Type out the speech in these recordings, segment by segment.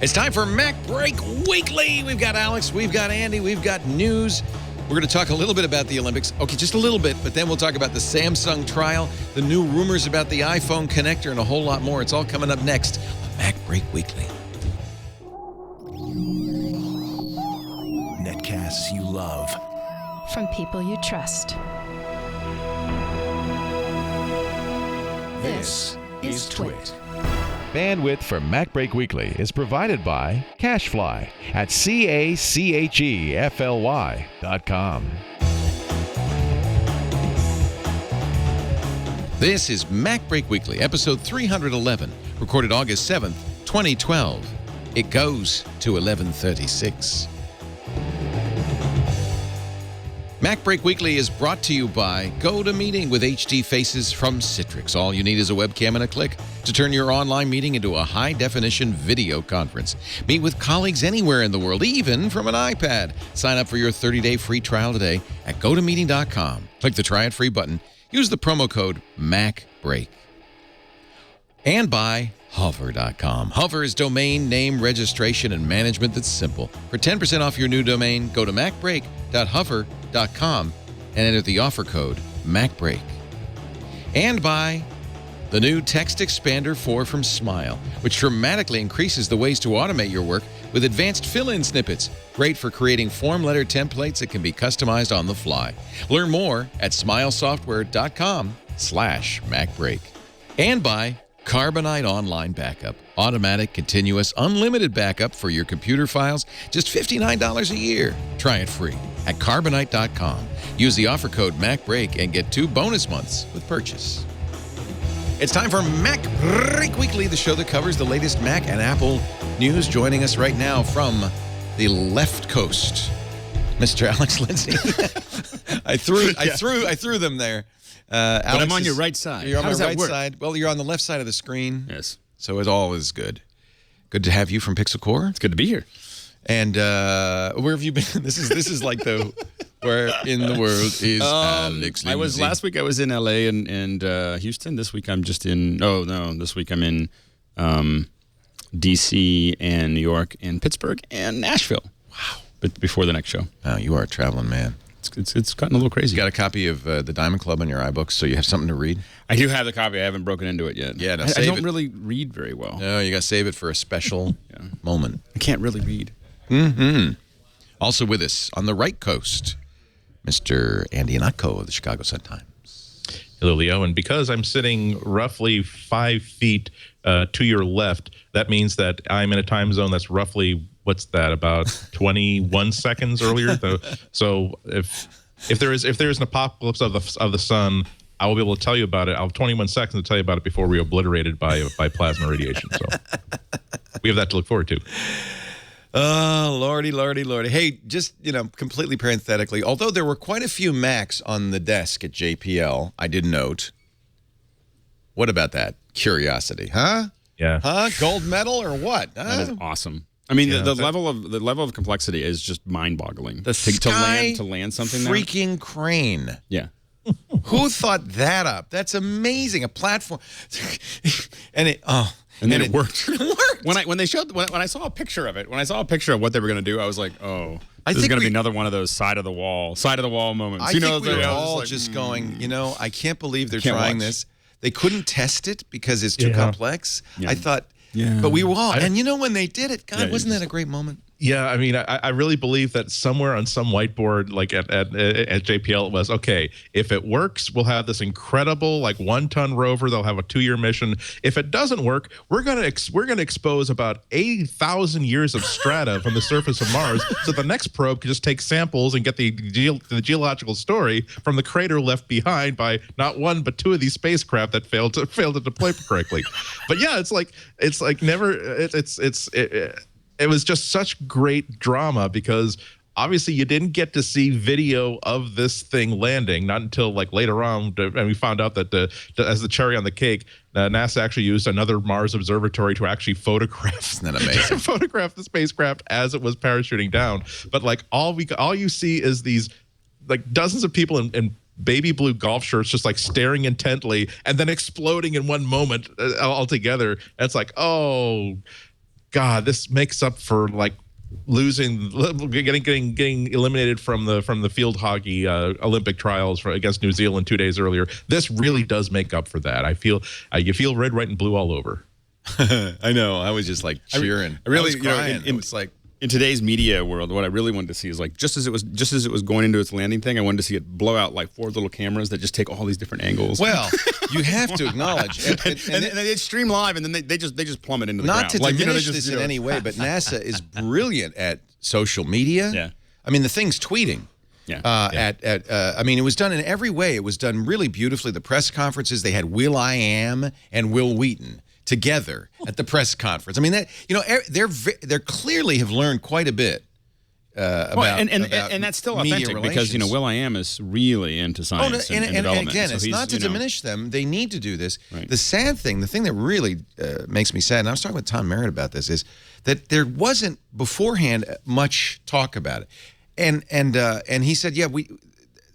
It's time for MacBreak Weekly. We've got Alex, we've got Andy, we've got news. We're going to talk a little bit about the Olympics. Okay, just a little bit, but then we'll talk about the Samsung trial, the new rumors about the iPhone connector, and a whole lot more. It's all coming up next on MacBreak Weekly. Netcasts you love. From people you trust. This is TWiT. Bandwidth for MacBreak Weekly is provided by Cachefly at CACHEFLY.com. This is MacBreak Weekly, episode 311, recorded August 7th, 2012. It goes to 11:36. MacBreak Weekly is brought to you by GoToMeeting with HD Faces from Citrix. All you need is a webcam and a click to turn your online meeting into a high-definition video conference. Meet with colleagues anywhere in the world, even from an iPad. Sign up for your 30-day free trial today at GoToMeeting.com. Click the Try It Free button. Use the promo code MacBreak. And by Hover.com. Hover is domain name registration and management that's simple. For 10% off your new domain, go to macbreak.hover.com and enter the offer code MacBreak. And by the new Text Expander 4 from Smile, which dramatically increases the ways to automate your work with advanced fill-in snippets. Great for creating form letter templates that can be customized on the fly. Learn more at smilesoftware.com/MacBreak. And by Carbonite Online Backup. Automatic, continuous, unlimited backup for your computer files. Just $59 a year. Try it free at Carbonite.com. Use the offer code MacBreak and get 2 bonus months with purchase. It's time for MacBreak Weekly, the show that covers the latest Mac and Apple news. Joining us right now from the left coast, Mr. Alex Lindsay. I threw them there. But I'm on your right side. You're on How my does that right work? side. Well, you're on the left side of the screen. Yes. So it's always good. Good to have you from Pixel Core. It's good to be here. And where have you been? This is like the where in the world is Alex Lindsay? Last week I was in LA and Houston. This week I'm just in. Oh no, this week I'm in DC and New York and Pittsburgh and Nashville. Wow. But before the next show. Oh, you are a traveling man. It's gotten a little crazy. You got a copy of the Diamond Club in your iBooks, so you have something to read? I do have the copy. I haven't broken into it yet. Yeah, now I save don't it. really read very well. No, you got to save it for a special moment. I can't really read. Mm-hmm. Also with us on the right coast, Mr. Andy Ihnatko of the Chicago Sun-Times. Hello, Leo. And because I'm sitting roughly 5 feet to your left, that means that I'm in a time zone that's roughly, what's that, about 21 seconds earlier. So if there is an apocalypse of the sun, I will be able to tell you about it. I'll have 21 seconds to tell you about it before we're obliterated by plasma radiation. So we have that to look forward to. Oh, lordy, lordy, lordy. Hey, just, completely parenthetically, although there were quite a few Macs on the desk at JPL, I did note. What about that? Curiosity, huh? Yeah. Huh? Gold medal or what? Huh? That is awesome. I mean, the level of complexity is just mind-boggling. The to land something freaking crane. Yeah. Who thought that up? That's amazing. A platform. And it worked. It worked. When I saw a picture of it, when I saw a picture of what they were going to do, I was like, oh, this is going to be another one of those side of the wall moments. I think we were all just going, I can't believe they're trying this. They couldn't test it because it's too complex. Yeah. I thought, but we were all, and when they did it, God, wasn't that a great moment? Yeah, I mean, I really believe that somewhere on some whiteboard, like at JPL, it was, okay, if it works, we'll have this incredible, 1-ton rover. They'll have a 2-year mission. If it doesn't work, we're gonna expose about 80,000 years of strata from the surface of Mars, so the next probe can just take samples and get the geological story from the crater left behind by not one but 2 of these spacecraft that failed to deploy correctly. But yeah, it was just such great drama because obviously you didn't get to see video of this thing landing, not until later on, and we found out that as the cherry on the cake, NASA actually used another Mars observatory to actually photograph. Isn't that amazing? Photograph the spacecraft as it was parachuting down. But all you see is these dozens of people in baby blue golf shirts just staring intently and then exploding in one moment altogether. And it's God, this makes up for like getting eliminated from the field hockey Olympic trials against New Zealand 2 days earlier. This really does make up for that. I feel you feel red, white, and blue all over. I know. I was just like cheering. I really, was crying. It was like. In today's media world, what I really wanted to see is like just as it was going into its landing thing, I wanted to see it blow out like 4 little cameras that just take all these different angles. Well, you have to acknowledge, and it's stream live, and then they just plummet into the not ground. to diminish this in any way, but NASA is brilliant at social media. Yeah, I mean the thing's tweeting. Yeah. I mean, it was done in every way. It was done really beautifully. The press conferences, they had Will.i.am and Will Wheaton together at the press conference. I mean, that they're clearly have learned quite a bit about and that's still authentic because Will.i.am is really into science and development. And again, so it's not to diminish them. They need to do this. Right. The sad thing, the thing that really makes me sad, and I was talking with Tom Merritt about this, is that there wasn't beforehand much talk about it, and he said,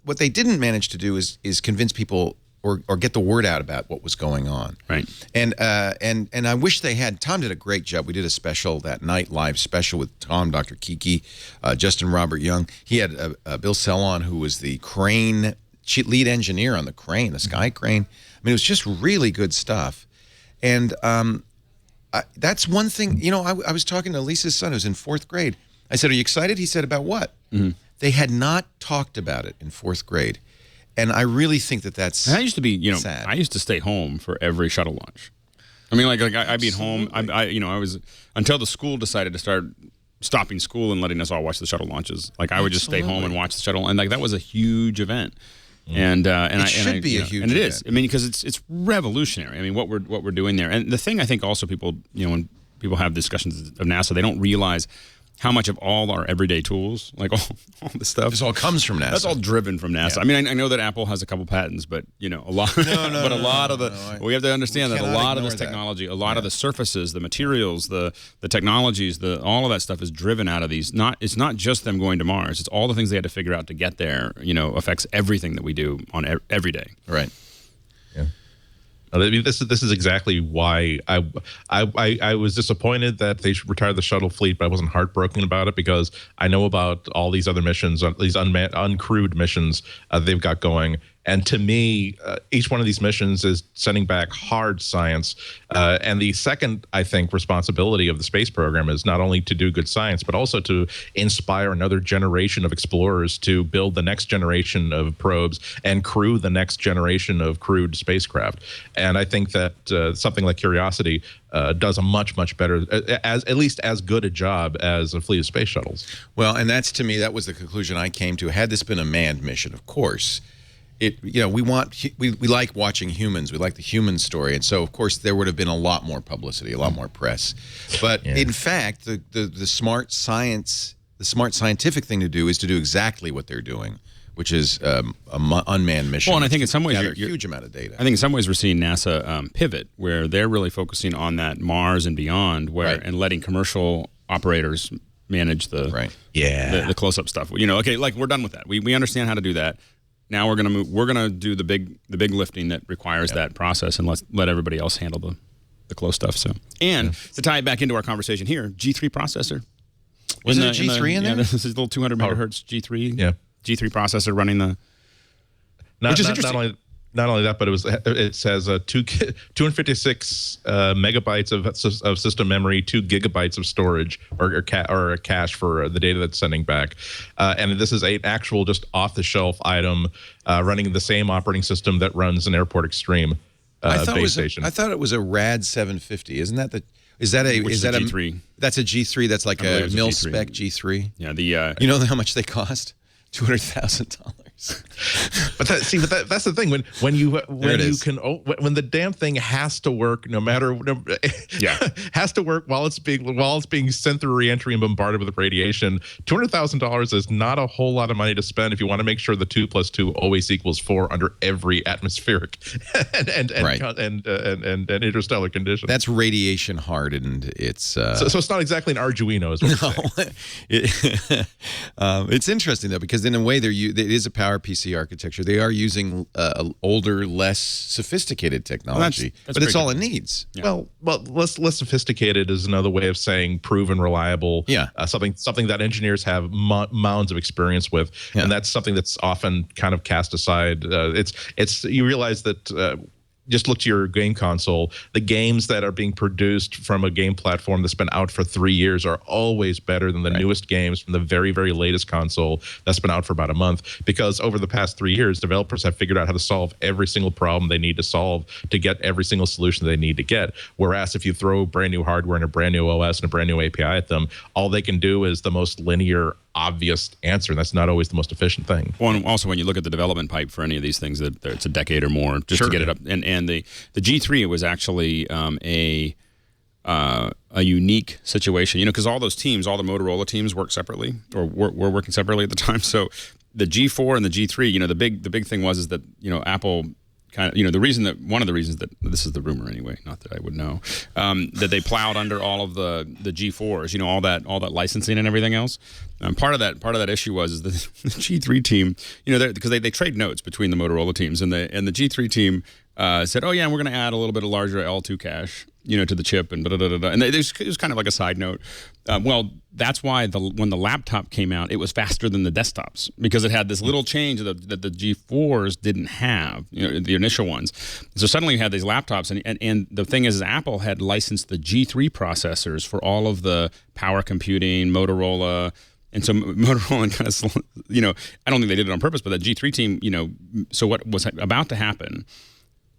what they didn't manage to do is convince people. Or get the word out about what was going on, right? And I wish they had. Tom did a great job. We did a special that night, live special with Tom, Dr. Kiki, Justin Robert Young. He had Bill Sellon, who was the crane lead engineer on the crane, the sky crane. I mean, it was just really good stuff. And that's one thing. I was talking to Lisa's son, who's in 4th grade. I said, "Are you excited?" He said, "About what?" Mm-hmm. They had not talked about it in 4th grade. And I really think that's and I used to be, sad. I used to stay home for every shuttle launch. I mean, like I'd be at home. I was until the school decided to start stopping school and letting us all watch the shuttle launches. Like I would just stay home and watch the shuttle, and like that was a huge event. And it should be a huge and it event. is. I mean, because it's revolutionary. I mean, what we're doing there, and the thing I think also people, when people have discussions of NASA, they don't realize how much of all our everyday tools, like all this stuff, this all comes from NASA. That's all driven from NASA. Yeah. I mean, I know that Apple has a couple patents, but a lot. We have to understand that a lot of this technology, a lot of the surfaces, the materials, the technologies, all of that stuff is driven out of these. It's not just them going to Mars. It's all the things they had to figure out to get there. Affects everything that we do on every day. Right. Yeah. I mean, this is exactly why I was disappointed that they retired the shuttle fleet, but I wasn't heartbroken about it because I know about all these other missions, these uncrewed missions they've got going. And to me, each one of these missions is sending back hard science. And the second, I think, responsibility of the space program is not only to do good science, but also to inspire another generation of explorers to build the next generation of probes and crew the next generation of crewed spacecraft. And I think that something like Curiosity does a much better, at least as good a job as a fleet of space shuttles. Well, and to me, that was the conclusion I came to. Had this been a manned mission, of course, we like watching humans. We like the human story, and so of course there would have been a lot more publicity, a lot more press. But in fact, the smart scientific thing to do is to do exactly what they're doing, which is an unmanned mission. Well, and I think in some ways a huge amount of data. I think in some ways we're seeing NASA pivot, where they're really focusing on that Mars and beyond, and letting commercial operators manage the close-up stuff. Okay, like we're done with that. We understand how to do that. Now we're gonna move. We're gonna do the big lifting that requires that process, and let everybody else handle the close stuff. So, and to tie it back into our conversation here, G3 processor. Was it a G3 in there? Yeah, this is a little 200 megahertz G3. Yeah, G3 processor running which is interesting. Not only that, but it says 256 megabytes of system memory, 2 gigabytes of storage or cache for the data that's sending back, and this is an actual just off-the-shelf item running the same operating system that runs an Airport Extreme base station. I thought it was a RAD 750. Isn't that Is that a G3? That's a G3. That's like a mil spec G3. Yeah. You know how much they cost? $200,000. But that's the thing when the damn thing has to work has to work while it's being sent through reentry and bombarded with radiation. $200,000 is not a whole lot of money to spend if you want to make sure the 2 + 2 always equals 4 under every atmospheric and interstellar condition. That's radiation hardened. It's so it's not exactly an Arduino, is what you're saying. It's interesting though, because in a way it is a power power PC architecture. They are using older, less sophisticated technology, but it's all it needs. Yeah. Well, less sophisticated is another way of saying proven, reliable. Yeah, something that engineers have mounds of experience with, and that's something that's often kind of cast aside. You realize that. Just look to your game console. The games that are being produced from a game platform that's been out for 3 years are always better than the newest games from the very, very latest console that's been out for about a month. Because over the past 3 years, developers have figured out how to solve every single problem they need to solve to get every single solution they need to get. Whereas if you throw brand new hardware and a brand new OS and a brand new API at them, all they can do is the most linear, obvious answer, and that's not always the most efficient thing. Well, and also when you look at the development pipe for any of these things, that it's a decade or more just to get it up. And the G3 was actually a unique situation, because all those teams, all the Motorola teams work separately, or were working separately at the time. So the G4 and the G3, the big thing was that Apple kind of, one of the reasons that, this is the rumor anyway, not that I would know, that they plowed under all of the G4s, all that licensing and everything else. Part of that issue was the G3 team, because they trade notes between the Motorola teams, and the G3 team said, oh yeah, we're going to add a little bit of larger L2 cache, to the chip, and and it was kind of like a side note. Well, that's why when the laptop came out, it was faster than the desktops, because it had this little change that the G4s didn't have, the initial ones. So suddenly you had these laptops, and the thing is Apple had licensed the G3 processors for all of the power computing, Motorola. And so Motorola kind of, I don't think they did it on purpose, but the G3 team, so what was about to happen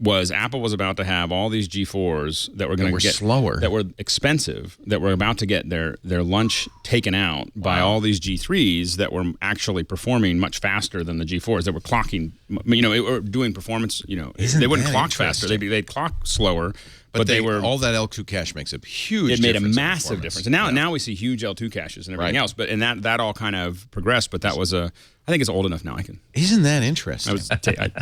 was Apple was about to have all these G4s that were going to get slower, that were expensive, that were about to get their lunch taken out by all these G3s that were actually performing much faster than the G4s, that were clocking, or doing performance, they wouldn't clock faster, they'd clock slower. But they were, all that L2 cache makes a huge difference. It made a massive difference. And now we see huge L2 caches and everything else. But that all kind of progressed. But that was I think it's old enough now. Isn't that interesting?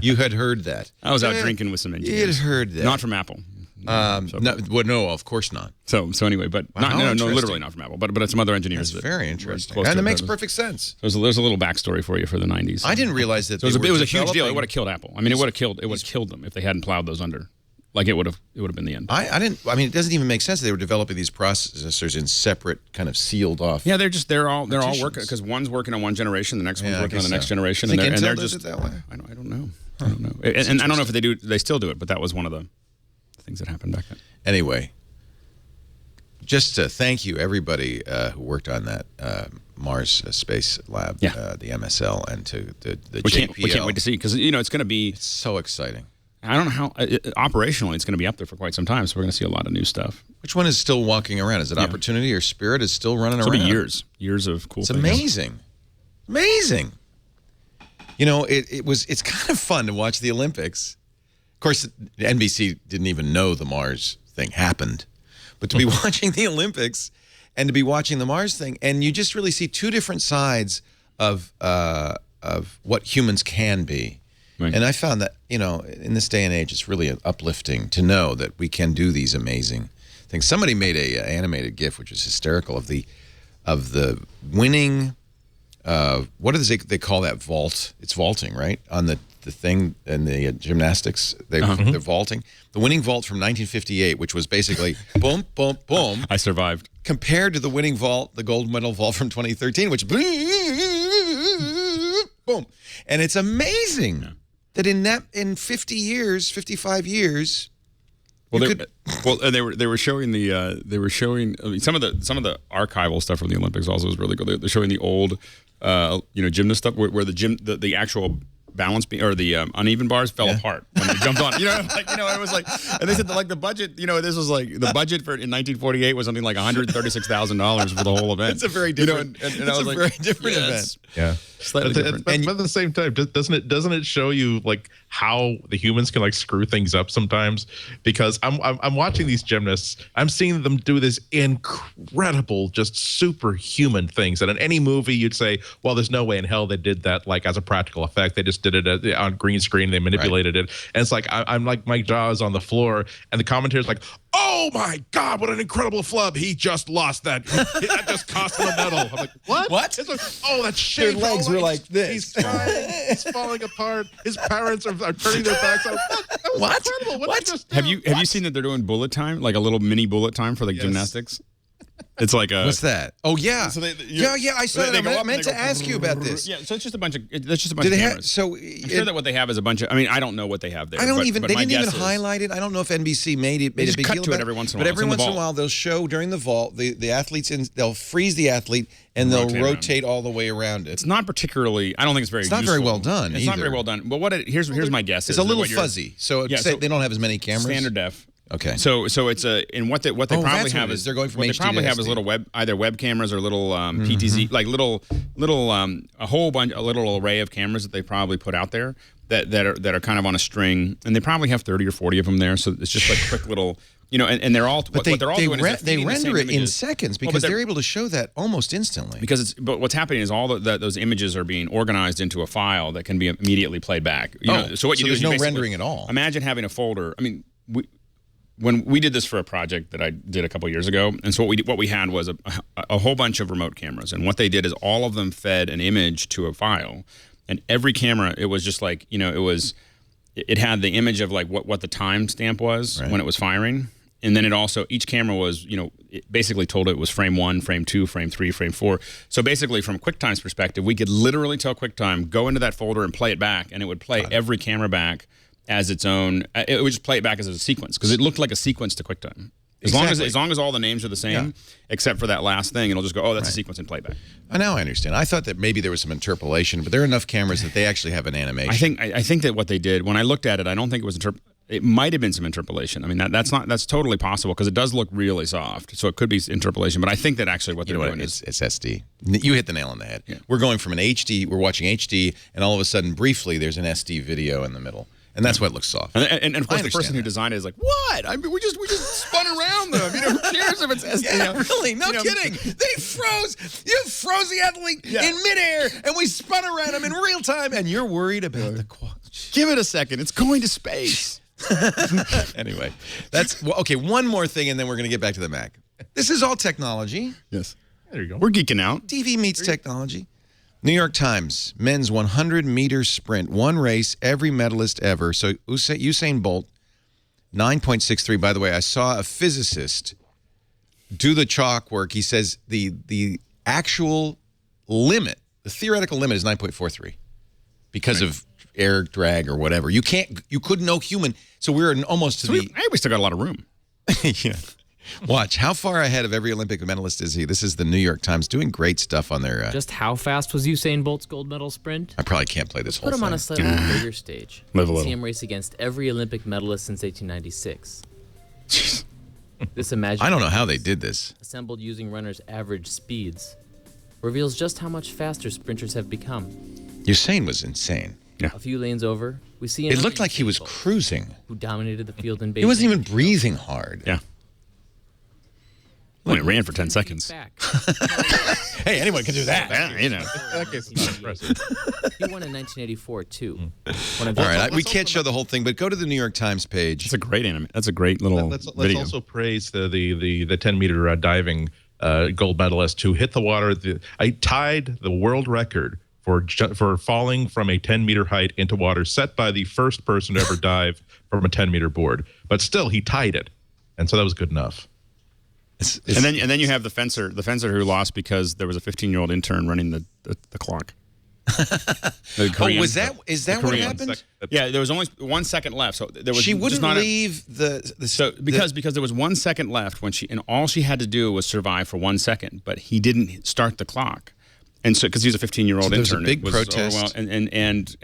You had heard that. I was out drinking with some engineers. You had heard that. Not from Apple. No, of course not. So anyway, but literally not from Apple, but some other engineers. That's very interesting, and it makes perfect sense. There's a little backstory for you for the '90s. I didn't realize that. It was a huge deal. It would have killed Apple. I mean, it would have killed them if they hadn't plowed those under. Like it would have been the end. I mean, it doesn't even make sense that they were developing these processors in separate, kind of sealed off. Yeah, they're all working, because one's working on one generation, the next one's working on the next generation, and they're just it that way. I don't know. I don't know. And I don't know if they still do it, but that was one of the things that happened back then. Anyway, just to thank you everybody who worked on that Mars Space Lab, the MSL, and to the JPL. We can't wait to see, because it's going to be so exciting. I don't know how operationally it's going to be up there for quite some time, so we're going to see a lot of new stuff. Which one is still walking around? Is it Opportunity or Spirit is still running around? It'll be years of cool. It's amazing, amazing. It's kind of fun to watch the Olympics. Of course, NBC didn't even know the Mars thing happened, but to be watching the Olympics and to be watching the Mars thing, and you just really see two different sides of what humans can be. Right. And I found that, in this day and age, it's really uplifting to know that we can do these amazing things. Somebody made a animated GIF, which was hysterical, of the winning. What do they call that vault? It's vaulting, right? On the thing in the gymnastics, they're vaulting. The winning vault from 1958, which was basically boom, boom, boom. I survived. Compared to the winning vault, the gold medal vault from 2013, which boom. And it's amazing. Yeah. That in 50 years, 55 years, and they were showing some of the archival stuff from the Olympics also was really good. They're showing the old gymnast stuff where the actual balance beam or the uneven bars fell apart when they jumped on. It was like, and they said that, the budget. This was like the budget for in 1948 was something like $136,000 for the whole event. It's a very different. It's a very different event. Yeah, slightly different. But at the same time, doesn't it show you how the humans can screw things up sometimes? Because I'm watching these gymnasts, I'm seeing them do this incredible, just superhuman things that in any movie you'd say, well, there's no way in hell they did that as a practical effect. They just did it on green screen. They manipulated it, and it's like I'm like Mike Jaws on the floor, and the commentator's like, "Oh my God, what an incredible flub! He just lost that. That just cost him a medal." I'm like, "What? What? It's like, oh, that's shame. Their legs were like this. He's crying. He's falling apart. His parents are turning their backs on. That was incredible. What? Did you just do? Have you seen that they're doing bullet time, like a little mini bullet time for like gymnastics? It's like a. What's that? Oh yeah, So yeah. I saw that. I meant to ask you about this. Yeah, so it's just a bunch of. That's just a bunch Do of they cameras. have? So I'm sure that what they have is a bunch of. I mean, I don't know what they have there. I don't even. But They my didn't even guess is- highlight it. I don't know if NBC made a just big cut deal to it about every once in a But while. every It's in the once in a vault. while, they'll show during the vault the athletes in. They'll freeze the athlete and they'll Rotate around. rotate all the way around it. It's not particularly. I don't think it's very. It's not very useful. well done. It's not either. very well done. But here's my guess. It's is a little what you're- fuzzy, so, Yeah, say so they don't have as many cameras. Standard def. Okay. So it's a and what they Oh, probably that's have what it is is. They're going from what they HD probably to have is SD. little either web cameras or little PTZ like little a whole bunch a little array of cameras that they probably put out there that are kind of on a string, and they probably have 30 or 40 of them there. So it's just like quick little. And they're all. But what they're all doing is they feeding the same render it in images. seconds Well, because but they're able to show that almost instantly. But what's happening is all those images are being organized into a file that can be immediately played back. So what you do there's is you no basically- rendering at all. Imagine having a folder. I mean, when we did this for a project that I did a couple years ago, and so what we had was a whole bunch of remote cameras, and what they did is all of them fed an image to a file, and every camera it was just like it had the image of like what the time stamp was when it was firing. And then it also, each camera was, it basically told it was frame 1, frame 2, frame 3, frame 4. So basically, from QuickTime's perspective, we could literally tell QuickTime, go into that folder and play it back, and it would play every camera back as its own. It would just play it back as a sequence, because it looked like a sequence to QuickTime. As long as all the names are the same, except for that last thing, it'll just go, oh, that's a sequence and play back. Now I understand. I thought that maybe there was some interpolation, but there are enough cameras that they actually have an animation. I think that what they did, when I looked at it, I don't think it was it might have been some interpolation. I mean, that's totally possible because it does look really soft. So it could be interpolation. But I think that actually what they're doing is it's SD. You hit the nail on the head. Yeah. We're going from an HD, we're watching HD, and all of a sudden, briefly, there's an SD video in the middle. And that's what looks soft. And of course, the person who designed it is like, what? I mean, we just spun around them. Who cares if it's SD? Yeah, really, no kidding. They froze. You froze the athlete in midair, and we spun around him in real time, and you're worried about the quality. Give it a second. It's going to space. Anyway, okay. One more thing, and then we're going to get back to the Mac. This is all technology. Yes. There you go. We're geeking out. TV meets technology. New York Times, men's 100-meter sprint, one race, every medalist ever. So Usain Bolt, 9.63. By the way, I saw a physicist do the chalk work. He says the actual limit, the theoretical limit is 9.43 because of air drag or whatever. You couldn't know human. So we're almost to the. We still got a lot of room. Yeah. Watch. How far ahead of every Olympic medalist is he? This is the New York Times doing great stuff on their. Just how fast was Usain Bolt's gold medal sprint? I probably can't play this whole Put him thing. on a slightly bigger stage. Live a little. See him race against every Olympic medalist since 1896. This imaginary I don't know how they did this. assembled using runners' average speeds reveals just how much faster sprinters have become. Usain was insane. A few lanes over, we see It looked like he was cruising. who dominated the field in Beijing. He wasn't even breathing hard. Yeah. Well, it ran for 10 seconds. Back. Hey, anyone can do that. Yeah, That case is not impressive. He won in 1984 too. All right, we can't show the whole thing, but go to the New York Times page. It's a great anime. That's a great little Let's video. also praise the 10-meter diving gold medalist who hit the water. I tied the world record for falling from a 10-meter height into water set by the first person to ever dive from a 10-meter board. But still, he tied it, and so that was good enough. And then you have the fencer who lost because there was a 15-year-old intern running the clock. Is that what happened? Yeah, there was only 1 second left, so there was. She wouldn't leave because there was 1 second left and all she had to do was survive for 1 second, but he didn't start the clock. And so, because he was a 15-year-old there was intern, a big it was protest, and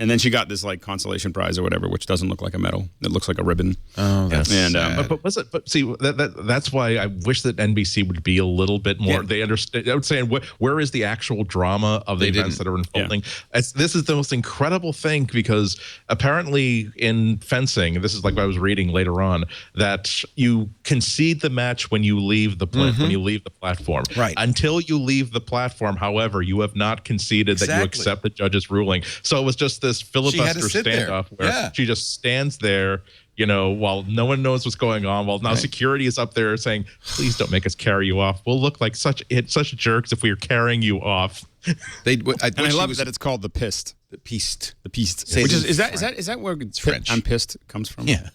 then she got this like consolation prize or whatever, which doesn't look like a medal; it looks like a ribbon. Oh, that's sad. But see, that's why I wish that NBC would be a little bit more. Yeah. They understand. I would say, where is the actual drama of the events that are unfolding? Yeah. This is the most incredible thing because apparently in fencing, this is like what I was reading later on, that you concede the match when you leave the when you leave the platform. Right. Until you leave the platform, however, you have not conceded that you accept the judge's ruling. So it was just this filibuster standoff where she just stands there, you know, while no one knows what's going on, while now security is up there saying, please don't make us carry you off. We'll look like such jerks if we are carrying you off. I love that it's called the piste. The piste. The piste. Which is that where it's French? I'm pissed comes from? Yeah.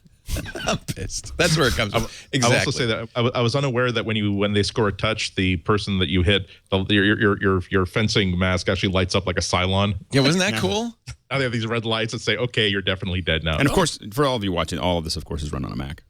I'm pissed. That's where it comes from. Exactly. I'll also say that I was unaware that when they score a touch, the person that you hit, your fencing mask actually lights up like a Cylon. Yeah, wasn't that cool? Now they have these red lights that say, okay, you're definitely dead now. And of course, for all of you watching, all of this, of course, is run on a Mac.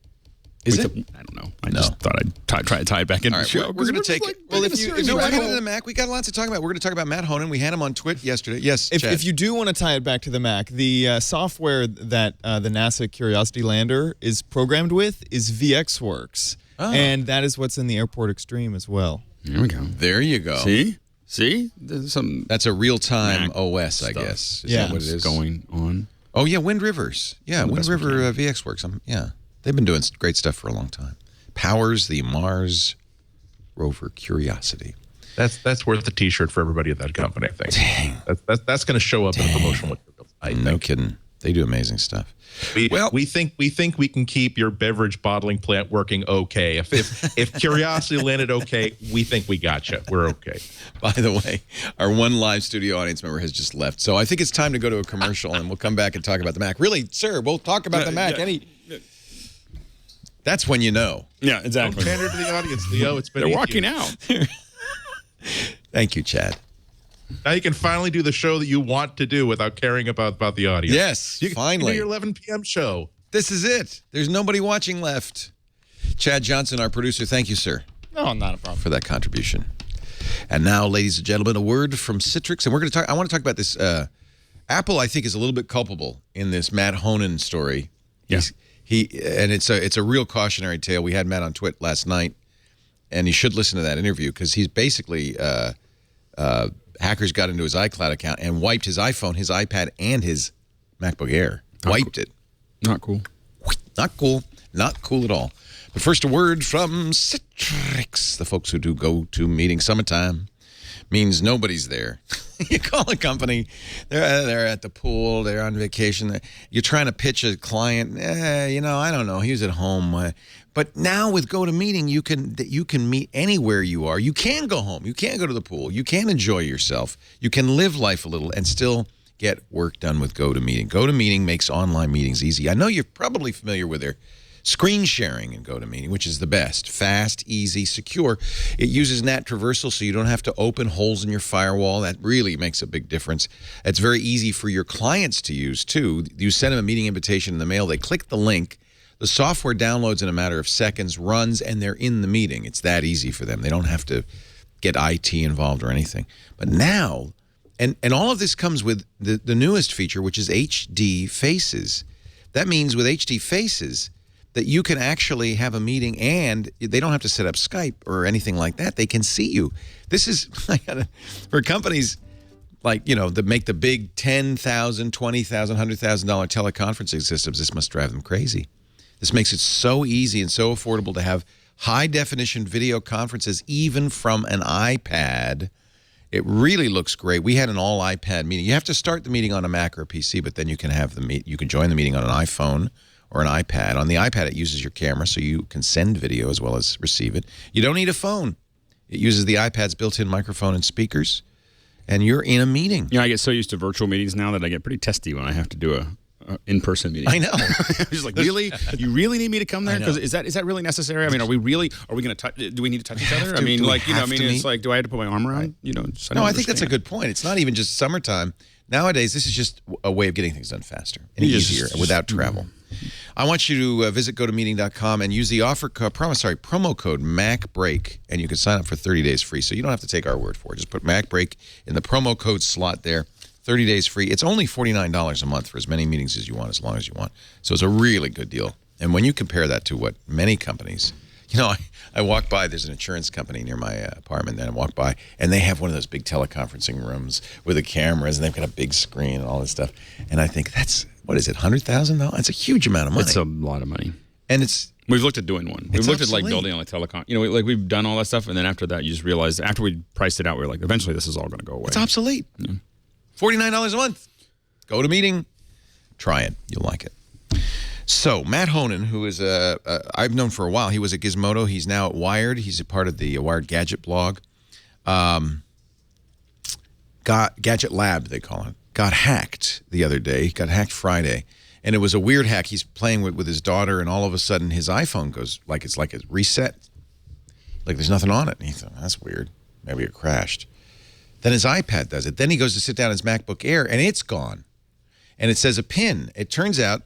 Is it? I don't know. I just thought I'd try to tie it back into the show. We're going to take it. Well, if you want to get into the Mac, we got lots to talk about. We're going to talk about Matt Honan. We had him on TWiT yesterday. Yes, if you do want to tie it back to the Mac, the software that the NASA Curiosity lander is programmed with is VxWorks. Oh. And that is what's in the Airport Extreme as well. There we go. There you go. See? That's a real-time OS, I guess. Is that what it is? Going on. Oh, yeah, Wind Rivers. Yeah, Wind River VxWorks. Yeah. They've been doing great stuff for a long time. Powers the Mars rover Curiosity. That's worth the T-shirt for everybody at that company, I think. Dang. That's going to show up in the promotional materials. No kidding. They do amazing stuff. We think we can keep your beverage bottling plant working okay. If Curiosity landed okay, we think we got you. We're okay. By the way, our one live studio audience member has just left, so I think it's time to go to a commercial, and we'll come back and talk about the Mac. Really, sir, we'll talk about the Mac. That's when you know. Yeah, exactly. Don't pander to the audience, Leo. It's been They're walking out. Thank you, Chad. Now you can finally do the show that you want to do without caring about the audience. Yes, finally. You can do your 11 p.m. show. This is it. There's nobody watching left. Chad Johnson, our producer, thank you, sir. No, not a problem. For that contribution. And now, ladies and gentlemen, a word from Citrix. And we're going to talk. I want to talk about this. Apple, I think, is a little bit culpable in this Matt Honan story. Yes. And it's a real cautionary tale. We had Matt on TWiT last night, and you should listen to that interview because he's basically hackers got into his iCloud account and wiped his iPhone, his iPad, and his MacBook Air. Wiped it. Not cool. Not cool. Not cool at all. But first, a word from Citrix. The folks who do go-to-meeting summertime means nobody's there. You call a company, they're at the pool, they're on vacation. You're trying to pitch a client, I don't know, he was at home. But now with GoToMeeting, you can meet anywhere you are. You can go home. You can go to the pool. You can enjoy yourself. You can live life a little and still get work done with GoToMeeting. GoToMeeting makes online meetings easy. I know you're probably familiar with their screen sharing in GoToMeeting, which is the best. Fast, easy, secure. It uses NAT traversal, so you don't have to open holes in your firewall. That really makes a big difference. It's very easy for your clients to use, too. You send them a meeting invitation in the mail. They click the link. The software downloads in a matter of seconds, runs, and they're in the meeting. It's that easy for them. They don't have to get IT involved or anything. But now, and all of this comes with the newest feature, which is HD Faces. That means with HD Faces, that you can actually have a meeting and they don't have to set up Skype or anything like that. They can see you. This is, for companies like, that make the big $10,000, $20,000, $100,000 teleconferencing systems, this must drive them crazy. This makes it so easy and so affordable to have high-definition video conferences even from an iPad. It really looks great. We had an all-iPad meeting. You have to start the meeting on a Mac or a PC, but then you can have you can join the meeting on an iPhone or an iPad. On the iPad, it uses your camera, so you can send video as well as receive it. You don't need a phone. It uses the iPad's built-in microphone and speakers, and you're in a meeting. I get so used to virtual meetings now that I get pretty testy when I have to do a in-person meeting. I know. I'm just like, really? You really need me to come there? Because is that really necessary? I mean, are we going to touch? Do we need to touch each other? It's like, do I have to put my arm around? Right. No, I think that's a good point. It's not even just summertime. Nowadays, this is just a way of getting things done faster and easier without travel. I want you to visit GoToMeeting.com and use the promo code MacBreak, and you can sign up for 30 days free. So you don't have to take our word for it. Just put MacBreak in the promo code slot there. 30 days free. It's only $49 a month for as many meetings as you want, as long as you want. So it's a really good deal. And when you compare that to what many companies, I walk by, there's an insurance company near my apartment, and I walk by, and they have one of those big teleconferencing rooms with the cameras, and they've got a big screen and all this stuff. And I think what is it, $100,000? It's a huge amount of money. It's a lot of money. And it's We've looked at doing one. We've looked obsolete. at like building on a telecom. You know, like we've done all that stuff, and then after that, you just realize after we priced it out, we were like, eventually this is all going to go away. It's obsolete. Yeah. $49 a month. Go to meeting. Try it. You'll like it. So Matt Honan, who is I've known for a while. He was at Gizmodo. He's now at Wired. He's a part of the Wired Gadget blog. Gadget Lab, they call it. Got hacked the other day. Got hacked Friday. And it was a weird hack. He's playing with his daughter, and all of a sudden his iPhone goes like it's reset. Like there's nothing on it. And he thought, that's weird. Maybe it crashed. Then his iPad does it. Then he goes to sit down his MacBook Air, and it's gone. And it says a pin. It turns out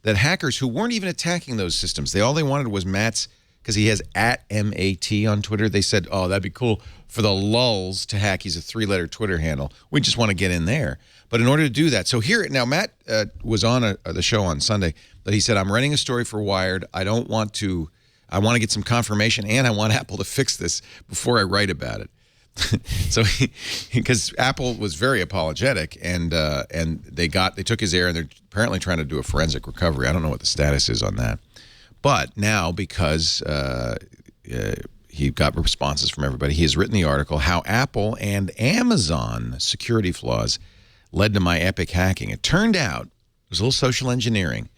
that hackers who weren't even attacking those systems, all they wanted was Matt's, because he has @MAT on Twitter. They said, oh, that'd be cool for the lulz to hack. He's a 3-letter Twitter handle. We just want to get in there. But in order to do that, so here, now Matt was on the show on Sunday, but he said, I'm writing a story for Wired. I want to get some confirmation, and I want Apple to fix this before I write about it. So, because Apple was very apologetic, and they took his Air, and they're apparently trying to do a forensic recovery. I don't know what the status is on that. But now, because he got responses from everybody, he has written the article, How Apple and Amazon Security Flaws Led to My Epic Hacking. It turned out, it was a little social engineering.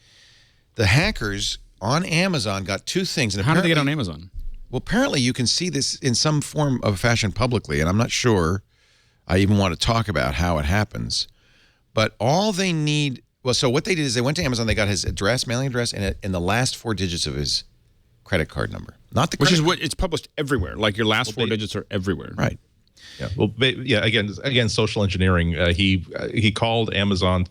The hackers on Amazon got two things. And how did they get on Amazon? Well, apparently you can see this in some form of fashion publicly, and I'm not sure I even want to talk about how it happens. But all they need, well, so what they did is they went to Amazon, they got his address, mailing address, and the last 4 digits of his credit card number. Not the Which is what it's published everywhere. Like your last 4 digits are everywhere. Right. Yeah. Well, yeah. Again, social engineering. He called Amazon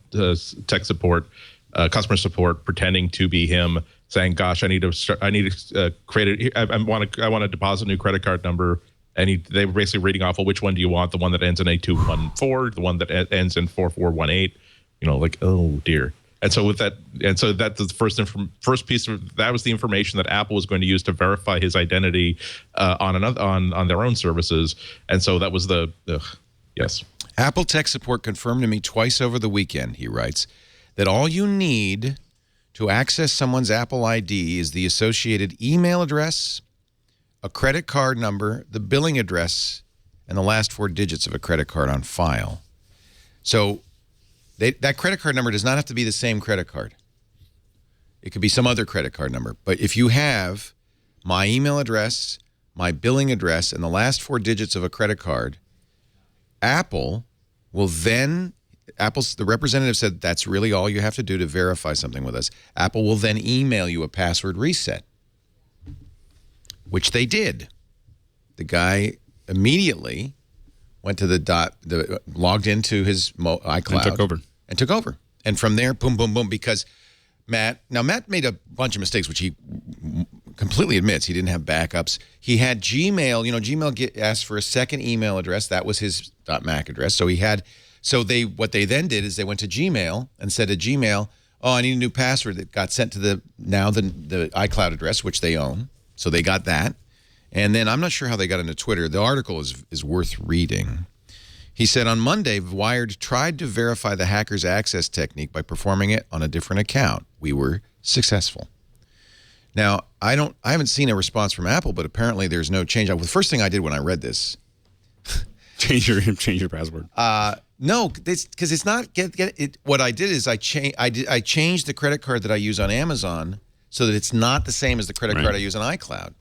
tech support, customer support, pretending to be him, saying, "Gosh, I need to create it. I want to deposit a new credit card number." And they were basically reading off, well, which one do you want? The one that ends in 8214, the one that ends in 4418. You know, like, oh dear. And so that's the first piece of that was the information that Apple was going to use to verify his identity on their own services. And so that was yes. Apple tech support confirmed to me twice over the weekend, he writes, that all you need to access someone's Apple ID is the associated email address, a credit card number, the billing address, and the last 4 digits of a credit card on file. So that credit card number does not have to be the same credit card. It could be some other credit card number. But if you have my email address, my billing address, and the last 4 digits of a credit card, Apple will then, the representative said that's really all you have to do to verify something with us. Apple will then email you a password reset, which they did. The guy immediately went to logged into his iCloud. And took over. And from there, boom, boom, boom, because Matt made a bunch of mistakes, which he completely admits. He didn't have backups. He had Gmail. You know, Gmail asked for a second email address. That was his .Mac address. So what they then did is they went to Gmail and said to Gmail, oh, I need a new password. That got sent to the iCloud address, which they own. So they got that. And then I'm not sure how they got into Twitter. The article is worth reading. He said, on Monday, Wired tried to verify the hacker's access technique by performing it on a different account. We were successful. Now, I haven't seen a response from Apple, but apparently there's no change. The first thing I did when I read this, change your password. No, because it's not what I did is I changed the credit card that I use on Amazon so that it's not the same as the credit card I use on iCloud.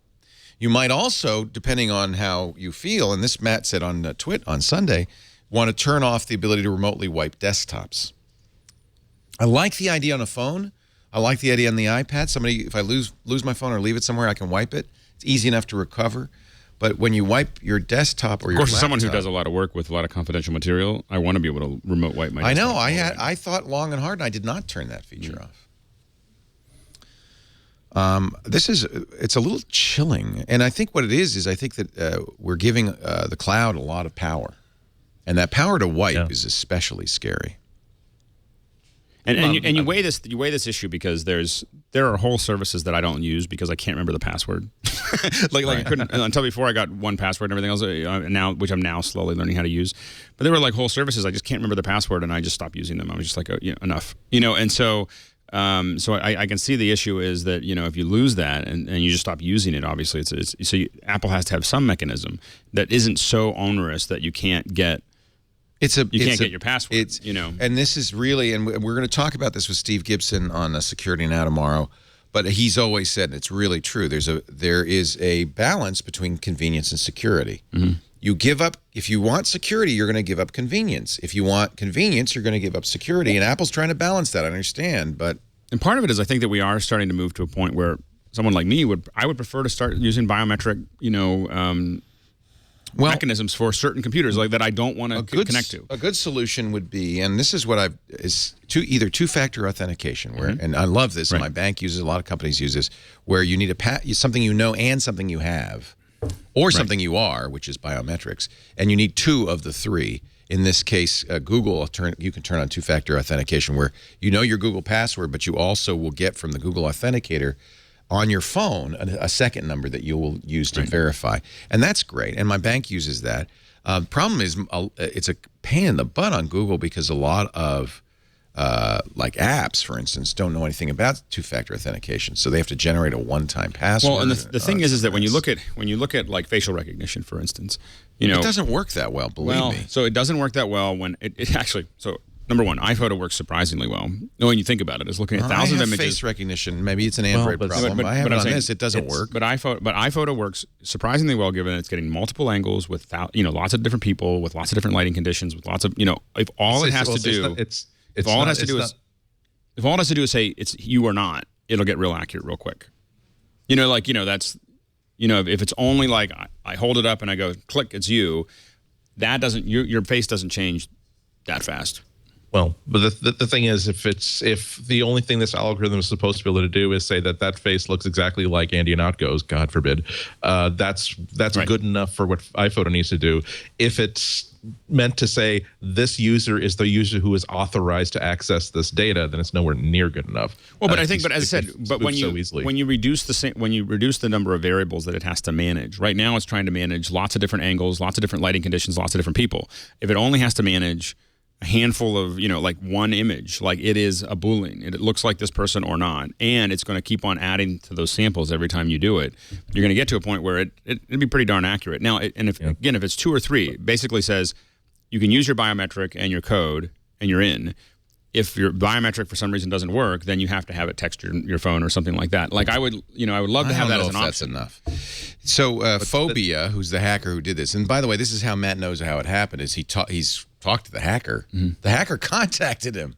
You might also, depending on how you feel, and this Matt said on TWiT on Sunday, want to turn off the ability to remotely wipe desktops. I like the idea on a phone. I like the idea on the iPad. If I lose my phone or leave it somewhere, I can wipe it. It's easy enough to recover. But when you wipe your desktop or your laptop, of course, as someone who does a lot of work with a lot of confidential material, I want to be able to remote wipe my desktop. I know. I thought long and hard, and I did not turn that feature off. It's a little chilling. And I think what it is I think that we're giving the cloud a lot of power. And that power to wipe is especially scary. And you weigh this issue because there are whole services that I don't use because I can't remember the password. I couldn't until before I got one password and everything else which I'm now slowly learning how to use. But there were like whole services I just can't remember the password and I just stopped using them. I was just like enough. And so So I can see the issue is that, you know, if you lose that and you just stop using it, obviously Apple has to have some mechanism that isn't so onerous that you can't get get your password. You know, and this is really, and we're going to talk about this with Steve Gibson on Security Now tomorrow. But he's always said, and it's really true, there is a balance between convenience and security. You give up, if you want security, you're going to give up convenience. If you want convenience, you're going to give up security. And Apple's trying to balance that, I understand. And part of it is I think that we are starting to move to a point where someone like me would prefer to start using biometric, you know, mechanisms for certain computers like that I don't want to connect to. A good solution would be, and this is what either two-factor authentication, where, and I love this, and my bank uses, a lot of companies use this, where you need something you know and something you have, or something you are, which is biometrics, and you need two of the three. In this case, Google, you can turn on two-factor authentication, where you know your Google password, but you also will get from the Google Authenticator on your phone a second number that you will use to verify. And that's great. And my bank uses that. Problem is, it's a pain in the butt on Google because a lot of like apps, for instance, don't know anything about two-factor authentication, so they have to generate a one-time password. Well, and the thing is that when you look at like facial recognition, for instance, you know, it doesn't work that well. Believe me. So it doesn't work that well when it actually. So number one, iPhoto works surprisingly well. When you think about it, it's looking at thousands of images. Face recognition. Maybe it's an Android problem. But I have it on this. It doesn't work. But iPhoto works surprisingly well, given it's getting multiple angles with lots of different people with lots of different lighting conditions with lots of if all it has to do is say it's you or not, it'll get real accurate real quick. That's if it's only like I hold it up and I go click, it's you. That doesn't your face doesn't change that fast. Well, but the thing is, if the only thing this algorithm is supposed to be able to do is say that face looks exactly like Andy Ihnatko's, God forbid, that's good enough for what iPhoto needs to do. If it's meant to say this user is the user who is authorized to access this data, then it's nowhere near good enough. Well, but as I said, when you reduce the number of variables that it has to manage, right now it's trying to manage lots of different angles, lots of different lighting conditions, lots of different people. If it only has to manage a handful of, like one image, like it is a Boolean. It looks like this person or not. And it's going to keep on adding to those samples every time you do it. You're going to get to a point where it'd be pretty darn accurate. Now, if it's 2 or 3, it basically says you can use your biometric and your code and you're in. If your biometric for some reason doesn't work, then you have to have it text your phone or something like that. Like I would love to have that as an option. That's enough. So Phobia, who's the hacker who did this, and by the way, this is how Matt knows how it happened, is he's talked to the hacker. The hacker contacted him.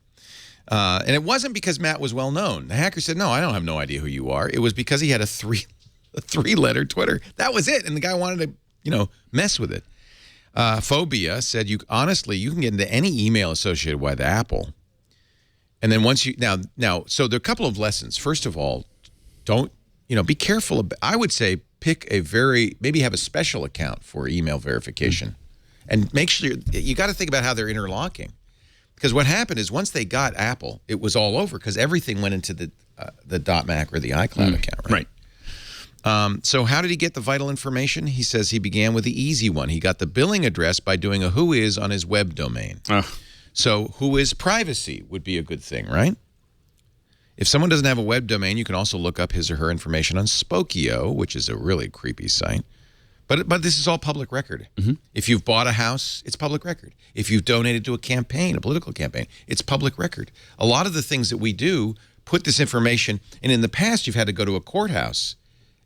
And it wasn't because Matt was well known. The hacker said, no, I don't have no idea who you are. It was because he had a three-letter Twitter. That was it. And the guy wanted to, mess with it. Phobia said, you can get into any email associated with Apple. And then once so there are a couple of lessons. First of all, don't, be careful. I would say maybe have a special account for email verification. And make sure you got to think about how they're interlocking, because what happened is once they got Apple, it was all over because everything went into the .Mac or the iCloud account, right? So how did he get the vital information? He says he began with the easy one. He got the billing address by doing a whois on his web domain. So whois privacy would be a good thing, right? If someone doesn't have a web domain, you can also look up his or her information on Spokeo, which is a really creepy site. But this is all public record. If you've bought a house, it's public record. If you've donated to a campaign, a political campaign, it's public record. A lot of the things that we do put this information, and in the past you've had to go to a courthouse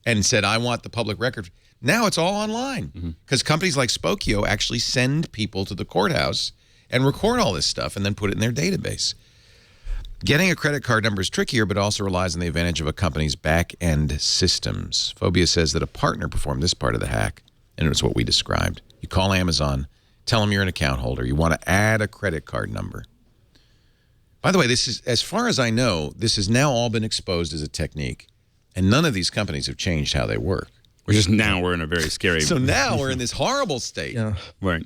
and said, I want the public record. Now it's all online because companies like Spokeo actually send people to the courthouse and record all this stuff and then put it in their database. Getting a credit card number is trickier, but also relies on the advantage of a company's back-end systems. Phobia says that a partner performed this part of the hack, and it's what we described. You call Amazon, tell them you're an account holder. You want to add a credit card number. By the way, this is, as far as I know, this has now all been exposed as a technique, and none of these companies have changed how they work. We're in a very scary... So now we're in this horrible state. Yeah. Right.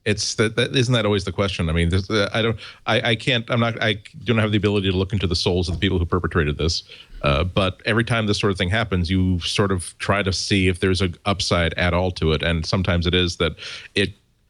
It's that isn't that always the question? I mean, I don't have the ability to look into the souls of the people who perpetrated this. But every time this sort of thing happens, you sort of try to see if there's an upside at all to it. And sometimes it is that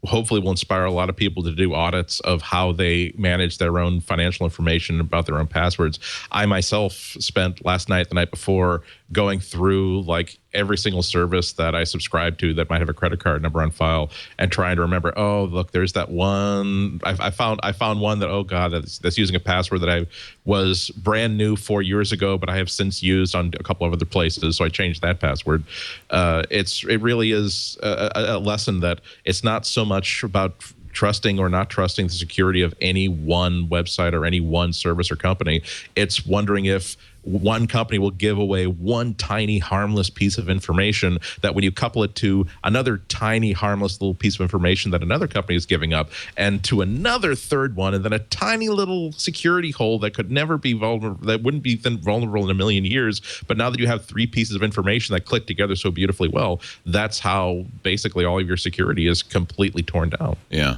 hopefully will inspire a lot of people to do audits of how they manage their own financial information about their own passwords. I myself spent last night, the night before, going through like every single service that I subscribe to that might have a credit card number on file and trying to remember, oh, look, there's that one. I found one that, oh God, that's using a password that I was brand new 4 years ago, but I have since used on a couple of other places. So I changed that password. It really is a lesson that it's not so much about trusting or not trusting the security of any one website or any one service or company. It's wondering if one company will give away one tiny harmless piece of information that when you couple it to another tiny harmless little piece of information that another company is giving up, and to another third one, and then a tiny little security hole that could never be vulnerable, that wouldn't be vulnerable in a million years, but now that you have three pieces of information that click together so beautifully well, that's how basically all of your security is completely torn down. Yeah.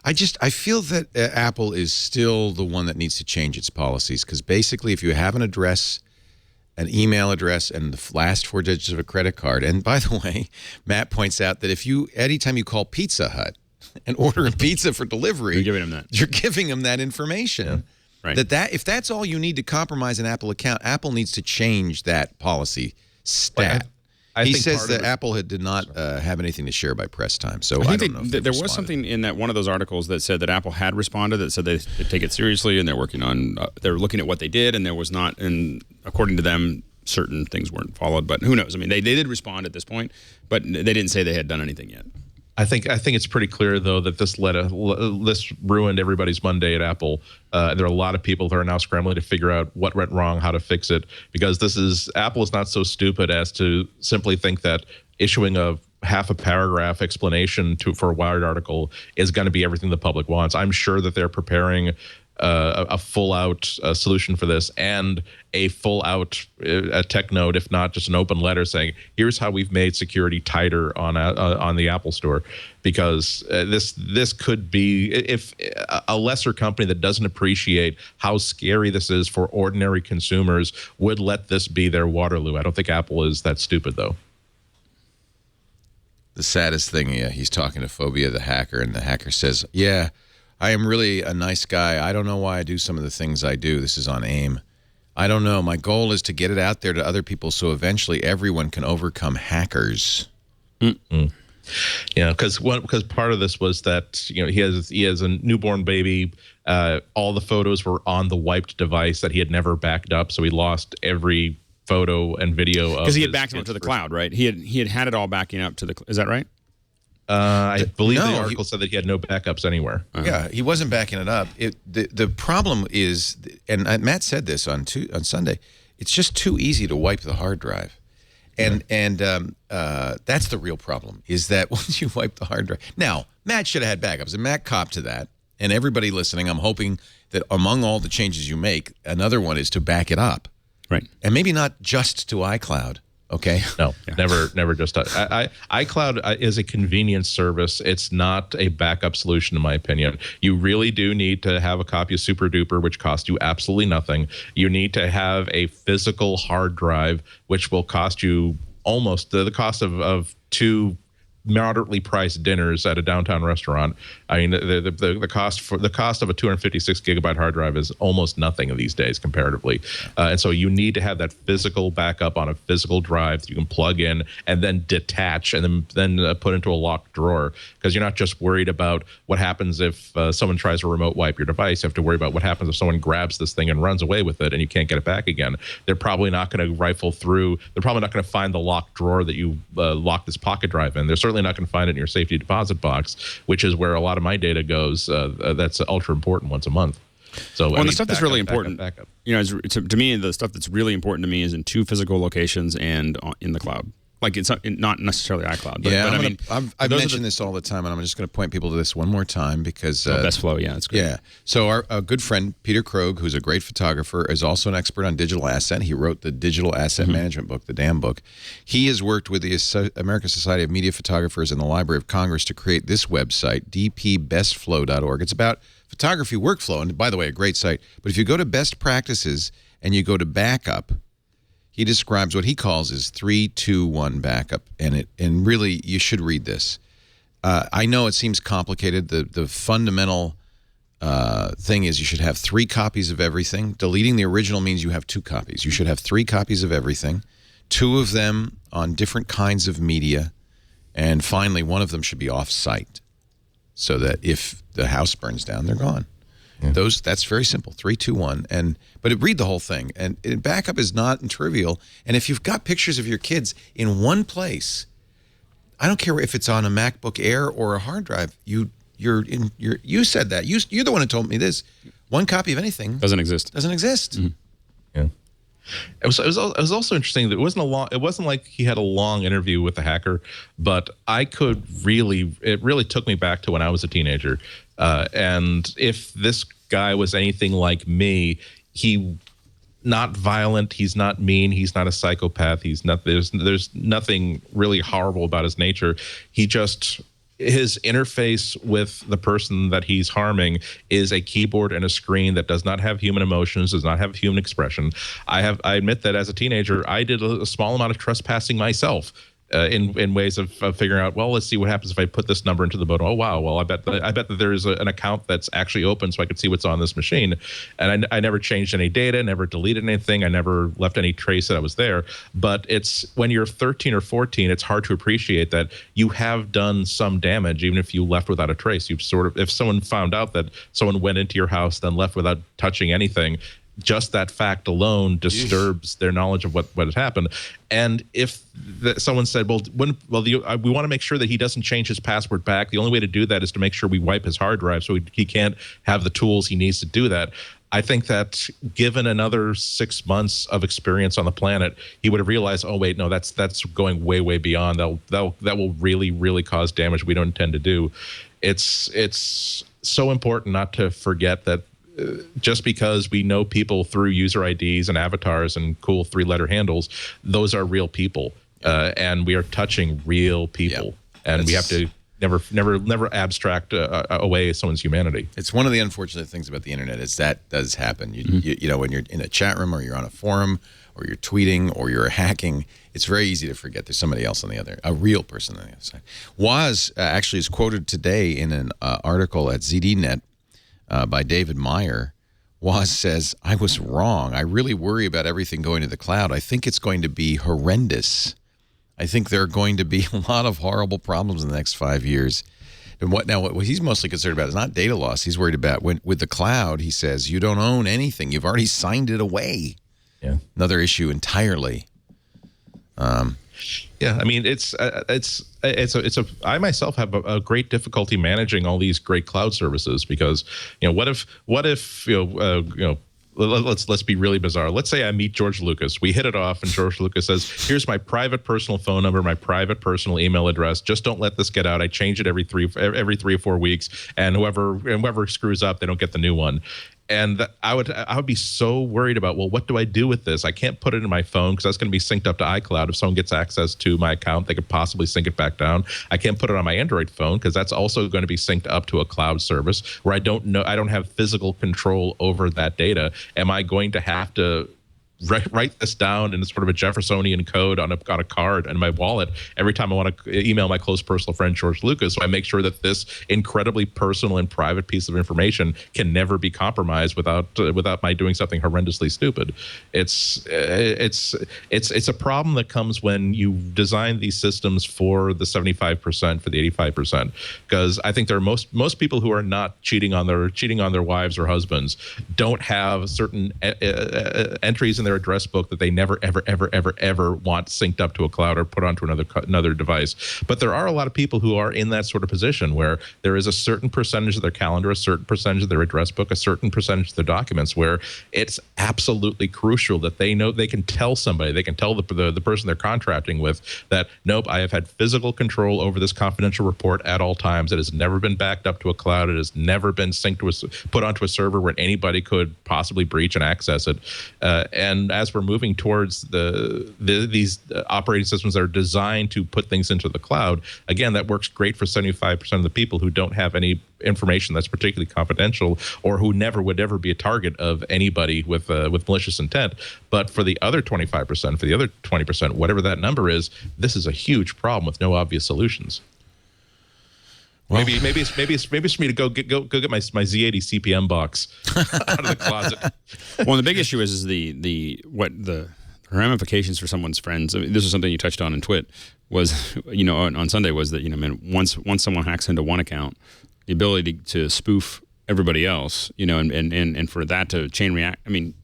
I feel that Apple is still the one that needs to change its policies, because basically if you have an address, an email address, and the last four digits of a credit card, and by the way, Matt points out that if you, anytime you call Pizza Hut and order a pizza for delivery, you're giving them that. You're giving them that information. Yeah. Right. If that's all you need to compromise an Apple account, Apple needs to change that policy stat. He says that Apple did not have anything to share by press time, so I don't know if there was something in that one of those articles that said that Apple had responded, that said they take it seriously and they're working on, they're looking at what they did, and there was not, and according to them, certain things weren't followed, but who knows? I mean, they did respond at this point, but they didn't say they had done anything yet. I think it's pretty clear, though, that this ruined everybody's Monday at Apple. There are a lot of people that are now scrambling to figure out what went wrong, how to fix it, because Apple is not so stupid as to simply think that issuing a half a paragraph explanation for a Wired article is going to be everything the public wants. I'm sure that they're preparing a full-out solution for this, and a full-out tech note, if not just an open letter saying, here's how we've made security tighter on the Apple Store, because this could be, if a lesser company that doesn't appreciate how scary this is for ordinary consumers would let this be their Waterloo. I don't think Apple is that stupid, though. The saddest thing, he's talking to Phobia the hacker, and the hacker says, yeah, I am really a nice guy. I don't know why I do some of the things I do. This is on AIM. I don't know. My goal is to get it out there to other people so eventually everyone can overcome hackers. Mm-mm. Yeah, because part of this was that he has a newborn baby. All the photos were on the wiped device that he had never backed up, so he lost every photo and video. Because he had backed them up to the cloud, right? He had it all backing up to the. Is that right? I believe the article said that he had no backups anywhere. Yeah, he wasn't backing it up. The problem is, and Matt said this on Sunday, it's just too easy to wipe the hard drive. And that's the real problem, is that once you wipe the hard drive. Now, Matt should have had backups, and Matt copped to that. And everybody listening, I'm hoping that among all the changes you make, another one is to back it up. Right. And maybe not just to iCloud. Okay. No, never just iCloud is a convenience service. It's not a backup solution, in my opinion. You really do need to have a copy of Super Duper, which costs you absolutely nothing. You need to have a physical hard drive, which will cost you almost the cost of two moderately priced dinners at a downtown restaurant. I mean, the cost of a 256 gigabyte hard drive is almost nothing these days comparatively, and so you need to have that physical backup on a physical drive that you can plug in and then detach and then put into a locked drawer, because you're not just worried about what happens if someone tries to remote wipe your device. You have to worry about what happens if someone grabs this thing and runs away with it and you can't get it back again. They're probably not going to rifle through. They're probably not going to find the locked drawer that you locked this pocket drive in. They're certainly not going to find it in your safety deposit box, which is where a lot of my data goes. That's ultra important once a month. So, the stuff that's really important, to me, the stuff that's really important to me is in two physical locations and in the cloud. Like, it's not necessarily iCloud. But, yeah, but I've mentioned this all the time, and I'm just going to point people to this one more time because best flow, yeah, it's great. Yeah. So our good friend Peter Krogh, who's a great photographer, is also an expert on digital asset. He wrote the digital asset management book, the DAM book. He has worked with the American Society of Media Photographers and the Library of Congress to create this website, dpbestflow.org. It's about photography workflow, and by the way, a great site. But if you go to best practices and you go to backup, he describes what he calls his 3-2-1 backup, and really you should read this. I know it seems complicated. The fundamental thing is you should have 3 copies of everything. Deleting the original means you have 2 copies. You should have 3 copies of everything, 2 of them on different kinds of media, and finally one of them should be off-site so that if the house burns down, they're gone. Yeah. That's very simple. 3, 2, 1. But read the whole thing. And backup is not trivial. And if you've got pictures of your kids in one place, I don't care if it's on a MacBook Air or a hard drive. You said that. You're the one who told me this. 1 copy of anything doesn't exist. Doesn't exist. Mm-hmm. Yeah. It was also interesting that it wasn't like he had a long interview with the hacker, but it really took me back to when I was a teenager. And if this guy was anything like me, he not violent, he's not mean, he's not a psychopath, there's nothing really horrible about his nature. His interface with the person that he's harming is a keyboard and a screen that does not have human emotions, does not have human expression. I admit that as a teenager, I did a small amount of trespassing myself. In ways of figuring out, well, let's see what happens if I put this number into the modem. Oh, wow. Well, I bet that there's an account that's actually open so I could see what's on this machine. And I never changed any data, never deleted anything. I never left any trace that I was there. But it's when you're 13 or 14, it's hard to appreciate that you have done some damage, even if you left without a trace. If someone found out that someone went into your house, then left without touching anything, just that fact alone disturbs their knowledge of what had happened. And if someone said, we want to make sure that he doesn't change his password back. The only way to do that is to make sure we wipe his hard drive so he can't have the tools he needs to do that. I think that given another 6 months of experience on the planet, he would have realized, oh, wait, no, that's going way, way beyond. That will really, really cause damage we don't intend to do. It's so important not to forget that just because we know people through user IDs and avatars and cool 3-letter handles, those are real people, and we are touching real people, and we have to never abstract away someone's humanity. It's one of the unfortunate things about the internet is that does happen. You know, when you're in a chat room or you're on a forum or you're tweeting or you're hacking, it's very easy to forget there's somebody else on the other, a real person on the other side. Woz actually is quoted today in an article at ZDNet. By David Meyer. Woz says, I was wrong. I really worry about everything going to the cloud. I think it's going to be horrendous. I think there are going to be a lot of horrible problems in the next 5 years. And what he's mostly concerned about is not data loss. He's worried about with the cloud, he says, you don't own anything. You've already signed it away. Yeah. Another issue entirely. Yeah, I mean, I myself have a great difficulty managing all these great cloud services because, what if let's be really bizarre. Let's say I meet George Lucas. We hit it off, and George Lucas says, here's my private personal phone number, my private personal email address. Just don't let this get out. I change it every 3 or 4 weeks, and whoever screws up, they don't get the new one. And I would be so worried about, well, what do I do with this? I can't put it in my phone because that's going to be synced up to iCloud. If someone gets access to my account, they could possibly sync it back down. I can't put it on my Android phone because that's also going to be synced up to a cloud service where I don't have physical control over that data. Am I going to have to write this down in sort of a Jeffersonian code on a card in my wallet every time I want to email my close personal friend George Lucas, so I make sure that this incredibly personal and private piece of information can never be compromised without my doing something horrendously stupid. It's a problem that comes when you design these systems for the 75%, for the 85%, because I think there are most people who are not cheating on their wives or husbands don't have certain entries in their address book that they never ever want synced up to a cloud or put onto another device. But there are a lot of people who are in that sort of position where there is a certain percentage of their calendar, a certain percentage of their address book, a certain percentage of their documents where it's absolutely crucial that they know they can tell somebody, they can tell the person they're contracting with that, nope, I have had physical control over this confidential report at all times. It has never been backed up to a cloud. It has never been put onto a server where anybody could possibly breach and access it. And as we're moving towards these operating systems that are designed to put things into the cloud, again, that works great for 75% of the people who don't have any information that's particularly confidential or who would ever be a target of anybody with malicious intent. But for the other 25%, for the other 20%, whatever that number is, this is a huge problem with no obvious solutions. Well, maybe it's for me to go get my Z80 CPM box out of the closet. Well, the big issue is the ramifications for someone's friends. I mean, this is something you touched on in TWiT. Was on Sunday was that once someone hacks into one account, the ability to spoof everybody else, and for that to chain react. I mean,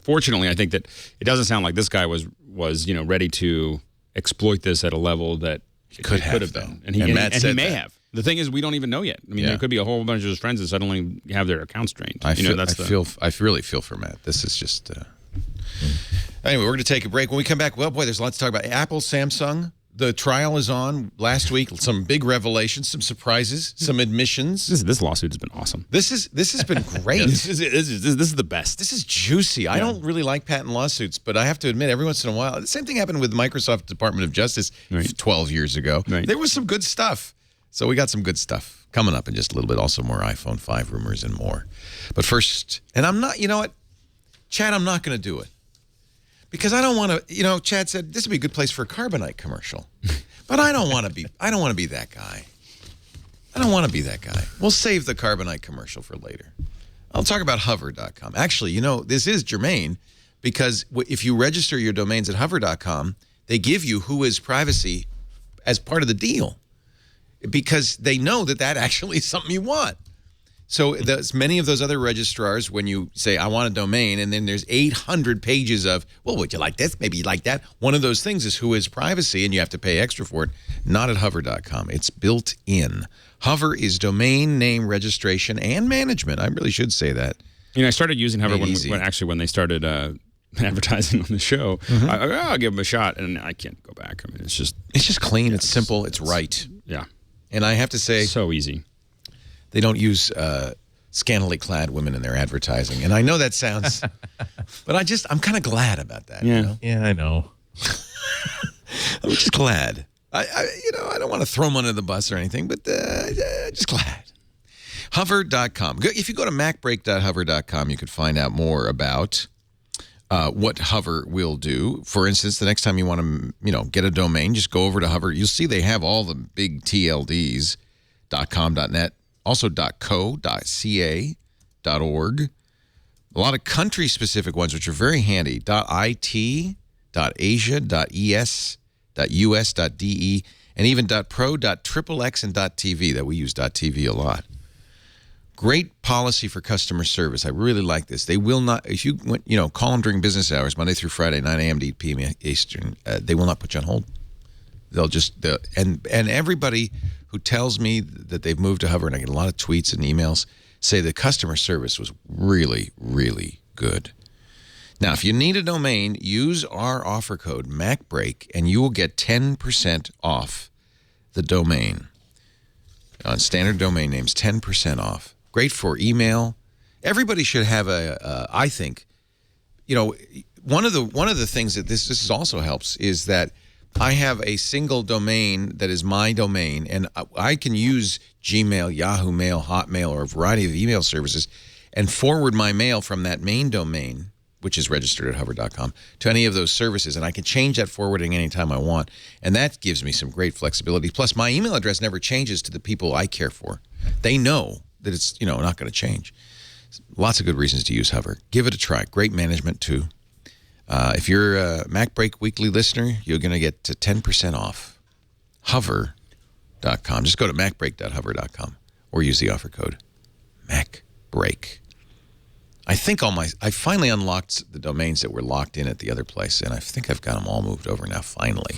fortunately, I think that it doesn't sound like this guy was ready to exploit this at a level that it could have been, and he may have. The thing is, we don't even know yet. I mean, there could be a whole bunch of his friends that suddenly have their accounts drained. I really feel for Matt. This is just. Anyway, we're going to take a break. When we come back, well, boy, there's a lot to talk about. Apple, Samsung. The trial is on. Last week, some big revelations, some surprises, some admissions. This lawsuit has been awesome. This has been great. This is the best. This is juicy. Yeah. I don't really like patent lawsuits, but I have to admit, every once in a while, the same thing happened with Microsoft Department of Justice 12 years ago. Right. There was some good stuff. So we got some good stuff coming up in just a little bit. Also more iPhone 5 rumors and more. But first, and I'm not, you know what, Chad, I'm not going to do it. Because I don't want to, Chad said this would be a good place for a Carbonite commercial. But I don't want to be that guy. I don't want to be that guy. We'll save the Carbonite commercial for later. I'll talk about hover.com. Actually, this is germane because if you register your domains at hover.com, they give you Whois privacy as part of the deal because they know that actually is something you want. So there's many of those other registrars, when you say, I want a domain, and then there's 800 pages of, well, would you like this? Maybe you like that. One of those things is Whois privacy, and you have to pay extra for it. Not at hover.com. It's built in. Hover is domain name registration and management. I really should say that. I started using Hover when they started advertising on the show. I'll give them a shot, and I can't go back. I mean, it's just clean. It's simple. It's right. Yeah. And I have to say, so easy. They don't use scantily clad women in their advertising. And I know that sounds, but I'm kind of glad about that. Yeah, yeah, I know. I'm just glad. I don't want to throw them under the bus or anything, but just glad. Hover.com. If you go to MacBreak.hover.com, you can find out more about what Hover will do. For instance, the next time you want to, get a domain, just go over to Hover. You'll see they have all the big TLDs, .com, .net. Also .co, .ca, .org. A lot of country-specific ones, which are very handy. .it, .asia, .es, .us, .de, and even .pro, .xxx, and .tv. That we use .tv a lot. Great policy for customer service. I really like this. They will not, if you call them during business hours, Monday through Friday, 9 a.m. to 8 p.m. Eastern, they will not put you on hold. And everybody who tells me that they've moved to Hover, and I get a lot of tweets and emails, say the customer service was really, really good. Now, if you need a domain, use our offer code MacBreak, and you will get 10% off the domain. On standard domain names, 10% off. Great for email. Everybody should have I think, one of the things that this also helps is that I have a single domain that is my domain, and I can use Gmail, Yahoo Mail, Hotmail, or a variety of email services and forward my mail from that main domain, which is registered at hover.com, to any of those services, and I can change that forwarding anytime I want, and that gives me some great flexibility. Plus, my email address never changes to the people I care for. They know that it's not going to change. Lots of good reasons to use Hover. Give it a try. Great management, too. If you're a MacBreak Weekly listener, you're going to get 10% off. Hover.com. Just go to macbreak.hover.com or use the offer code MacBreak. I finally unlocked the domains that were locked in at the other place, and I think I've got them all moved over now, finally.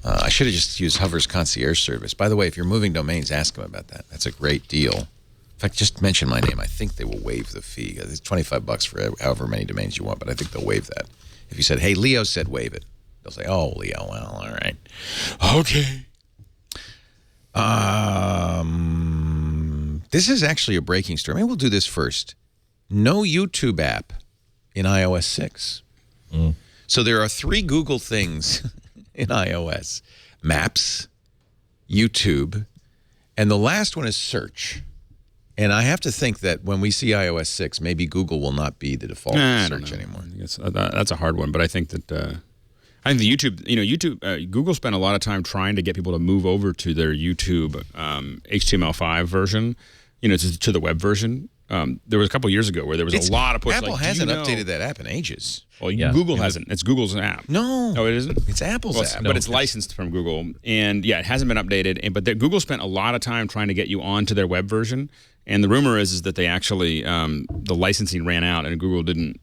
I should have just used Hover's concierge service. By the way, if you're moving domains, ask them about that. That's a great deal. In fact, just mention my name. I think they will waive the fee. It's $25 for however many domains you want, but I think they'll waive that. If you said, hey, Leo said waive it, they'll say, oh, Leo, well, all right. Okay. This is actually a breaking story. Maybe we'll do this first. No YouTube app in iOS 6. So there are 3 Google things in iOS. Maps, YouTube, and the last one is search. And I have to think that when we see iOS 6, maybe Google will not be the default search anymore. That's a hard one, but I think that I think the YouTube, Google spent a lot of time trying to get people to move over to their YouTube HTML5 version, to the web version. There was a couple years ago where there was a lot of push. Apple hasn't updated that app in ages. Well, Google hasn't. It's Google's app. No. Oh, it isn't? It's Apple's app. But it's licensed from Google. And yeah, it hasn't been updated. But Google spent a lot of time trying to get you onto their web version. And the rumor is that they actually, the licensing ran out and Google didn't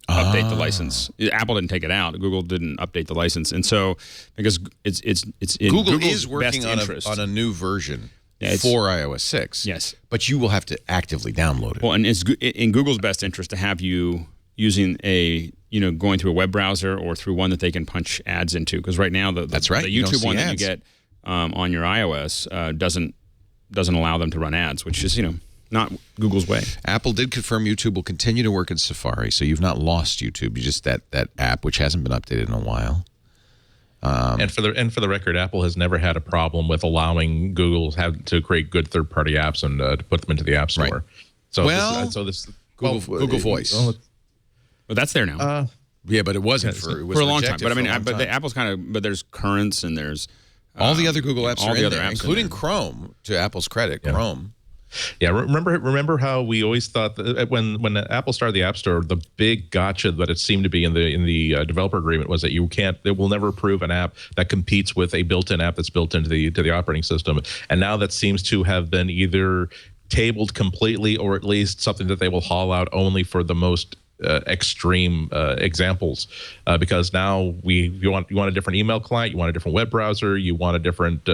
update the license. Apple didn't take it out. Google didn't update the license. And so, because it's in Google Google's is working best on a new version. Yeah, for iOS 6. Yes. But you will have to actively download it. Well, and it's in Google's best interest to have you using going through a web browser or through one that they can punch ads into. Because right now, That's right. the YouTube one that you get on your iOS doesn't allow them to run ads, which is, not Google's way. Apple did confirm YouTube will continue to work in Safari, so you've not lost YouTube. You just that app, which hasn't been updated in a while. And for the record, Apple has never had a problem with allowing Google to create good third-party apps and to put them into the App Store. Right. So this Google Voice. But that's there now. Yeah, but it wasn't for a long time. But I mean, Apple's but there's Currents and there's all the other Google apps all are the in other there, apps including in there. Chrome. To Apple's credit, Chrome. Yeah, remember how we always thought that when Apple started the App Store, the big gotcha that it seemed to be in the developer agreement was that it will never approve an app that competes with a built-in app that's built into the operating system. And now that seems to have been either tabled completely or at least something that they will haul out only for the most extreme examples, because now you want a different email client, you want a different web browser, you want a different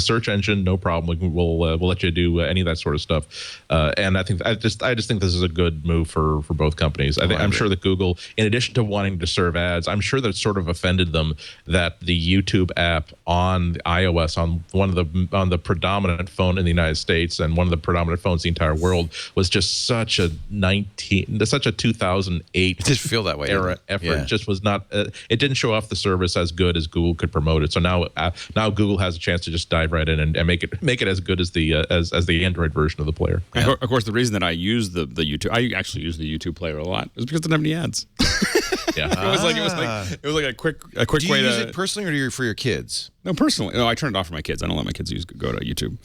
search engine. No problem, we'll let you do any of that sort of stuff. And I just think this is a good move for both companies. I'm sure that Google, in addition to wanting to serve ads, I'm sure that it sort of offended them that the YouTube app on the iOS on the predominant phone in the United States and one of the predominant phones in the entire world was just such a 2008 it did feel that way era effort. Yeah. It just was not it didn't show off the service as good as Google could promote it. So now Google has a chance to just dive right in and make it as good as the Android version of the player. Yeah. Of course, the reason that I use the YouTube, I actually use the YouTube player a lot, is because it doesn't have any ads. Yeah. It was like a quick way to. Do you use it personally or for your kids? No, personally. No, I turn it off for my kids. I don't let my kids go to YouTube.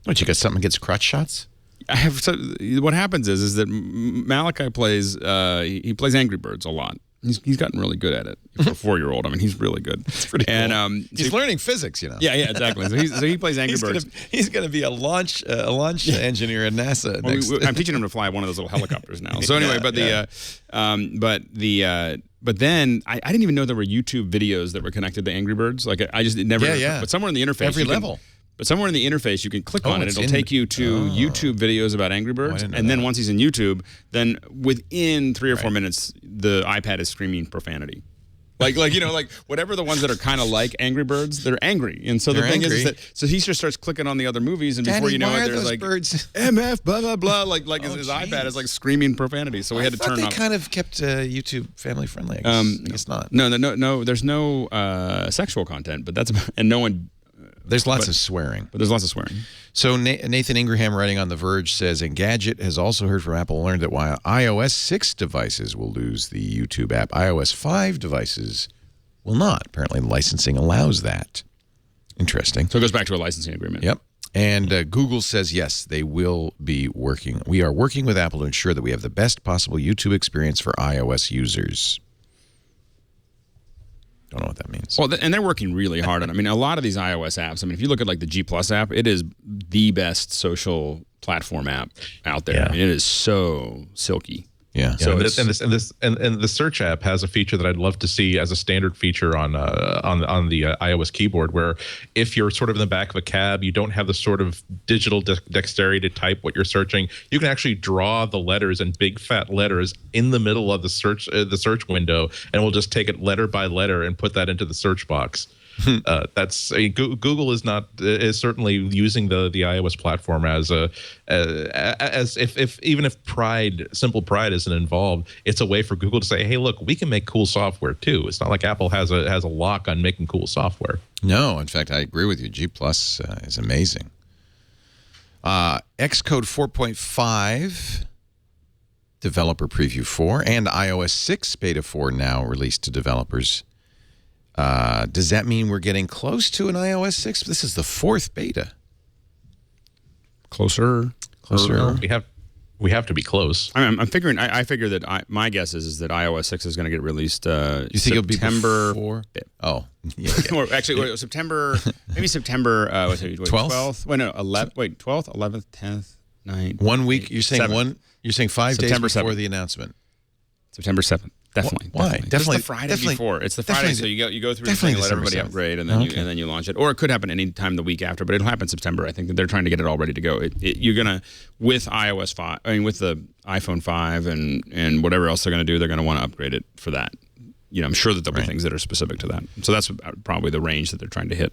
What, you got something against crotch shots? What happens is that Malachi plays he plays Angry Birds a lot. He's gotten really good at it for a 4-year-old. I mean, he's really good. It's pretty cool. And he's learning physics, Yeah, exactly. So he plays Angry Birds. He's going to be a launch engineer at NASA. I'm teaching him to fly one of those little helicopters now. So anyway, but then I didn't even know there were YouTube videos that were connected to Angry Birds. Like I just never. Yeah. But somewhere in the interface, every level. But somewhere in the interface, you can click on it. It'll take you to YouTube videos about Angry Birds. And then once he's in YouTube, then within 3 or 4 minutes, the iPad is screaming profanity. Like whatever the ones that are kind of like Angry Birds, they're angry. And so the thing is that so he just starts clicking on the other movies, and before you know it, there's like birds? MF blah blah blah. His iPad is like screaming profanity. So we had to turn off. They kind of kept YouTube family friendly. I guess not. No. There's no sexual content, but that's and no one. There's lots of swearing. But there's lots of swearing. So Nathan Ingraham, writing on The Verge, says, Engadget has also heard from Apple, learned that while iOS 6 devices will lose the YouTube app, iOS 5 devices will not. Apparently, licensing allows that. Interesting. So it goes back to a licensing agreement. Yep. And Google says, yes, they will be working. We are working with Apple to ensure that we have the best possible YouTube experience for iOS users. Don't know what that means. Well, and they're working really hard on it. I mean, a lot of these iOS apps, I mean, if you look at like the G Plus app, it is the best social platform app out there. Yeah. I mean, it is so silky. Yeah. So and the search app has a feature that I'd love to see as a standard feature on the iOS keyboard, where if you're sort of in the back of a cab, you don't have the sort of digital dexterity to type what you're searching. You can actually draw the letters in big fat letters in the middle of the search window, and we'll just take it letter by letter and put that into the search box. Google is certainly using the iOS platform as even if simple pride isn't involved, it's a way for Google to say, hey, look, we can make cool software too. It's not like Apple has a lock on making cool software. No, in fact, I agree with you. G Plus is amazing. Xcode 4.5 Developer Preview 4, and iOS 6 Beta 4 now released to developers. Does that mean we're getting close to an iOS 6? This is the 4th beta. Closer. We have to be close. I'm figuring. I figure that my guess is that iOS 6 is going to get released. You think September? It'll be before? Oh, yeah. Or actually, September. Maybe September. 12th. Wait, no. 11th. Wait, 12th, 11th, 10th, 9th. 1 week. You're saying 7th. You're saying 5 September days before 7th. the announcement. September 7th. Definitely. Why? Definitely. Definitely. It's the Friday before. It's the Friday, so you go through the thing, let everybody 7th. upgrade, and then you launch it. Or it could happen any time the week after, but it'll happen September. I think that they're trying to get it all ready to go. You're gonna with iOS 5. I mean, with the iPhone 5 and whatever else they're gonna do, they're gonna want to upgrade it for that. I'm sure that there'll be things that are specific to that. So that's probably the range that they're trying to hit.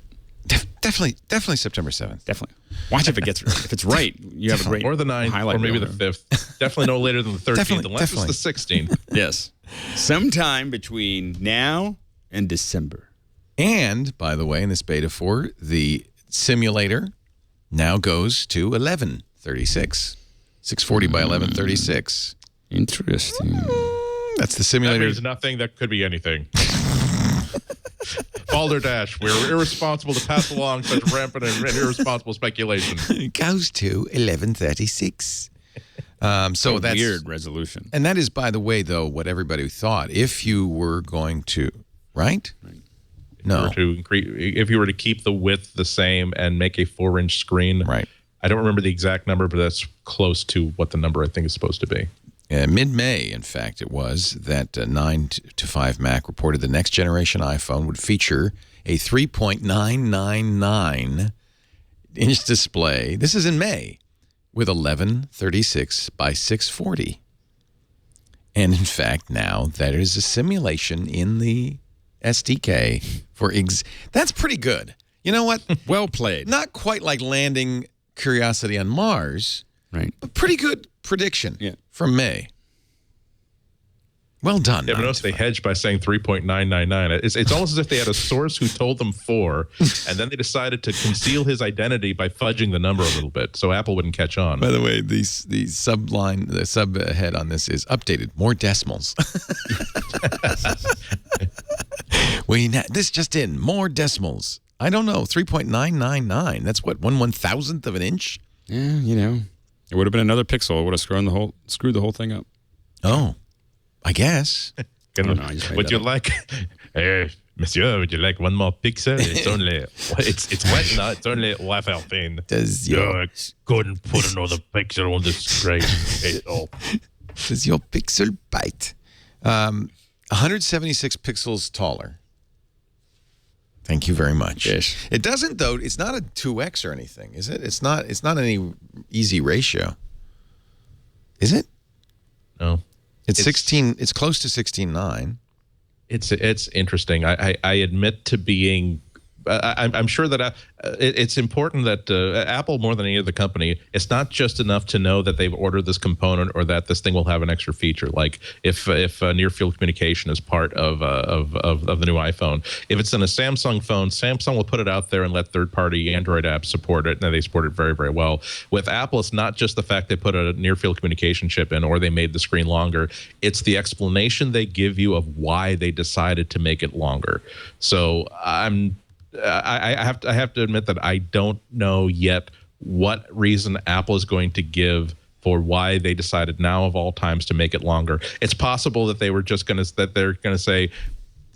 Definitely September 7th. Definitely. Watch if it's right. You have a great or the 9th, or maybe the 5th. Definitely no later than the 13th, unless it's the 16th. Yes. Sometime between now and December. And, by the way, in this beta 4, the simulator now goes to 1136. 640 by 1136. Interesting. That's the simulator. That means nothing. That could be anything. Balderdash, we're irresponsible to pass along such rampant and irresponsible speculation. It goes to 1136. So that's weird resolution. And that is, by the way, though, what everybody thought. If you were going to, right? No. If you were to keep the width the same and make a 4-inch screen, right? I don't remember the exact number, but that's close to what the number I think is supposed to be. Mid-May, in fact, it was that 9 to 5 Mac reported the next generation iPhone would feature a 3.999-inch display. This is in May, with 1136 by 640. And in fact, now there is a simulation in the SDK for that's pretty good. You know what? Well played. Not quite like landing Curiosity on Mars, right? But pretty good prediction from May. Well done. Yeah, but notice they hedged by saying 3.999. It's almost as if they had a source who told them 4, and then they decided to conceal his identity by fudging the number a little bit, so Apple wouldn't catch on. By the way, the subhead on this is updated. More decimals. This just in. More decimals. I don't know. 3.999. That's what, 1/1000th of an inch? Yeah, it would have been another pixel. It would have screwed the whole thing up. Oh, I guess. Would you like, monsieur? Would you like one more pixel? It's only it's what now? It's only 1/13. Couldn't put another pixel on the screen. Does your pixel bite? 176 pixels taller. Thank you very much. Yes. It doesn't, though. It's not a 2x or anything, is it? It's not any easy ratio. Is it? No. It's 16. It's close to 16:9. It's interesting. I admit to being. I'm sure that it's important that Apple, more than any other company, it's not just enough to know that they've ordered this component or that this thing will have an extra feature. Like if near field communication is part of the new iPhone, if it's in a Samsung phone, Samsung will put it out there and let third-party Android apps support it, and they support it very, very well. With Apple, it's not just the fact they put a near field communication chip in or they made the screen longer. It's the explanation they give you of why they decided to make it longer. So I have to admit that I don't know yet what reason Apple is going to give for why they decided now of all times to make it longer. It's possible that they're going to say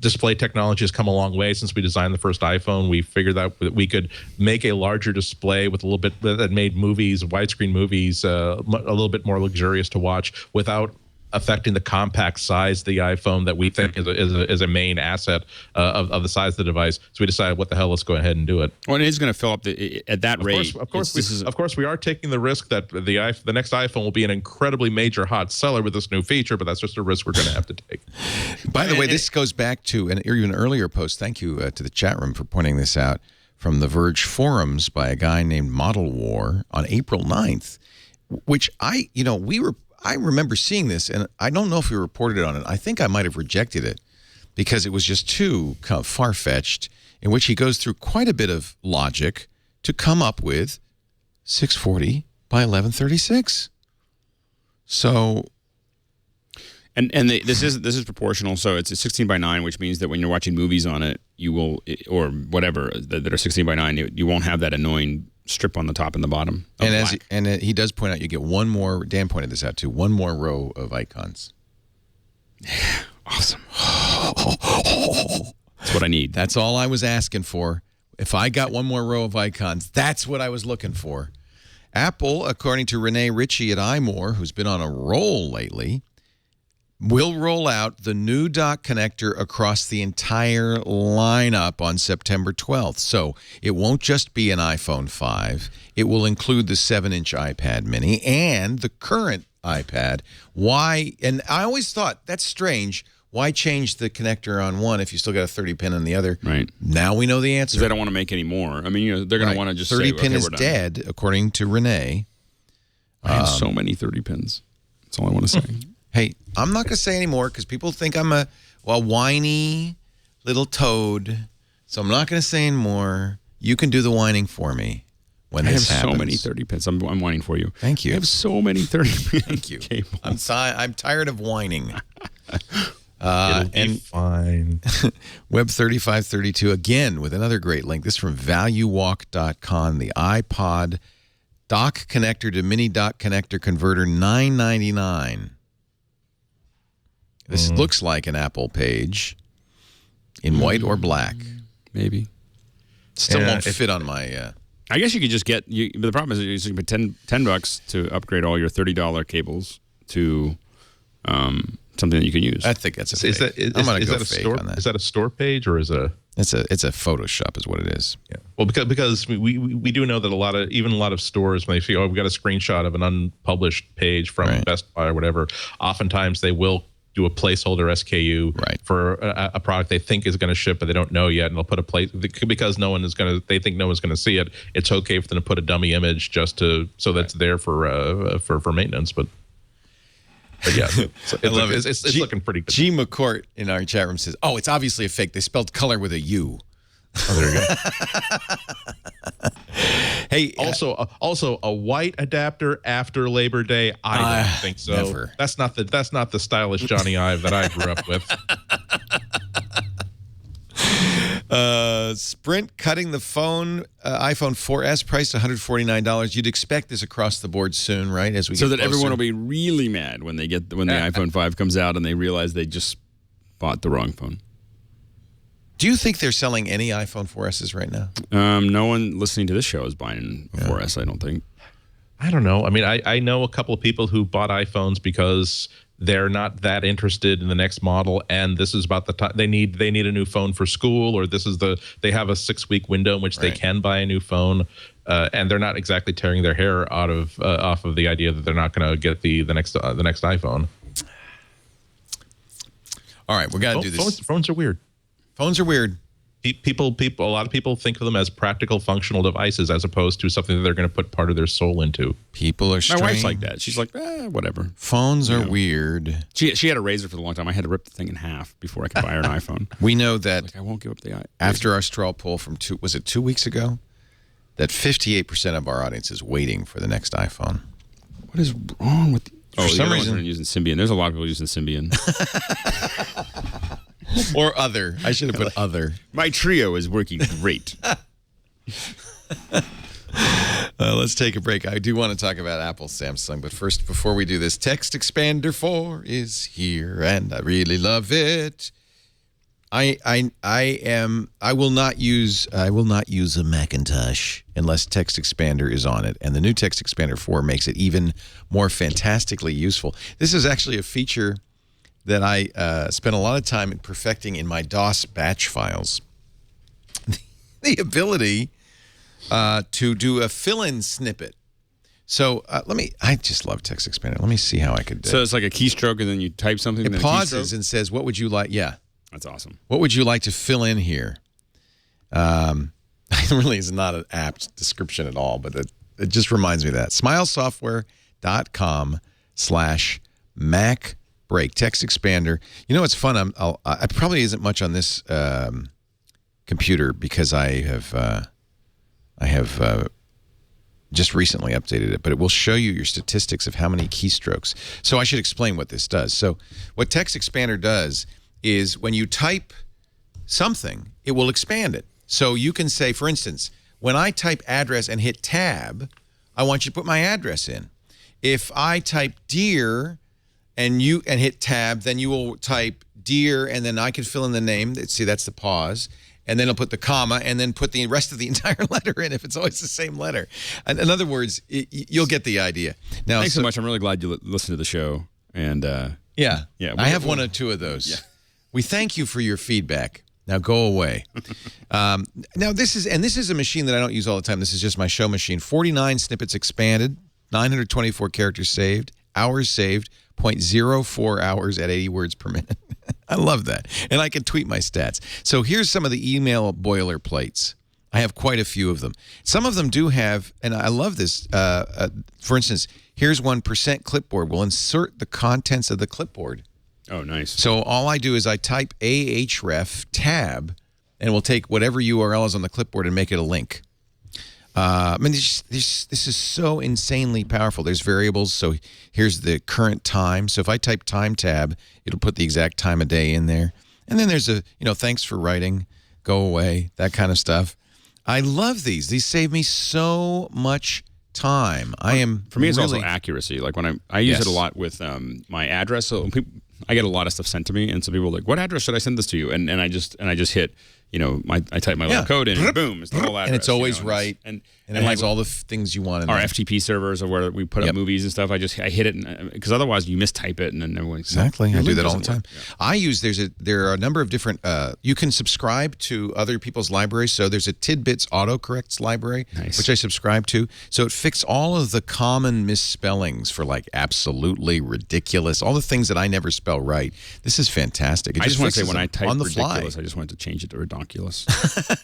display technology has come a long way since we designed the first iPhone. We figured out that we could make a larger display with a little bit that made movies, widescreen movies, a little bit more luxurious to watch without affecting the compact size of the iPhone that we think is a main asset of the size of the device. So we decided, what the hell, let's go ahead and do it. Well, it is going to fill up at that rate. Of course, we are taking the risk that the next iPhone will be an incredibly major hot seller with this new feature, but that's just a risk we're going to have to take. By the way, this goes back to an even earlier post. Thank you to the chat room for pointing this out from the Verge forums by a guy named Model War on April 9th, which I remember seeing this, and I don't know if we reported it on it. I think I might have rejected it because it was just too kind of far-fetched, in which he goes through quite a bit of logic to come up with 640 by 1136. So This is proportional, so it's a 16 by 9, which means that when you're watching movies on it, you will, or whatever that are 16 by 9, you won't have that annoying strip on the top and the bottom. And he does point out you get one more. Dan pointed this out too. One more row of icons. Awesome. That's what I need. That's all I was asking for. If I got one more row of icons, that's what I was looking for. Apple, according to Renee Ritchie at iMore, who's been on a roll lately, will roll out the new dock connector across the entire lineup on September 12th. So it won't just be an iPhone 5. It will include the 7-inch iPad mini and the current iPad. Why? And I always thought, that's strange. Why change the connector on one if you still got a 30 pin on the other? Right. Now we know the answer. They don't want to make any more. I mean, they're going to want to just 30 say, pin okay, is we're done. dead, according to Renee. I have so many 30 pins. That's all I want to say. Hey, I'm not going to say any more because people think I'm a whiny little toad. So I'm not going to say any more. You can do the whining for me when this happens. I have so many 30 pins. I'm whining for you. Thank you. I have so many 30 pins. Thank you. Cables. I'm tired of whining. It'll be fine. Web 3532, again, with another great link. This is from valuewalk.com. The iPod dock connector to mini dock connector converter, $9.99. This looks like an Apple page in white or black. Maybe. Still won't fit on my... I guess you could just get... but the problem is you can pay $10 to upgrade all your $30 cables to... something that you can use. I think that's a fake. I'm going to go fake on that. Is that a store page or is a... It's a Photoshop is what it is. Yeah. Well, because we do know that a lot of stores, when they see, we've got a screenshot of an unpublished page from Best Buy or whatever, oftentimes they will do a placeholder SKU for a product they think is going to ship, but they don't know yet, and they'll put a place because they think no one's going to see it. It's okay for them to put a dummy image so that's there for maintenance, but yeah, it's looking pretty good. G. McCourt in our chat room says, "Oh, it's obviously a fake. They spelled color with a U." Oh, there you go. Hey, also a white adapter after Labor Day. I don't think so. Never. That's not the stylish Johnny Ive that I grew up with. Sprint cutting the iPhone 4S price to $149. You'd expect this across the board soon, right? As we so get that closer. Everyone will be really mad when the iPhone 5 comes out and they realize they just bought the wrong phone. Do you think they're selling any iPhone 4Ss right now? No one listening to this show is buying a 4S, I don't think. I don't know. I mean, I know a couple of people who bought iPhones because they're not that interested in the next model, and this is about the time they need a new phone for school, or they have a 6-week window in which they can buy a new phone, and they're not exactly tearing their hair off of the idea that they're not going to get the next iPhone. All right, we got to do this. Phones are weird. Phones are weird. People. A lot of people think of them as practical, functional devices, as opposed to something that they're going to put part of their soul into. People are strange. My wife's like that. She's like, whatever. Phones are weird. She had a Razor for a long time. I had to rip the thing in half before I could buy her an iPhone. We know that I won't give up the iPhone. After our straw poll from 2 weeks ago, that 58% of our audience is waiting for the next iPhone. What is wrong with? For some reason, they're using Symbian. There's a lot of people using Symbian. Or other. I should have put other. My Trio is working great. Let's take a break. I do want to talk about Apple, Samsung, but first, before we do this, Text Expander 4 is here, and I really love it. I will not use a Macintosh unless Text Expander is on it, and the new Text Expander 4 makes it even more fantastically useful. This is actually a feature that I spent a lot of time perfecting in my DOS batch files. The ability to do a fill-in snippet. So I just love Text Expander. Let me see how I could do it. So it's like a keystroke and then you type something. It pauses and says, what would you like? Yeah. That's awesome. What would you like to fill in here? It really is not an apt description at all, but it just reminds me of that. smilesoftware.com/MacBreak. Text Expander. You know, it's fun. I probably isn't much on this computer because I have just recently updated it, but it will show you your statistics of how many keystrokes. So I should explain what this does. So what Text Expander does is when you type something, it will expand it. So you can say, for instance, when I type address and hit tab, I want you to put my address in. If I type dear and hit tab, then you will type dear, and then I can fill in the name. See, that's the pause. And then I'll put the comma, and then put the rest of the entire letter in if it's always the same letter. In other words, you'll get the idea. Now, thanks so much. I'm really glad you listened to the show. And yeah, I have one or two of those. Yeah. We thank you for your feedback. Now go away. Now this is a machine that I don't use all the time. This is just my show machine. 49 snippets expanded, 924 characters saved, hours saved, 0.04 hours at 80 words per minute. I love that. And I can tweet my stats. So here's some of the email boilerplates. I have quite a few of them. Some of them do have, and I love this, for instance, here's 1% clipboard. We'll insert the contents of the clipboard. Oh, nice. So all I do is I type ahref tab, and we'll take whatever URL is on the clipboard and make it a link. I mean, this is so insanely powerful. There's variables. So here's the current time. So if I type time tab, it'll put the exact time of day in there. And then there's thanks for writing, go away, that kind of stuff. I love these. These save me so much time. For me, it's also accuracy. Like when I use it a lot with my address. So I get a lot of stuff sent to me, and so people are like, "What address should I send this to you?" And I just hit, I type my little code in, and boom, it's the whole address. And it's always right, and it has all the things you want in our there. FTP servers, or where we put up movies and stuff. I hit it, because otherwise you mistype it, and then everyone's exactly. I do that all the time. Yeah. I use there are a number of different. You can subscribe to other people's libraries. So there's a Tidbits autocorrects library, which I subscribe to. So it fixes all of the common misspellings for like absolutely ridiculous, all the things that I never spell right. This is fantastic. I just want to say when I type on the ridiculous, fly. I just wanted to change it to redonkulous.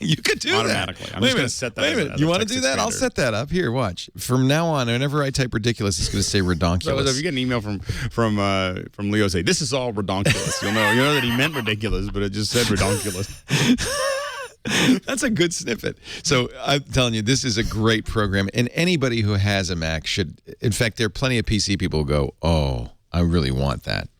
You could do automatically. that. I'm just going to set that. Wait a minute. You want to do that? I'll set that up. Here, watch. From now on, whenever I type ridiculous, it's going to say redonkulous. So if you get an email from Leo say this is all redonkulous, you'll know that he meant ridiculous, but it just said redonkulous. That's a good snippet. So I'm telling you, this is a great program, and anybody who has a Mac should. In fact, there are plenty of PC people who go, "Oh, I really want that."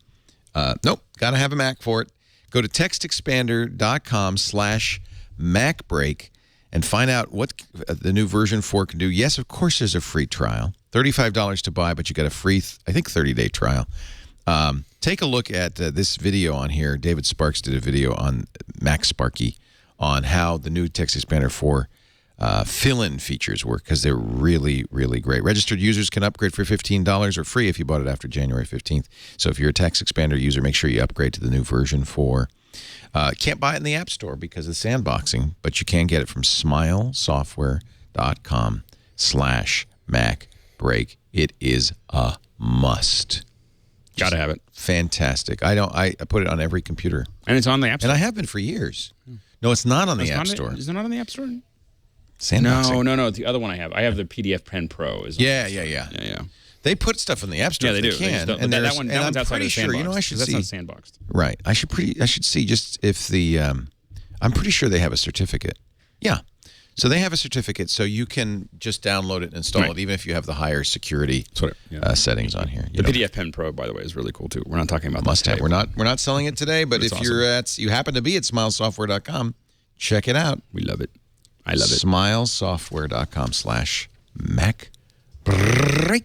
Nope, got to have a Mac for it. Go to textexpander.com/MacBreak and find out what the new version 4 can do. Yes, of course, there's a free trial. $35 to buy, but you get a free, I think, 30-day trial. Take a look at this video on here. David Sparks did a video on Mac Sparky on how the new Text Expander 4 fill-in features work, because they're really, really great. Registered users can upgrade for $15 or free if you bought it after January 15th. So if you're a Text Expander user, make sure you upgrade to the new version 4. Can't buy it in the App Store because of sandboxing, but you can get it from smilesoftware.com/MacBreak. It is a must. Got to have it. Fantastic. I put it on every computer. And it's on the App Store? And I have been for years. No, it's not on the App Store. Is it not on the App Store? Sandboxing. No. The other one I have the PDF Pen Pro. Yeah. They put stuff in the App Store. Yeah, they do. Can, and that one's outside pretty of the sure. sandbox. I should that's see. not sandboxed. Right. I should see just if the. I'm pretty sure they have a certificate. Yeah. So they have a certificate, so you can just download it and install it, even if you have the higher security settings on here. The PDF Pen Pro, by the way, is really cool too. We're not talking about must have. We're not selling it today, but if you happen to be at smilesoftware.com, check it out. We love it. I love it. Smilesoftware.com/MacBreak.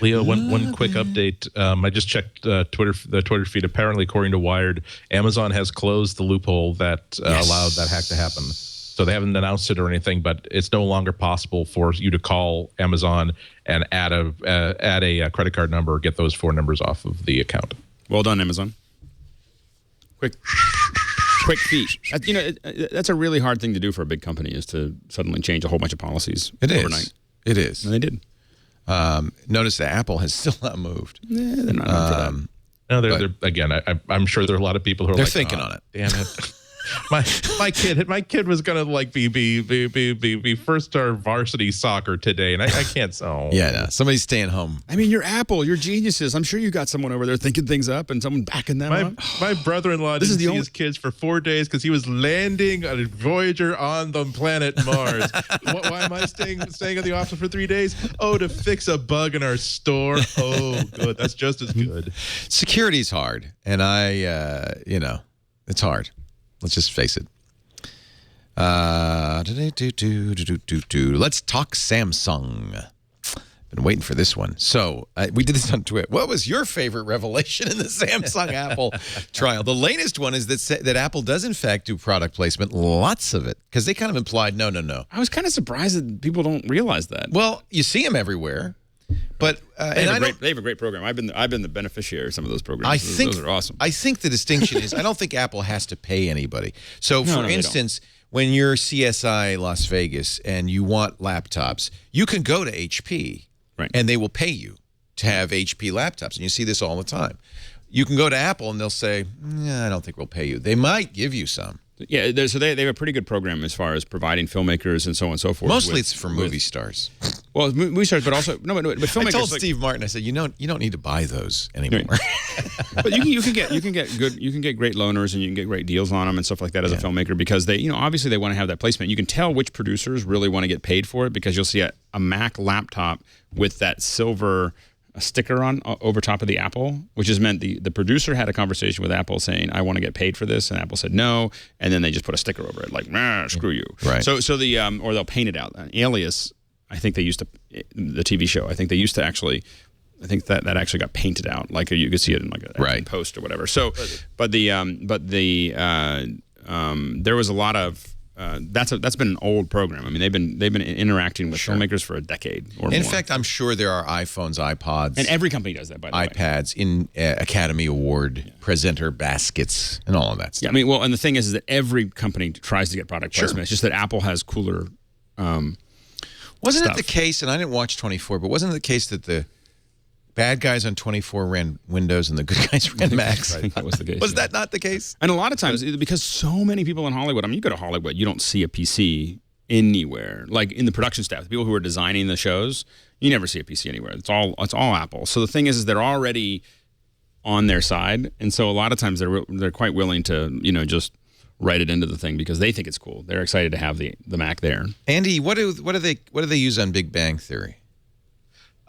Leo, one quick update. I just checked the Twitter feed. Apparently, according to Wired, Amazon has closed the loophole that allowed that hack to happen. So they haven't announced it or anything, but it's no longer possible for you to call Amazon and add a credit card number or get those 4 numbers off of the account. Well done, Amazon. Quick feat. That's a really hard thing to do for a big company, is to suddenly change a whole bunch of policies overnight. It is. And they did. Notice that Apple has still not moved. Yeah, they're not for that. No, they're again. I'm sure there are a lot of people who are thinking on it. Damn it. my kid was gonna like be first star varsity soccer today, and I can't. Oh yeah, no, somebody's staying home. I mean, you're Apple, you're geniuses. I'm sure you got someone over there thinking things up and someone backing them up. My brother-in-law didn't see his kids for 4 days because he was landing a Voyager on the planet Mars. Why am I staying at the office for 3 days? Oh, to fix a bug in our store. Oh, good. That's just as good. Security's hard, and it's hard. Let's just face it. Let's talk Samsung. Been waiting for this one. So we did this on TWiT. What was your favorite revelation in the Samsung Apple trial? The latest one is that Apple does in fact do product placement, lots of it, because they kind of implied no. I was kind of surprised that people don't realize that. Well, you see them everywhere. But they have a great program. I've been the beneficiary of some of those programs. Those are awesome. I think the distinction is I don't think Apple has to pay anybody. So for instance, when you're CSI Las Vegas and you want laptops, you can go to HP and they will pay you to have HP laptops. And you see this all the time. You can go to Apple and they'll say, I don't think we'll pay you. They might give you some. Yeah, so they have a pretty good program as far as providing filmmakers and so on and so forth. Mostly it's for movie stars. Well, movie stars, but also but filmmakers. I told Steve Martin, I said, you don't need to buy those anymore. But you can get great loaners and you can get great deals on them and stuff like that as a filmmaker because they obviously they want to have that placement. You can tell which producers really want to get paid for it because you'll see a Mac laptop with that silver sticker on over top of the Apple, which has meant the producer had a conversation with Apple saying, I want to get paid for this, and Apple said no, and then they just put a sticker over it like, screw you. Right. So the or they'll paint it out. Alias, I think they used to, the TV show, I think they used to actually, I think that actually got painted out, like you could see it in like a post or whatever. So, but there was a lot of. That's been an old program. I mean, they've been interacting with filmmakers for a decade or more. In fact, I'm sure there are iPhones, iPods, and every company does that. By the way, iPads in Academy Award presenter baskets and all of that stuff. Yeah, I mean, well, and the thing is that every company tries to get product placement. It's just that Apple has cooler. Wasn't it the case? And I didn't watch 24, but wasn't it the case that the bad guys on 24 ran Windows and the good guys ran Macs? I think that was the case. Was that not the case? And a lot of times, because so many people in Hollywood, I mean, you go to Hollywood, you don't see a PC anywhere. Like in the production staff, the people who are designing the shows, you never see a PC anywhere. It's all Apple. So the thing is they're already on their side, and so a lot of times they're quite willing to just write it into the thing because they think it's cool. They're excited to have the Mac there. Andy, what do they use on Big Bang Theory?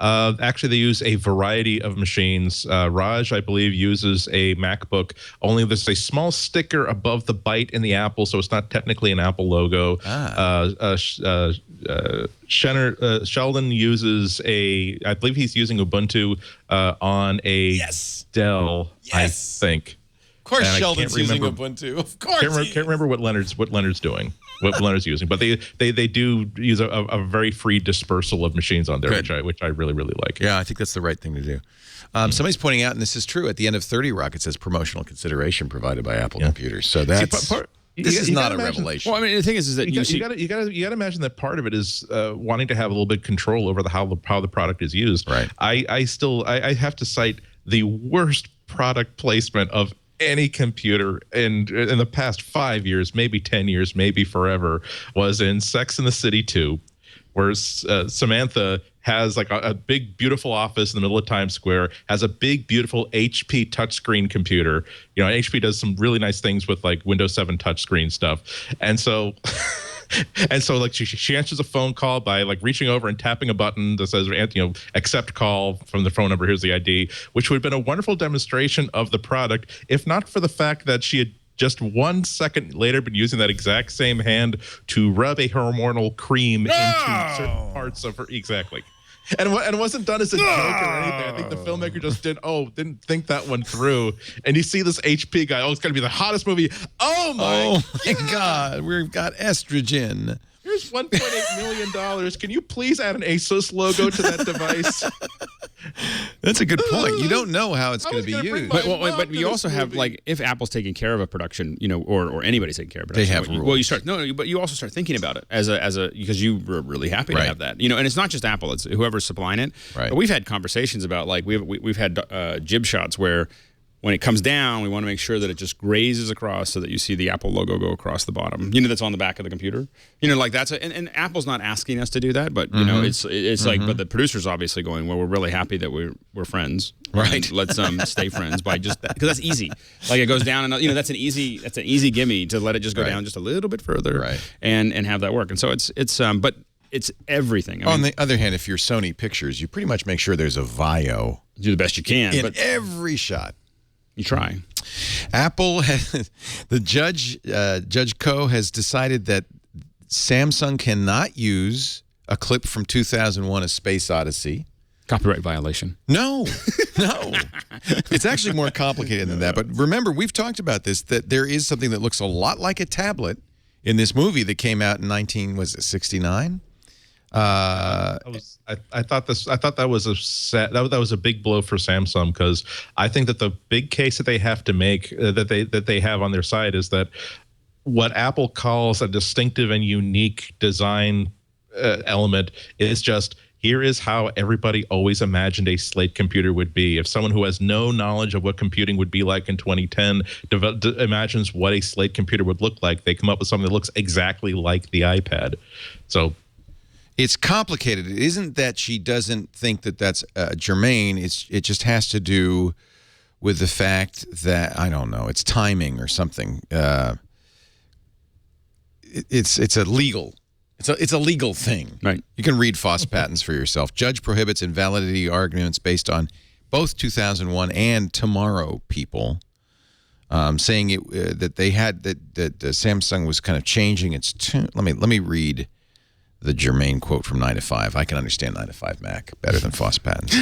Actually, they use a variety of machines. Raj, I believe, uses a MacBook. Only there's a small sticker above the byte in the Apple, so it's not technically an Apple logo. Sheldon uses I believe he's using Ubuntu on a Dell, I think. Of course, and Sheldon's using Ubuntu. Of course, can't remember what Leonard's doing. What Leonard's using, but they do use a very free dispersal of machines on there, which I really like. Yeah, I think that's the right thing to do. Somebody's pointing out, and this is true, at the end of 30 Rock, it says promotional consideration provided by Apple computers. So that's this is not a revelation. Well, I mean, the thing is that you got to imagine that part of it is wanting to have a little bit of control over how the product is used. Right. I have to cite the worst product placement of any computer in the past 5 years, maybe 10 years, maybe forever, was in Sex and the City 2, where Samantha has like a big, beautiful office in the middle of Times Square, has a big, beautiful HP touchscreen computer. HP does some really nice things with like Windows 7 touchscreen stuff. And so like she answers a phone call by like reaching over and tapping a button that says, accept call from the phone number. Here's the ID, which would have been a wonderful demonstration of the product, if not for the fact that she had just 1 second later been using that exact same hand to rub a hormonal cream into certain parts of her. Exactly. And it wasn't done as a joke or anything. I think the filmmaker just didn't think that one through. And you see this HP guy, it's going to be the hottest movie. Oh my God, we've got estrogen. Here's $1.8 million. Can you please add an ASUS logo to that device? That's a good point. You don't know how it's going to be used. But you also have, like, if Apple's taking care of a production, or anybody's taking care of production. They have rules. Well, but you also start thinking about it because you were really happy to have that. And it's not just Apple, it's whoever's supplying it. Right. But we've had conversations about, like, we've had jib shots where when it comes down, we want to make sure that it just grazes across so that you see the Apple logo go across the bottom. That's on the back of the computer. Like that's and Apple's not asking us to do that, but it's like, but the producer's obviously going, well, we're really happy that we're friends, right? Let's stay friends by just that, because that's easy. Like it goes down, and that's an easy gimme to let it just go down just a little bit further, and have that work. And so but it's everything. On the other hand, if you're Sony Pictures, you pretty much make sure there's a VAIO. Do the best you can in every shot. You try. Apple, the Judge Koh has decided that Samsung cannot use a clip from 2001: A Space Odyssey. Copyright violation. No. It's actually more complicated than that. But remember, we've talked about this, that there is something that looks a lot like a tablet in this movie that came out in 1969? I thought that was that was a big blow for Samsung, because I think that the big case that they have to make that they have on their side is that what Apple calls a distinctive and unique design element is just, here is how everybody always imagined a slate computer would be. If someone who has no knowledge of what computing would be like in 2010 imagines what a slate computer would look like, they come up with something that looks exactly like the iPad. So it's complicated. It isn't that she doesn't think that that's germane. It just has to do with the fact that, I don't know, it's timing or something. It's a legal thing. Right. You can read FOSS patents for yourself. Judge prohibits invalidity arguments based on both 2001 and Tomorrow People, saying that they had that Samsung was kind of changing its tune. Let me read the germane quote from 9 to 5. I can understand 9 to 5 Mac better than FOSS patents.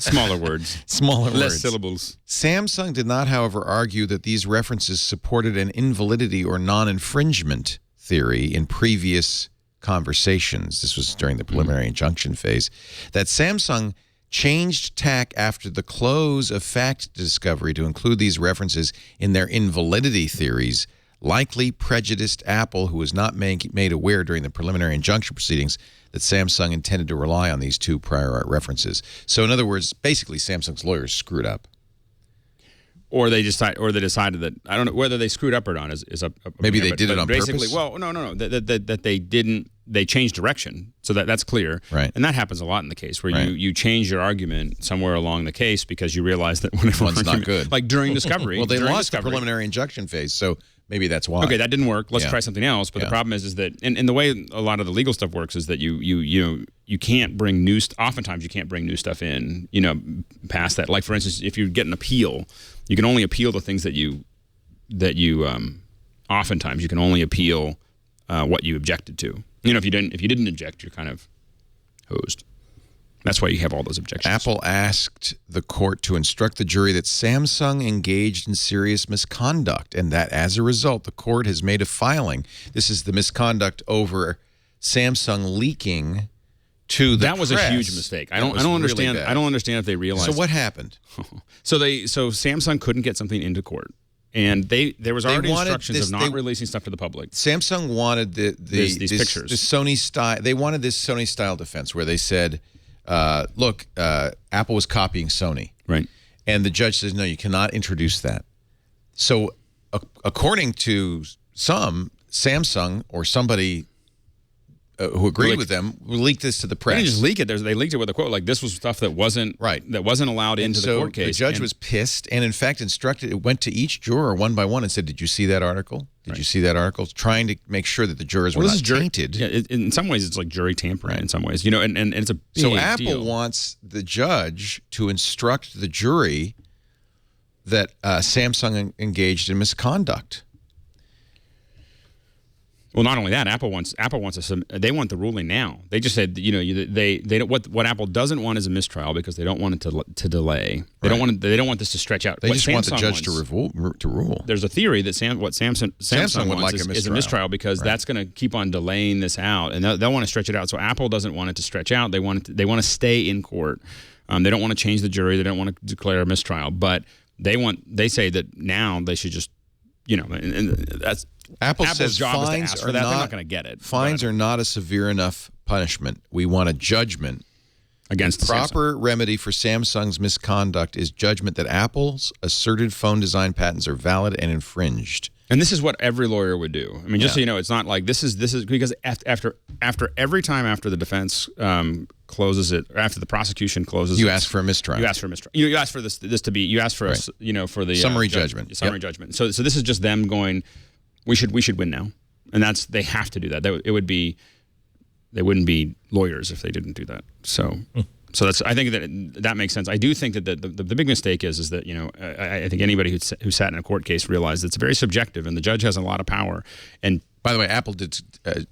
Smaller words. Less syllables. Samsung did not, however, argue that these references supported an invalidity or non-infringement theory in previous conversations. This was during the preliminary injunction phase. That Samsung changed tack after the close of fact discovery to include these references in their invalidity theories likely prejudiced Apple, who was not made aware during the preliminary injunction proceedings that Samsung intended to rely on these two prior art references. So in other words, basically Samsung's lawyers screwed up. Or they decided that, I don't know whether they screwed up or not is a maybe they did it on basically, purpose. Well, no, that they didn't. They changed direction, so that's clear. Right. And that happens a lot in the case where you change your argument somewhere along the case because you realize that one's not good. Like during discovery. Well, they lost the preliminary injunction phase, so maybe that's why. Okay, that didn't work. Let's try something else. But the problem is that, and the way a lot of the legal stuff works is that you can't bring new. Oftentimes, you can't bring new stuff in. Past that. Like for instance, if you get an appeal, you can only appeal the things that you. Oftentimes, you can only appeal what you objected to. If you didn't object, you're kind of hosed. That's why you have all those objections. Apple asked the court to instruct the jury that Samsung engaged in serious misconduct, and that as a result, the court has made a filing. This is the misconduct over Samsung leaking to the That was press. A huge mistake. I don't understand. Really I don't understand if they realized. So what happened? So Samsung couldn't get something into court. And there was already instructions of not releasing stuff to the public. Samsung wanted these pictures. The Sony style. They wanted this Sony style defense where they said, "Look, Apple was copying Sony." Right. And the judge says, "No, you cannot introduce that." So, according to some, Samsung or somebody who agreed with them leaked this to the press. They didn't just leak it. They leaked it with a quote like this was stuff that wasn't allowed into the court case. The judge was pissed and in fact instructed. It went to each juror one by one and said, "Did you see that article? Did you see that article?" Trying to make sure that the jurors were not tainted. In some ways, it's like jury tampering. In some ways, and it's a big so Apple deal. wants the judge to instruct the jury that Samsung engaged in misconduct. Well, not only that, Apple wants they want the ruling now. They just said, they don't, what Apple doesn't want is a mistrial because they don't want it to delay. They don't want this to stretch out. They just want the judge to rule. There's a theory that Samsung would wants like is a mistrial because that's going to keep on delaying this out, and they'll want to stretch it out. So Apple doesn't want it to stretch out. They want to stay in court. They don't want to change the jury. They don't want to declare a mistrial, but they say that now they should just and that's. Apple's job fines is to ask for that. They're not going to get it. Fines are not a severe enough punishment. We want a judgment against proper remedy for Samsung's misconduct is judgment that Apple's asserted phone design patents are valid and infringed. And this is what every lawyer would do. I mean, just so you know, it's not like this is because after every time after the defense closes it, or after the prosecution closes, you ask for a mistrial. You ask for a mistrial. You ask for this to be. You ask for for the summary judgment. Summary judgment. So this is just them going. We should win now, and they have to do that. They wouldn't be lawyers if they didn't do that. So. So I think that makes sense. I do think that the big mistake is that I think anybody who sat in a court case realized it's very subjective, and the judge has a lot of power. And by the way, Apple did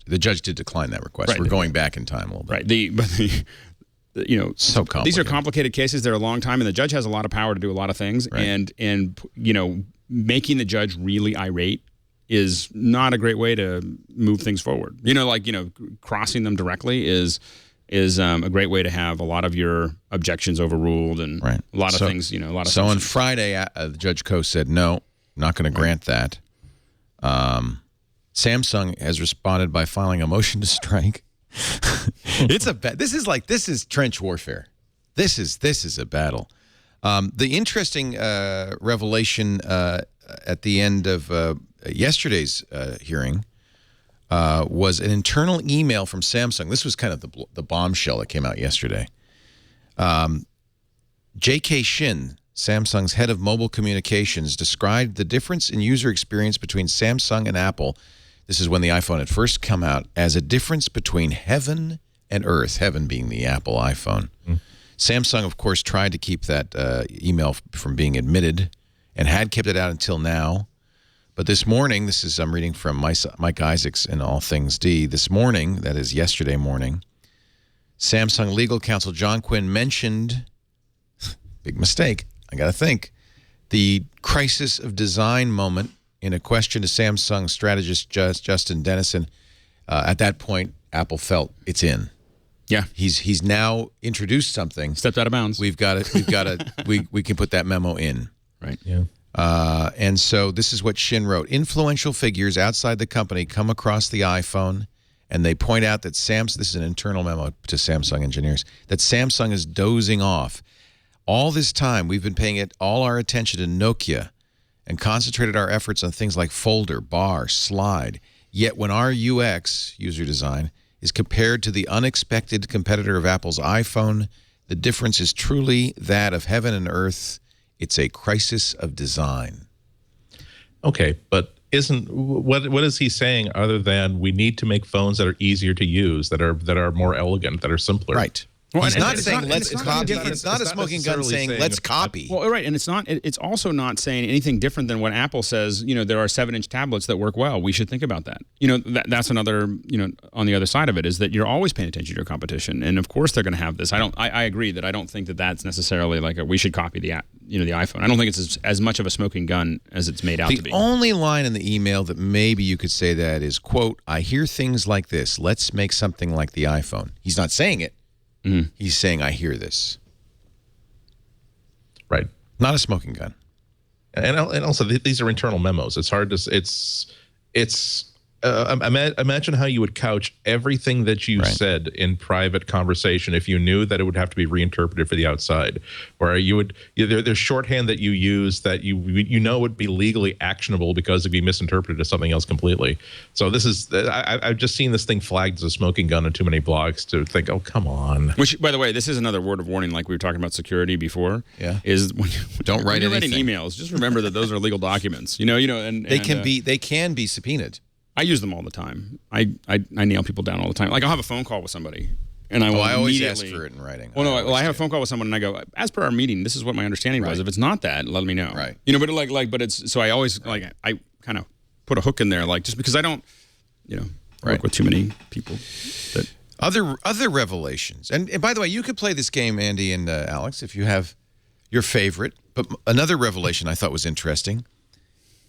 the judge did decline that request. We're going back in time a little bit. Right. So complicated. These are complicated cases. They're a long time, and the judge has a lot of power to do a lot of things. Right. And making the judge really irate is not a great way to move things forward. Crossing them directly is a great way to have a lot of your objections overruled and a lot of things, So on Friday, Judge Koh said, no, I'm not going to grant that. Samsung has responded by filing a motion to strike. This is trench warfare. This is a battle. The interesting revelation at the end of yesterday's hearing was an internal email from Samsung. This was kind of the bombshell that came out yesterday. J.K. Shin, Samsung's head of mobile communications, described the difference in user experience between Samsung and Apple. This is when the iPhone had first come out, as a difference between heaven and earth, heaven being the Apple iPhone. Samsung, of course, tried to keep that email from being admitted and had kept it out until now. But this morning, I'm reading from Mike Isaacs in All Things D. This morning, that is yesterday morning, Samsung legal counsel John Quinn mentioned, big mistake, I got to think, the crisis of design moment in a question to Samsung strategist Justin Dennison. At that point, Apple felt it's in. Yeah, he's now introduced something. Stepped out of bounds. We can put that memo in. Right. Yeah. And so this is what Shin wrote. Influential figures outside the company come across the iPhone, and they point out that this is an internal memo to Samsung engineers, that Samsung is dozing off. All this time, we've been paying all our attention to Nokia and concentrated our efforts on things like folder, bar, slide. Yet when our UX, user design, is compared to the unexpected competitor of Apple's iPhone, the difference is truly that of heaven and earth. It's a crisis of design. Okay, but what is he saying other than we need to make phones that are easier to use, that are more elegant, that are simpler? Right. Well, he's not saying let's copy. It's not a smoking gun saying let's copy. Well, right, and it's also not saying anything different than what Apple says. There are 7-inch tablets that work well. We should think about that. That's another. On the other side of it is that you're always paying attention to your competition, and of course they're going to have this. I agree that I don't think that that's necessarily like we should copy the iPhone. I don't think it's as much of a smoking gun as it's made out to be. The only line in the email that maybe you could say that is, quote, I hear things like this. Let's make something like the iPhone. He's not saying it. He's saying, I hear this. Right. Not a smoking gun. And also, these are internal memos. It's hard to... Imagine how you would couch everything that you said in private conversation if you knew that it would have to be reinterpreted for the outside, where there's shorthand that you use that would be legally actionable because it'd be misinterpreted as something else completely. So this is I've just seen this thing flagged as a smoking gun on too many blogs to think, oh, come on. Which, by the way, this is another word of warning, like we were talking about security before. Yeah. Is don't write anything. Writing emails. Just remember that those are legal documents. And they can be subpoenaed. I use them all the time. I nail people down all the time. Like I'll have a phone call with somebody, and I always ask for it in writing. I have a phone call with someone, and I go, as per our meeting, this is what my understanding was. If it's not that, let me know. Right. But it's so I always I kind of put a hook in there, just because I don't, work with too many people. That other revelations, and by the way, you could play this game, Andy and Alex, if you have your favorite. But another revelation I thought was interesting: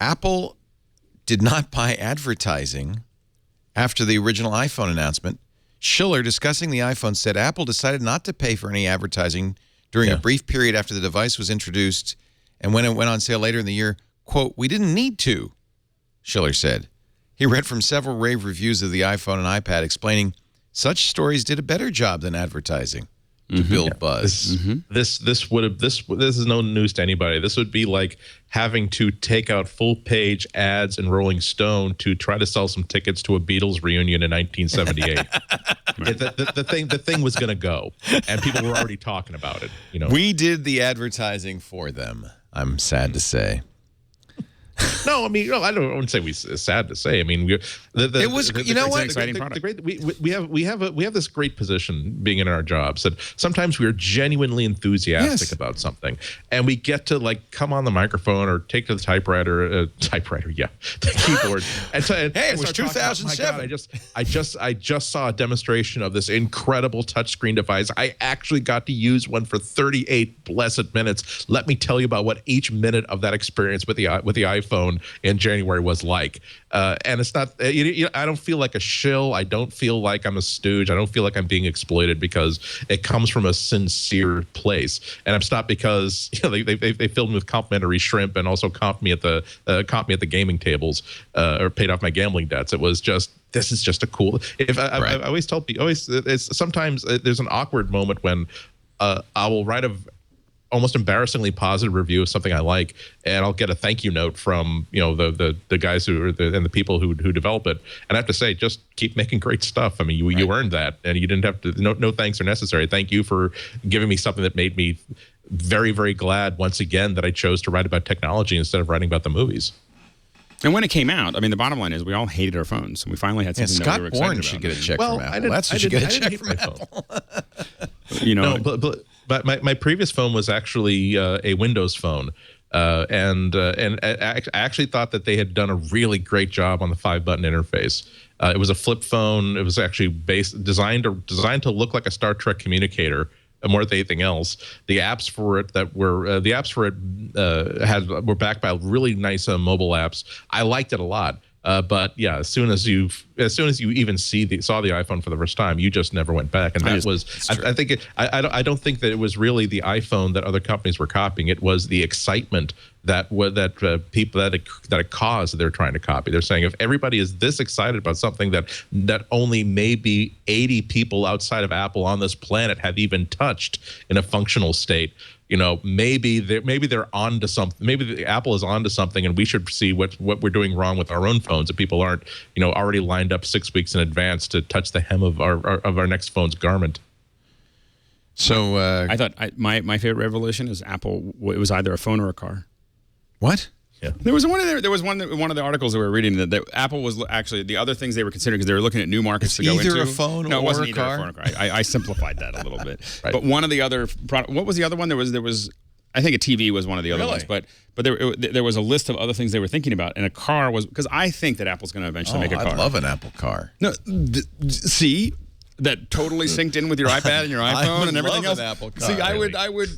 Apple did not buy advertising after the original iPhone announcement. Schiller, discussing the iPhone, said Apple decided not to pay for any advertising during a brief period after the device was introduced, and when it went on sale later in the year, quote, we didn't need to, Schiller said. He read from several rave reviews of the iPhone and iPad explaining such stories did a better job than advertising. to build buzz. This is no news to anybody. This would be like having to take out full-page ads in Rolling Stone to try to sell some tickets to a Beatles reunion in 1978. The thing was going to go, and people were already talking about it. You know, we did the advertising for them. I'm sad to say. No, I mean, no, I wouldn't say sad to say. I mean, we have this great position being in our jobs that sometimes we are genuinely enthusiastic about something, and we get to like come on the microphone or take to the the keyboard, and hey, it was 2007. I just saw a demonstration of this incredible touchscreen device. I actually got to use one for 38 blessed minutes. Let me tell you about what each minute of that experience with the iPhone in January was like. And it's not, I don't feel like a shill. I don't feel like I'm a stooge. I don't feel like I'm being exploited because it comes from a sincere place. And it's not because they filled me with complimentary shrimp and also comped me at the gaming tables or paid off my gambling debts. It was just, this is just a cool. I always tell people, sometimes there's an awkward moment when I will write almost embarrassingly positive review of something I like, and I'll get a thank you note from the guys who are and the people who develop it, and I have to say, just keep making great stuff. I mean, you earned that, and you didn't have to. No thanks are necessary. Thank you for giving me something that made me very, very glad once again that I chose to write about technology instead of writing about the movies. And when it came out, I mean, the bottom line is we all hated our phones, and we finally had something that we were excited about. Scott Bourne should get a check from Apple. That's what should get a check from Apple. But my previous phone was actually a Windows phone, and I actually thought that they had done a really great job on the 5-button interface. It was a flip phone. It was actually designed to look like a Star Trek communicator more than anything else. The apps for it were backed by really nice mobile apps. I liked it a lot. But yeah, as soon as you even saw the iPhone for the first time, you just never went back. And I don't think that it was really the iPhone that other companies were copying. It was the excitement that it caused that they're trying to copy. They're saying if everybody is this excited about something that only maybe 80 people outside of Apple on this planet have even touched in a functional state, maybe they're onto something. Maybe Apple is onto something, and we should see what we're doing wrong with our own phones. If people aren't, already lined up 6 weeks in advance to touch the hem of our next phone's garment. So I thought my favorite revelation is Apple. It was either a phone or a car. What? Yeah. There was one of the articles that we were reading that Apple was actually the other things they were considering because they were looking at new markets to go into. Either a phone no, it or wasn't a either car. A phone or car. I simplified that a little bit. Right. But one of the other what was the other one? There was I think a TV was one of the other ones. But there was a list of other things they were thinking about, and a car was because I think that Apple's going to eventually make a car. I'd love an Apple car. No, see. That totally synced in with your iPad and your iPhone and everything else. An Apple car. See, I would,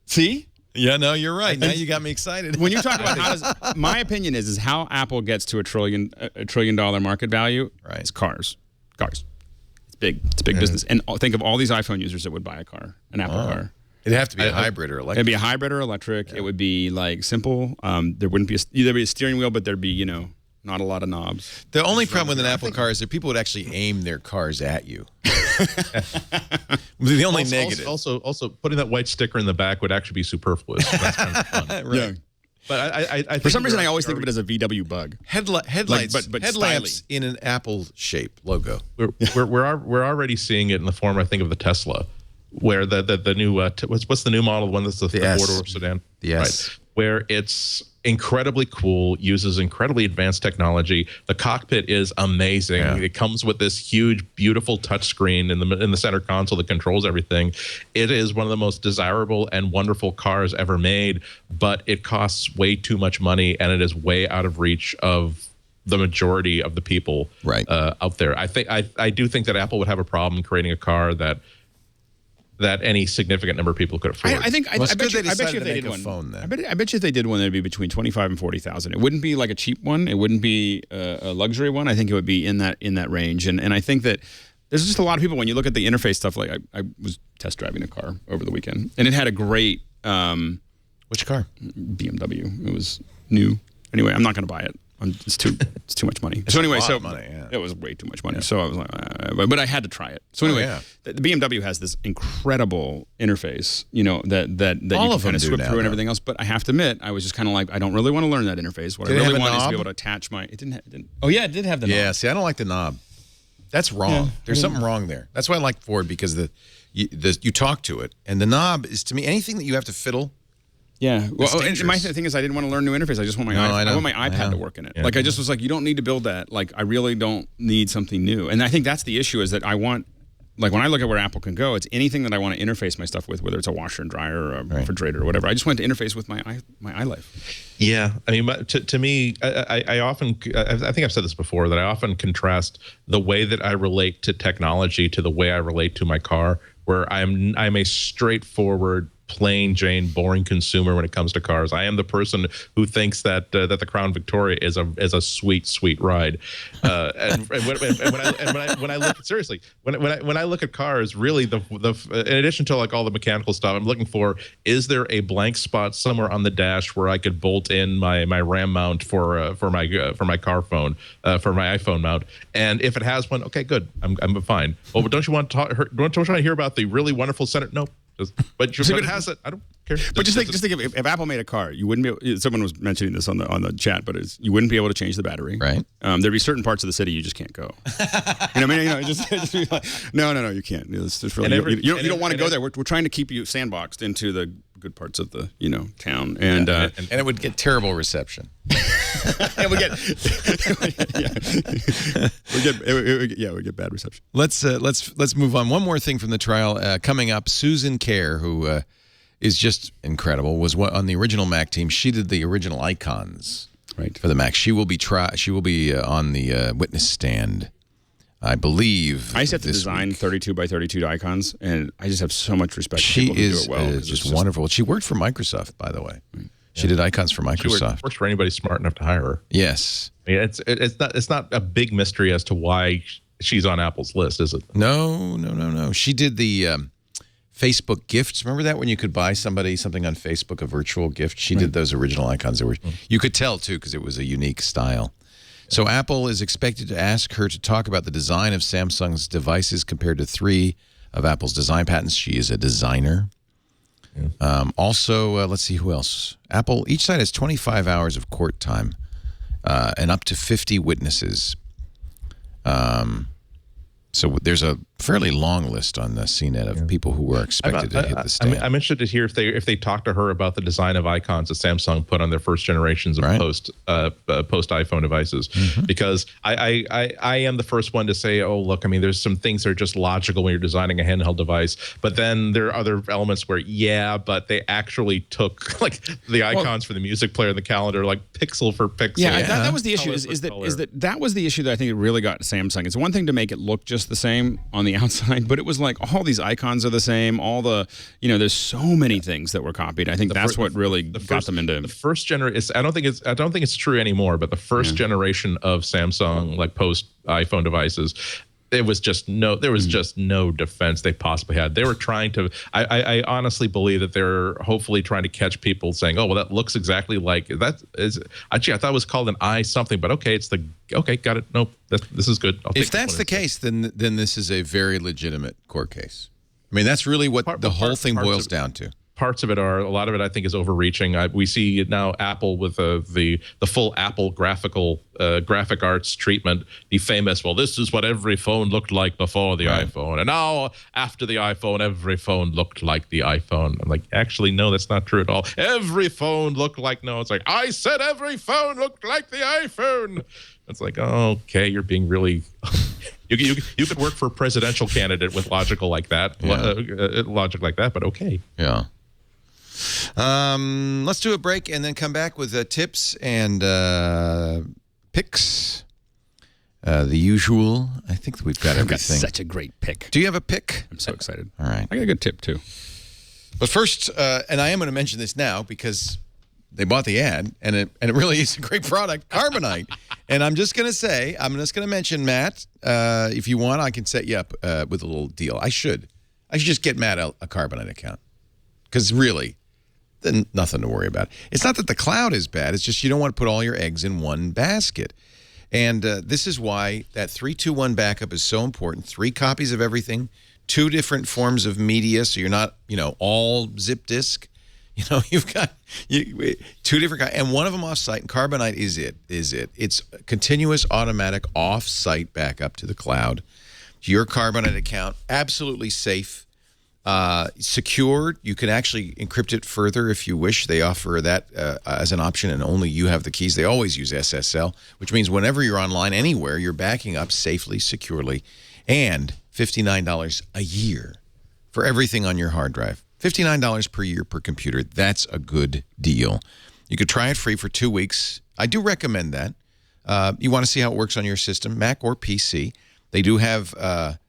see. Yeah, no, you're right. Now you got me excited. When you talk about my opinion is how Apple gets to a $1 trillion market value. Right. It's cars. It's big. It's a big business. And think of all these iPhone users that would buy an Apple car. It'd have to be a hybrid or electric. It'd be a hybrid or electric. Yeah. It would be like simple. There wouldn't be there'd be a steering wheel, but there'd be not a lot of knobs. The only problem with an Apple car is that people would actually aim their cars at you. The only negative. Also, putting that white sticker in the back would actually be superfluous. That's kind of fun. Right. Yeah. But I think for some reason, I always think of it as a VW Bug. Headlights, but headlamps styling. in an Apple shape logo. We're already seeing it in the form, I think, of the Tesla, where the new what's the new model? The one that's the four-door sedan. Yes. Right. Where it's incredibly cool, uses incredibly advanced technology. The cockpit is amazing. Yeah. It comes with this huge, beautiful touchscreen in the center console that controls everything. It is one of the most desirable and wonderful cars ever made, but it costs way too much money, and it is way out of reach of the majority of the people out there. I do think that Apple would have a problem creating a car that any significant number of people could afford. I bet you if they did one, I bet you if they did one, it'd be between 25 and 40,000. It wouldn't be like a cheap one. It wouldn't be a luxury one. I think it would be in that range. And I think that there's just a lot of people when you look at the interface stuff. Like I was test driving a car over the weekend, and it had a great which car? BMW. It was new. Anyway, I'm not going to buy it. It's too much money. So anyway, money, yeah. it was way too much money. Yeah. So I was like, but I had to try it. So anyway, the BMW has this incredible interface, you know, that you can kind of swip through and everything else. But I have to admit, I was just kind of like, I don't really want to learn that interface. What I really want is to be able to attach my. It didn't. Oh yeah, it did have the knob. Yeah. See, I don't like the knob. That's wrong. Yeah. There's something wrong there. That's why I like Ford, because you talk to it, and the knob is, to me, anything that you have to fiddle. Yeah. Well, and my thing is, I didn't want to learn a new interface. I just want my I want my iPad to work in it. Yeah. Like, I just was like, you don't need to build that. Like, I really don't need something new. And I think that's the issue, is that I want, like, when I look at where Apple can go, it's anything that I want to interface my stuff with, whether it's a washer and dryer or a refrigerator or whatever. I just want to interface with my iLife. Yeah. I mean, to me, I often, I think I've said this before, that I often contrast the way that I relate to technology to the way I relate to my car, where I'm a straightforward, plain Jane, boring consumer when it comes to cars. I am the person who thinks that the Crown Victoria is a sweet ride. And when I look seriously, when I look at cars, really in addition to like all the mechanical stuff, I'm looking for, is there a blank spot somewhere on the dash where I could bolt in my RAM mount for my car phone, for my iPhone mount? And if it has one, okay, good, I'm fine. Oh, but don't you want to hear about the really wonderful center? Nope. But it has it. I don't care. But just think if Apple made a car, you wouldn't be. Someone was mentioning this on the chat, but you wouldn't be able to change the battery. Right. There'd be certain parts of the city you just can't go. You know what I mean? You know, just be like, no, you can't. It's just really, you don't want to go there. We're trying to keep you sandboxed into the good parts of the town, and it would get terrible reception. And we get bad reception. Let's move on. One more thing from the trial coming up. Susan Kerr, who is just incredible, was on the original Mac team. She did the original icons for the Mac. She will be on the witness stand, I believe. I used to have to design 32 by 32 icons, and I just have so much respect for people who do it well. She is just wonderful. She worked for Microsoft, by the way. She did icons for Microsoft. She works for anybody smart enough to hire her. Yes. I mean, it's not a big mystery as to why she's on Apple's list, is it? No. She did the Facebook gifts. Remember that, when you could buy somebody something on Facebook, a virtual gift? She did those original icons. You could tell, too, because it was a unique style. So Apple is expected to ask her to talk about the design of Samsung's devices compared to 3 of Apple's design patents. She is a designer. Yeah. Also, let's see who else. Apple, each side has 25 hours of court time and up to 50 witnesses. So there's a fairly long list on the CNET of people who were expected to hit the stand. I'm interested to hear if they talk to her about the design of icons that Samsung put on their first generations of post iPhone devices, because I am the first one to say, oh look, I mean, there's some things that are just logical when you're designing a handheld device, but then there are other elements where but they actually took like the icons for the music player and the calendar, like pixel for pixel. Yeah, that was the issue. That was the issue that I think it really got Samsung. It's one thing to make it look just the same on the outside, but it was like all these icons are the same. All the, there's so many things that were copied. I think that's what really got them into the first generation. I don't think it's true anymore, but the first generation of Samsung like post iPhone devices, there was just no defense they possibly had. They were trying to. I honestly believe that they're hopefully trying to catch people saying, "Oh, well, that looks exactly like that." Is actually, I thought it was called an I something, but okay, got it. Nope, this is good. If that's the case, then this is a very legitimate court case. I mean, that's really what the whole thing boils down to. Parts of it are, a lot of it I think is overreaching. We see now Apple with the full Apple graphic arts treatment, the famous, well, this is what every phone looked like before the iPhone, and now after the iPhone, every phone looked like the iPhone. I'm like, actually, no, that's not true at all. Every phone looked like, no, it's like, I said every phone looked like the iPhone. It's like, oh, okay, you're being really... You could work for a presidential candidate with logic like that, but okay. Yeah. Let's do a break and then come back with tips and picks. The usual. I think that we've got everything. Got such a great pick. Do you have a pick? I'm so excited. All right. I got a good tip, too. But first, and I am going to mention this now because they bought the ad, and it really is a great product, Carbonite. And I'm just going to mention, Matt, if you want, I can set you up with a little deal. I should just get Matt a Carbonite account. Because really, then nothing to worry about. It's not that the cloud is bad. It's just you don't want to put all your eggs in one basket. And this is why that 3-2-1 backup is so important. 3 copies of everything, 2 different forms of media, so you're not, all zip disk. You've got 2 different, and one of them off-site, and Carbonite is it. It's continuous automatic off-site backup to the cloud. Your Carbonite account, absolutely safe, secured. You can actually encrypt it further if you wish. They offer that as an option, and only you have the keys. They always use SSL, which means whenever you're online anywhere, you're backing up safely, securely, and $59 a year for everything on your hard drive. $59 per year per computer. That's a good deal. You could try it free for 2 weeks. I do recommend that. You want to see how it works on your system, Mac or PC. They do have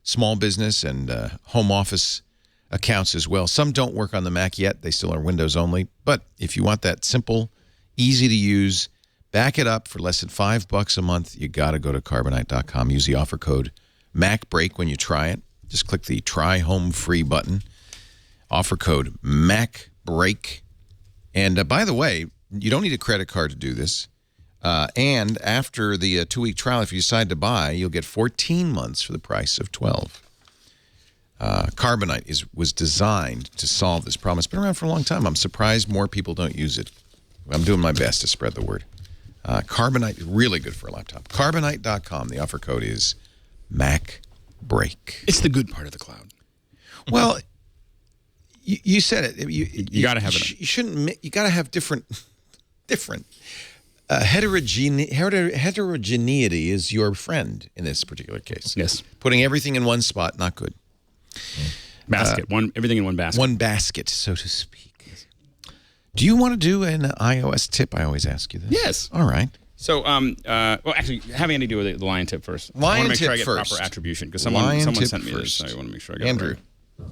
small business and home office accounts as well. Some don't work on the Mac yet. They still are Windows only. But if you want that simple, easy to use, back it up for less than $5 a month, you got to go to Carbonite.com. Use the offer code MacBreak when you try it. Just click the Try Home Free button. Offer code MacBreak. And by the way, you don't need a credit card to do this. And after the 2-week trial, if you decide to buy, you'll get 14 months for the price of 12. Carbonite was designed to solve this problem. It's been around for a long time. I'm surprised more people don't use it. I'm doing my best to spread the word. Carbonite is really good for a laptop. Carbonite.com. The offer code is MacBreak. It's the good part of the cloud. Well, you said it. You got to have it. You shouldn't. You got to have different. Heterogeneity is your friend in this particular case. Yes. Putting everything in one spot, not good. Basket. Everything in one basket. One basket, so to speak. Do you want to do an iOS tip? I always ask you this. Yes. All right. So, well, actually, have Andy do the lion tip first. Lion I want to make tip sure I get first. proper attribution because someone sent me this. So I want to make sure I get Andrew. it right.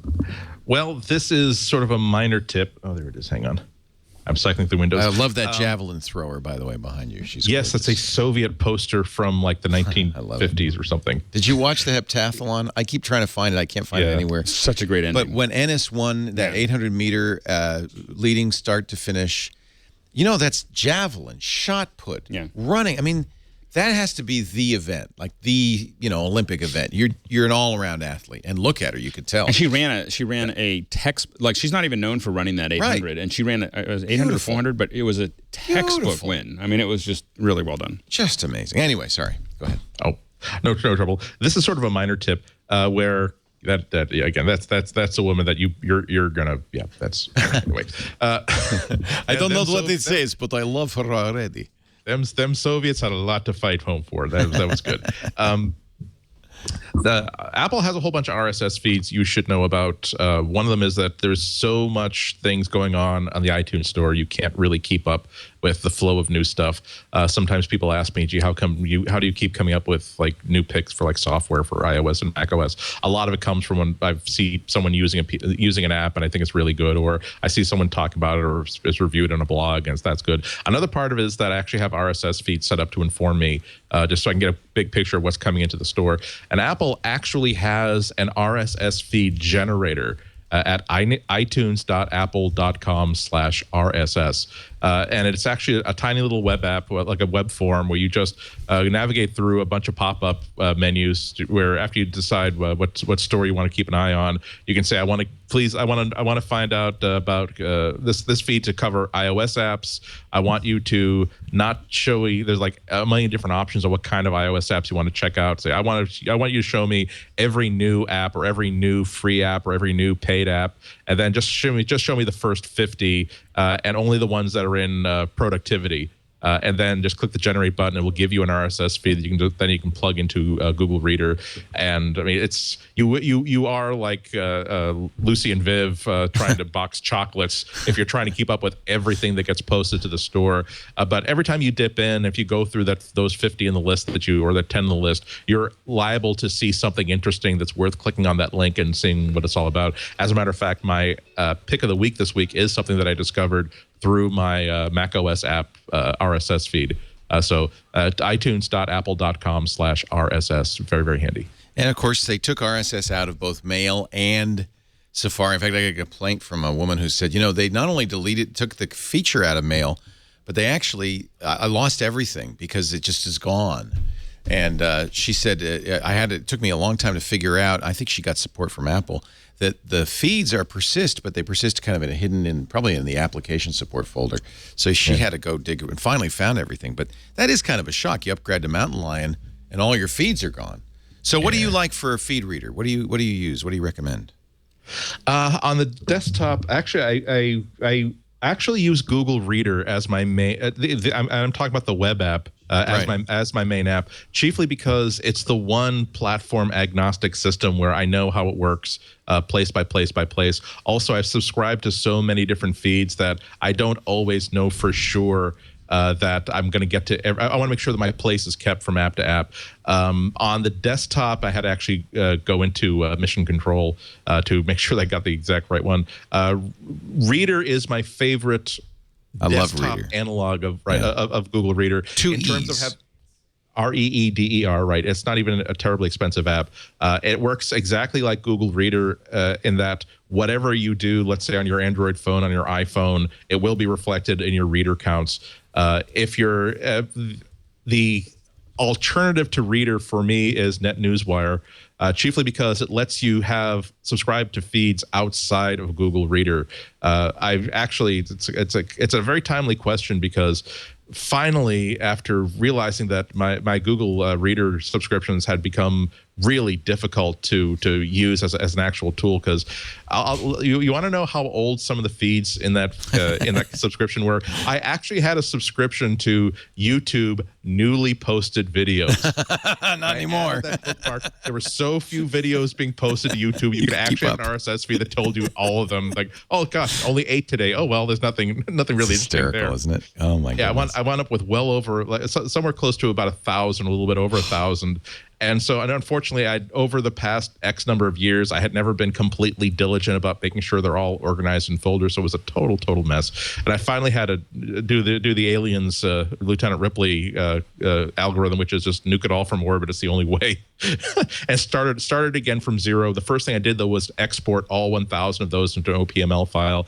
Well, this is sort of a minor tip. Oh, there it is. Hang on. I'm cycling through Windows. I love that javelin thrower, by the way, behind you. She's yes, gorgeous. that's a Soviet poster from like the 1950s or something. Did you watch the heptathlon? I keep trying to find it. I can't find it anywhere. Such a great ending. But when Ennis won that 800-meter leading start to finish, that's javelin, shot put, running. I mean, that has to be the event, like the Olympic event. You're an all-around athlete, and look at her, you could tell. And she ran a text, like she's not even known for running that 800, right. And she ran it was 800 or 400, but it was a textbook win. I mean, it was just really well done. Just amazing. Anyway, sorry, go ahead. Oh, no trouble. This is sort of a minor tip where again that's a woman that you're gonna that's anyway. I don't know what it says, but I love her already. Them Soviets had a lot to fight home for. That was good. Apple has a whole bunch of RSS feeds you should know about. One of them is that there's so much things going on the iTunes store, you can't really keep up with the flow of new stuff. Sometimes people ask me, gee, how do you keep coming up with like new picks for like software for iOS and macOS? A lot of it comes from when I see someone using an app and I think it's really good, or I see someone talk about it or it's reviewed on a blog and that's good. Another part of it is that I actually have RSS feeds set up to inform me just so I can get a big picture of what's coming into the store. And Apple actually has an RSS feed generator at itunes.apple.com/RSS. And it's actually a tiny little web app, like a web form, where you just navigate through a bunch of pop-up menus where after you decide what store you want to keep an eye on, you can say, I want to find out about this feed to cover iOS apps. I want you to not show me, there's like a million different options of what kind of iOS apps you want to check out. Say, I want you to show me every new app or every new free app or every new paid app, and then just show me the first 50 and only the ones that are in productivity. And then just click the generate button. It will give you an RSS feed that you can plug into Google Reader. And I mean, it's you are like Lucy and Viv trying to box chocolates if you're trying to keep up with everything that gets posted to the store. But every time you dip in, if you go through those 50 in the list or the 10 in the list, you're liable to see something interesting that's worth clicking on that link and seeing what it's all about. As a matter of fact, my pick of the week this week is something that I discovered through my macOS app RSS feed. So itunes.apple.com/RSS. Very, very handy. And of course, they took RSS out of both mail and Safari. In fact, I got a complaint from a woman who said, they not only took the feature out of mail, but they actually, I lost everything because it just is gone. And she said, it took me a long time to figure out, I think she got support from Apple, that the feeds persist, but they persist kind of probably in the application support folder. So she had to go dig and finally found everything. But that is kind of a shock. You upgrade to Mountain Lion and all your feeds are gone. So what do you like for a feed reader? What do you use? What do you recommend? On the desktop, actually, I actually use Google Reader as my main. I'm talking about the web app as my main app, chiefly because it's the one platform agnostic system where I know how it works, place by place by place. Also, I've subscribed to so many different feeds that I don't always know for sure that I'm going to get to. I want to make sure that my place is kept from app to app. On the desktop, I had to actually go into Mission Control to make sure that I got the exact right one. Reader is my favorite. I love desktop Reader. Analog of Google Reader. Two in terms E's. of REEDER, right? It's not even a terribly expensive app. It works exactly like Google Reader in that whatever you do, let's say on your Android phone, on your iPhone, it will be reflected in your reader counts. If you're the alternative to Reader for me is NetNewsWire, chiefly because it lets you subscribe to feeds outside of Google Reader. I've actually it's a very timely question because finally, after realizing that my Google Reader subscriptions had become really difficult to use as an actual tool, because you want to know how old some of the feeds in that subscription were. I actually had a subscription to YouTube newly posted videos. Not anymore. There were so few videos being posted to YouTube. You could actually have an RSS feed that told you all of them. Like, oh gosh, only 8 today. Oh well, there's nothing really hysterical, there. Isn't it? Oh my god. Yeah, I wound up with well over somewhere close to about 1,000, a little bit over 1,000. And so, unfortunately, over the past X number of years, I had never been completely diligent about making sure they're all organized in folders. So it was a total mess. And I finally had to do the Aliens Lieutenant Ripley algorithm, which is just nuke it all from orbit. It's the only way. And started again from zero. The first thing I did though was export all 1,000 of those into an OPML file.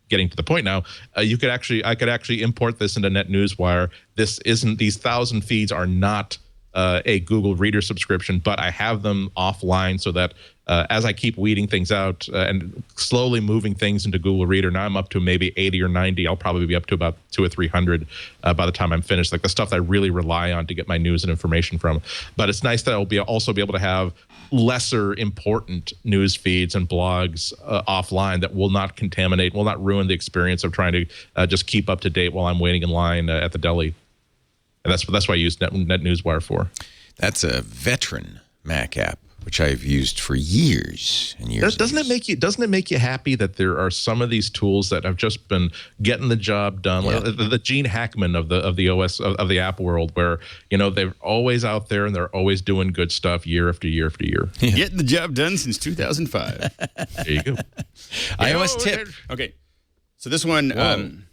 Getting to the point now, I could actually import this into NetNewsWire. These 1,000 feeds are not a Google Reader subscription, but I have them offline so that as I keep weeding things out and slowly moving things into Google Reader, now I'm up to maybe 80 or 90. I'll probably be up to about 200 or 300 by the time I'm finished, like the stuff that I really rely on to get my news and information from. But it's nice that I'll also be able to have lesser important news feeds and blogs offline that will not contaminate, will not ruin the experience of trying to just keep up to date while I'm waiting in line at the deli. And that's what I use NetNewsWire for. That's a veteran Mac app, which I've used for years and years. Doesn't it make you happy that there are some of these tools that have just been getting the job done? Yeah. Like the Gene Hackman of the OS of the app world, where they're always out there and they're always doing good stuff year after year after year. Yeah. Getting the job done since 2005. There you go. iOS tip. Okay, so this one.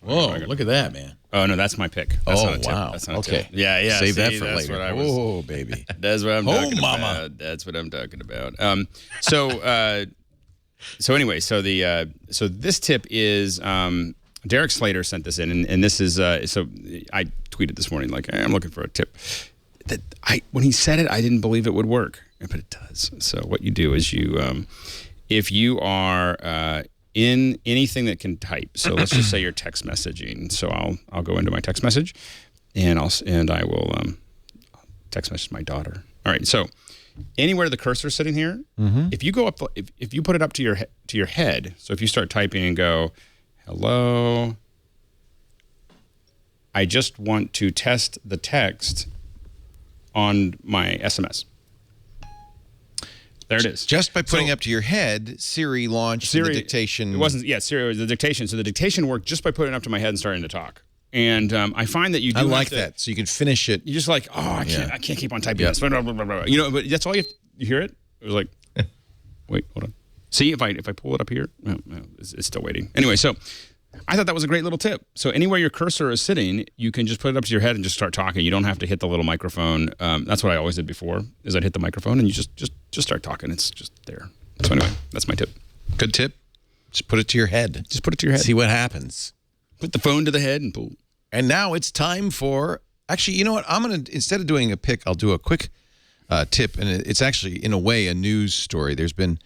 Whoa, look at that, man. Oh, no, that's my pick. That's not a tip. Wow. That's not a okay. tip. Yeah. Save that for that's later. What oh, baby. That's what I'm talking about. That's what I'm talking about. So anyway, so this tip is Derek Slater sent this in, and this is so I tweeted this morning like, hey, I'm looking for a tip. That when he said it, I didn't believe it would work, but it does. So what you do is you, if you are in anything that can type, so let's just say you're text messaging. So I'll go into my text message, and I will text message my daughter. All right. So anywhere the cursor's sitting here, if you go up, if you put it up to your head, so if you start typing and go, hello, I just want to test the text on my SMS. There it is. Just by putting up to your head, Siri launched the dictation. It wasn't, Siri was the dictation. So the dictation worked just by putting it up to my head and starting to talk. And I find that you do that. So you can finish it. You're just like, I can't keep on typing this. Blah, blah, blah, blah, blah. But that's all you hear it? It was like, wait, hold on. See, if I pull it up here, it's still waiting. Anyway, so I thought that was a great little tip. So anywhere your cursor is sitting, you can just put it up to your head and just start talking. You don't have to hit the little microphone. That's what I always did before, is I'd hit the microphone and you just start talking. It's just there. So anyway, that's my tip. Good tip. Just put it to your head. Just put it to your head. See what happens. Put the phone to the head and pull. And now it's time for, actually, you know what? I'm going to, instead of doing a pick, I'll do a quick tip. And it's actually, in a way, a news story. There's been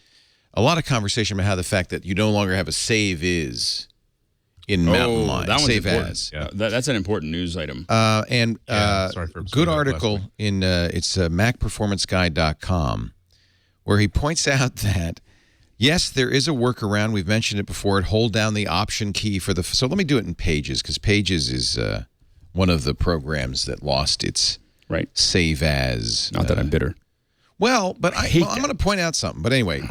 a lot of conversation about how the fact that you no longer have a save is in Mountain Lion. That one's save important. as. Yeah. That's an important news item. Good article in, it's MacPerformanceGuide.com, where he points out that, yes, there is a workaround. We've mentioned it before. It hold down the Option key for the... So let me do it in Pages, because Pages is one of the programs that lost its save as. Not that I'm bitter. Well, but I'm going to point out something. But anyway,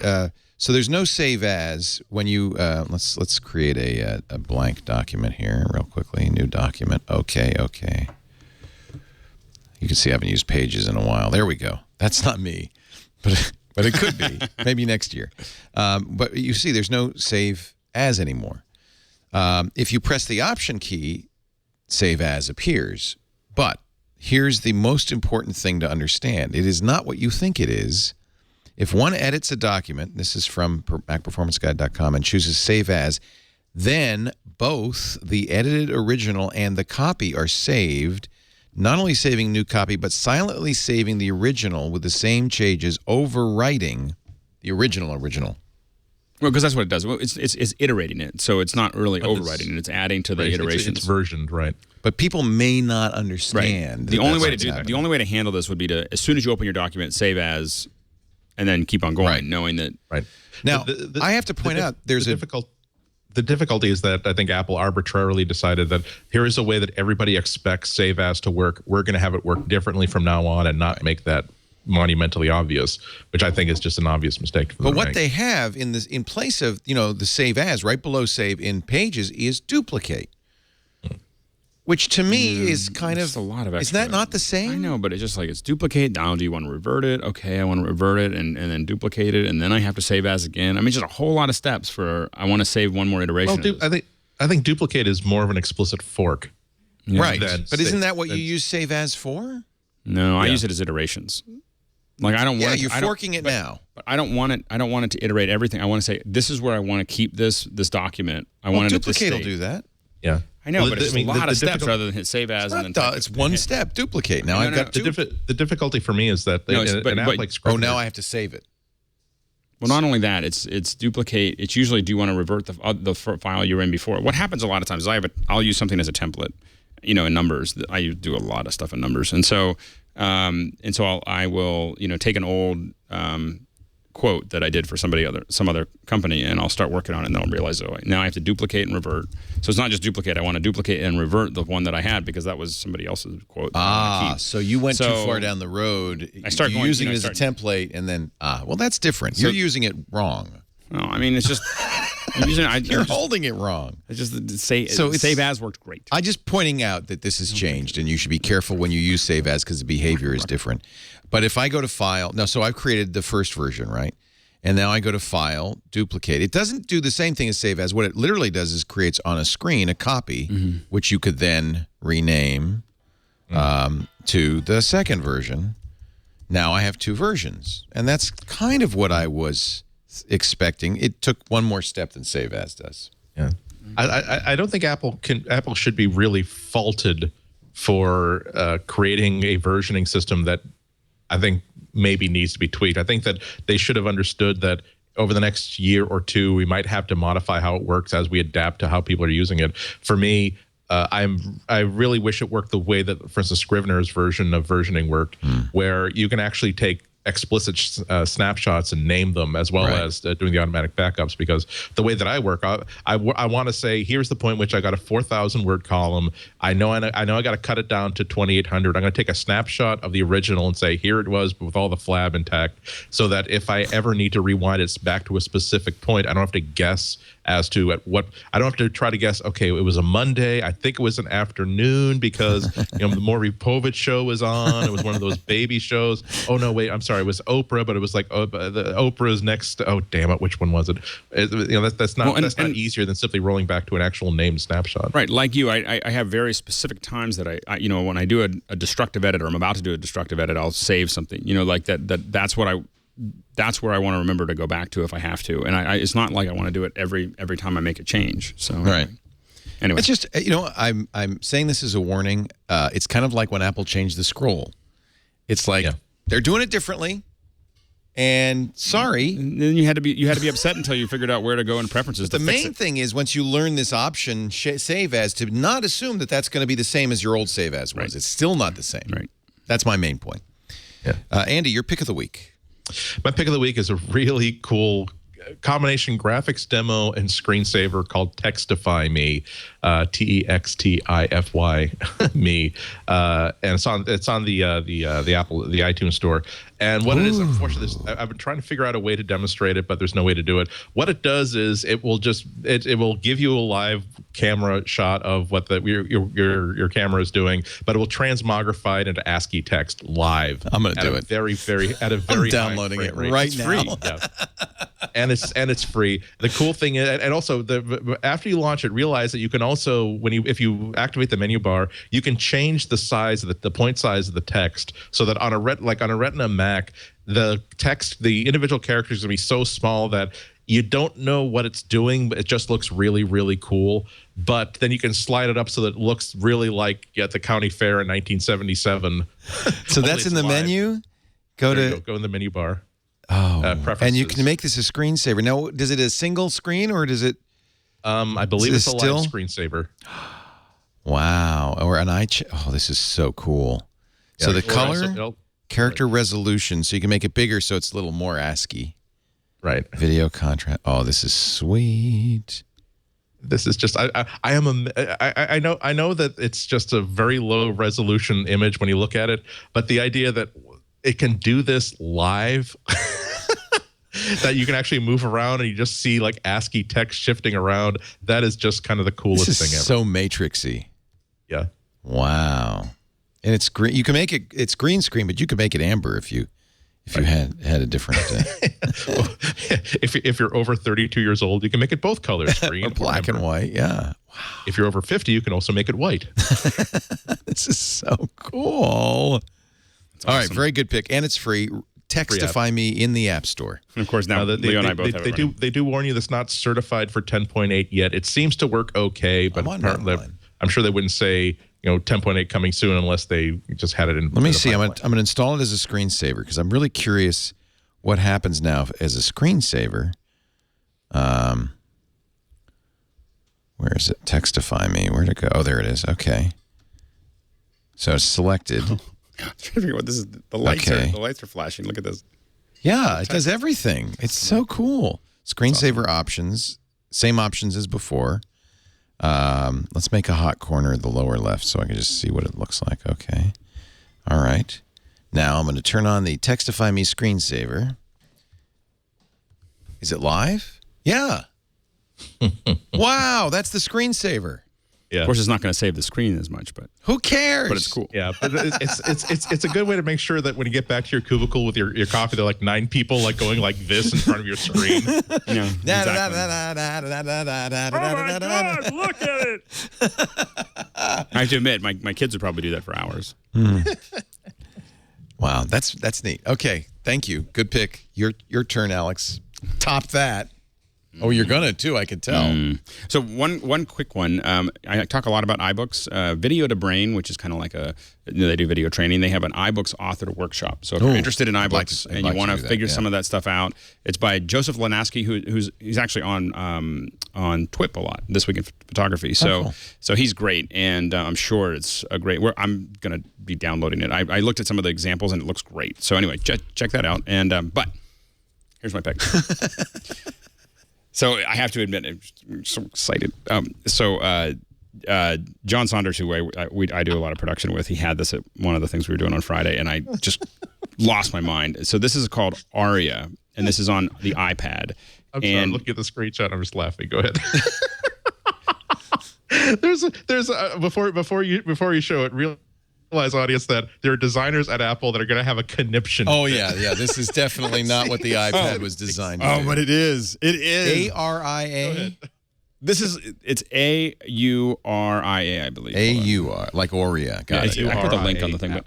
so there's no save as when you... let's create a blank document here real quickly. New document. Okay. You can see I haven't used Pages in a while. There we go. That's not me. But it could be, maybe next year. But you see, there's no save as anymore. If you press the Option key, save as appears. But here's the most important thing to understand. It is not what you think it is. If one edits a document, this is from MacPerformanceGuide.com, and chooses save as, then both the edited original and the copy are saved, not only saving new copy, but silently saving the original with the same changes, overwriting the original. Well, because that's what it does. Well, it's iterating it, so it's not really overwriting it. It's adding to the iterations. It's versioned, right? But people may not understand. The only way to do that, the only way to handle this would be to, as soon as you open your document, save as, and then keep on going, knowing that. Right. Now, I have to point out, there's the difficulty is that I think Apple arbitrarily decided that here is a way that everybody expects save as to work. We're going to have it work differently from now on and not make that monumentally obvious, which I think is just an obvious mistake. But what they have in place of, the save as, right below save in Pages, is duplicate. Which to me is kind of a lot of extra. Is that not the same? I know, but it's just like it's duplicate. Now, do you want to revert it? Okay, I want to revert it and then duplicate it, and then I have to save as again. I mean, just a whole lot of steps for I want to save one more iteration. Well, I think duplicate is more of an explicit fork. Yeah. Right. But isn't that what you use save as for? No, I use it as iterations. Like I don't want. Yeah, you're forking it now. But I don't want it. I don't want it to iterate everything. I want to say this is where I want to keep this document. I want it to stay. Duplicate will do that. Yeah. I know, but it's a lot of steps rather than hit save as and then. It's one step. Duplicate. Now I've got the difficulty for me is that an app like Scrivener. now I have to save it. Well, not only that, it's duplicate. It's usually do you want to revert the file you were in before. What happens a lot of times is I'll use something as a template, in numbers. I do a lot of stuff in numbers, and so I will take an old quote that I did for some other company, and I'll start working on it, and then I'll realize, now I have to duplicate and revert. So it's not just duplicate. I want to duplicate and revert the one that I had because that was somebody else's quote. So you went too far down the road. I started using it as a template, and then, well, that's different. You're using it wrong. No, I mean, it's just... You're holding it wrong. It's just save as worked great. I'm just pointing out that this has changed, and you should be careful when you use save as because the behavior is different. But if I go to File, so I've created the first version, right? And now I go to File, Duplicate. It doesn't do the same thing as save as. What it literally does is creates on a screen a copy, which you could then rename to the second version. Now I have two versions, and that's kind of what I was expecting. It took one more step than save as does. Yeah, I don't think Apple should be really faulted for creating a versioning system that I think maybe needs to be tweaked. I think that they should have understood that over the next year or two, we might have to modify how it works as we adapt to how people are using it. For me, I really wish it worked the way that, for instance, Scrivener's version of versioning worked, where you can actually take explicit snapshots and name them as well as doing the automatic backups, because the way that I work, I want to say, here's the point which I got a 4,000 word column. I know I got to cut it down to 2,800. I'm going to take a snapshot of the original and say, here it was with all the flab intact, so that if I ever need to rewind it back to a specific point, I don't have to guess as to I don't have to try to guess, okay, it was a Monday. I think it was an afternoon because the Maury Povich show was on. It was one of those baby shows. Oh, no, wait, I'm sorry. It was Oprah, but it was like the Oprah's next. Oh, damn it. Which one was it? That's not not easier than simply rolling back to an actual named snapshot. Right. Like you, I have very specific times that I when I do a destructive edit, or I'm about to do a destructive edit, I'll save something, like that's what that's where I want to remember to go back to if I have to. And it's not like I want to do it every time I make a change. So right. Anyway, it's just I'm saying this as a warning. It's kind of like when Apple changed the scroll. It's like they're doing it differently. And sorry, and then you had to be upset until you figured out where to go in preferences. The main thing is once you learn this option, save as, to not assume that that's going to be the same as your old save as was. Right. It's still not the same. Right. That's my main point. Yeah. Andy, your pick of the week. My pick of the week is a really cool combination graphics demo and screensaver called Textify Me, Textify me, and it's on the iTunes store. And what it is, unfortunately, I've been trying to figure out a way to demonstrate it, but there's no way to do it. What it does is it will give you a live camera shot of what your camera is doing, but it will transmogrify it into ASCII text live. I'm going to do it. Very I'm downloading it right now. Free. Yeah. And it's free. The cool thing is, and also after you launch it, realize that you can also, if you activate the menu bar, you can change the size of the point size of the text, so that on a Retina Mac, the text, the individual characters are going to be so small that you don't know what it's doing, but it just looks really, really cool. But then you can slide it up so that it looks really like at the county fair in 1977. So that's in the menu? Go in the menu bar. Oh, and you can make this a screensaver. Now, does it a single screen or does it? I believe it's a live screensaver. Wow. Or an oh, this is so cool. Yeah, so the color, character resolution, so you can make it bigger so it's a little more ASCII. Right. Video contrast. Oh, this is sweet. This is just I know that it's just a very low resolution image when you look at it, but the idea that it can do this live, that you can actually move around and you just see like ASCII text shifting around, that is just kind of the coolest thing ever. So Matrixy. Yeah. Wow. And it's green. You can make it's green screen, but you could make it amber if you had a different. Well, if you're over 32 years old, you can make it both colors, green or black and white. Yeah. Wow. If you're over 50, you can also make it white. This is so cool. Awesome. All right, very good pick, and it's free. Textify Me in the App Store. And of course, now Leo and I both have it. They do warn you that's not certified for 10.8 yet. It seems to work okay, but I'm sure they wouldn't say 10.8 coming soon unless they just had it in. Let me see. I'm going to install it as a screensaver because I'm really curious what happens now as a screensaver. Where is it? Textify Me. Where'd it go? Oh, there it is. Okay. So it's selected. I'm trying to figure out what this is. The lights are flashing. Look at this. Yeah, it does everything. It's so cool. Screensaver options, same options as before. Let's make a hot corner the lower left so I can just see what it looks like. Okay. All right. Now I'm going to turn on the Textify Me screensaver. Is it live? Yeah. Wow, that's the screensaver. Yeah. Of course, it's not going to save the screen as much, but who cares? But it's cool. Yeah, but it's a good way to make sure that when you get back to your cubicle with your coffee, there are like 9 people like going like this in front of your screen. Oh my God, look at it! I have to admit, my kids would probably do that for hours. Wow, that's neat. Okay, thank you. Good pick. Your turn, Alex. Top that. Oh, you're gonna too. I can tell. So one quick one. I talk a lot about iBooks. Video to Brain, which is kind of like they do video training. They have an iBooks author workshop. So if you're interested in iBooks and you want to figure some of that stuff out, it's by Joseph Lanaski, he's actually on TWiT a lot this week in photography. So so he's great, and I'm sure it's a great. I'm gonna be downloading it. I looked at some of the examples and it looks great. So anyway, check that out. And but here's my pick. So I have to admit, I'm so excited. John Saunders, who I do a lot of production with, he had this at one of the things we were doing on Friday, and I just lost my mind. So this is called Aria, and this is on the iPad. I'm sorry, I'm looking at the screenshot. I'm just laughing. Go ahead. Before you show it, realize, audience, that there are designers at Apple that are going to have a conniption. Oh yeah. This is definitely not what the iPad was designed to do. But it is. It is. ARIA. It's AURIA, I believe. AUR, like Aurea. Got it. I put the link on the thing,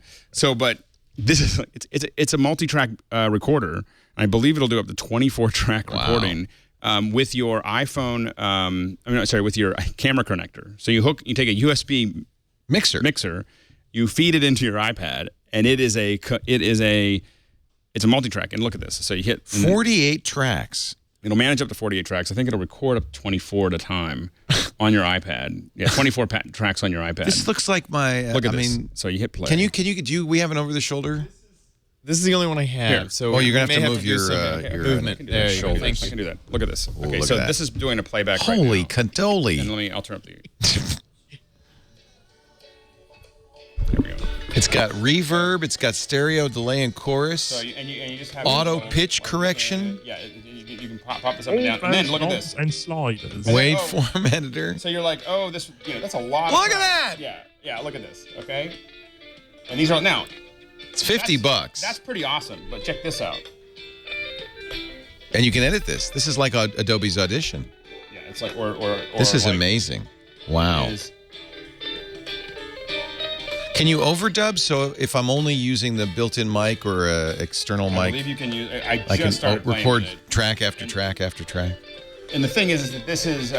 but this is it's a multi-track recorder. I believe it'll do up to 24-track recording with your iPhone. With your camera connector. So you take a USB mixer, you feed it into your iPad, and it's a multi-track. And look at this. So you hit 48 tracks. It'll manage up to 48 tracks. I think it'll record up to 24 at a time on your iPad. Yeah, 24 tracks on your iPad. This looks like my. Look at this. So you hit play. We have an over the shoulder? This is the only one I have. Here. So you're gonna have to move your movement. There you go. I can do that. Look at this. Okay, so this is doing a playback. Holy right now. cannoli! And I'll turn up the. There we go. It's got reverb. It's got stereo delay and chorus. So you just have auto pitch correction. Yeah, you can pop this up and down. And then look at this. And sliders. Waveform editor. So you're like, oh, this. That's a lot. Look at that. Yeah. Look at this. Okay. And these are now. It's $50. That's pretty awesome. But check this out. And you can edit this. This is like Adobe's Audition. Yeah, it's like or this is like, amazing. Wow. Can you overdub? So if I'm only using the built-in mic or an external mic, I believe you can use. I can just started record track after track after track. And the thing is that this is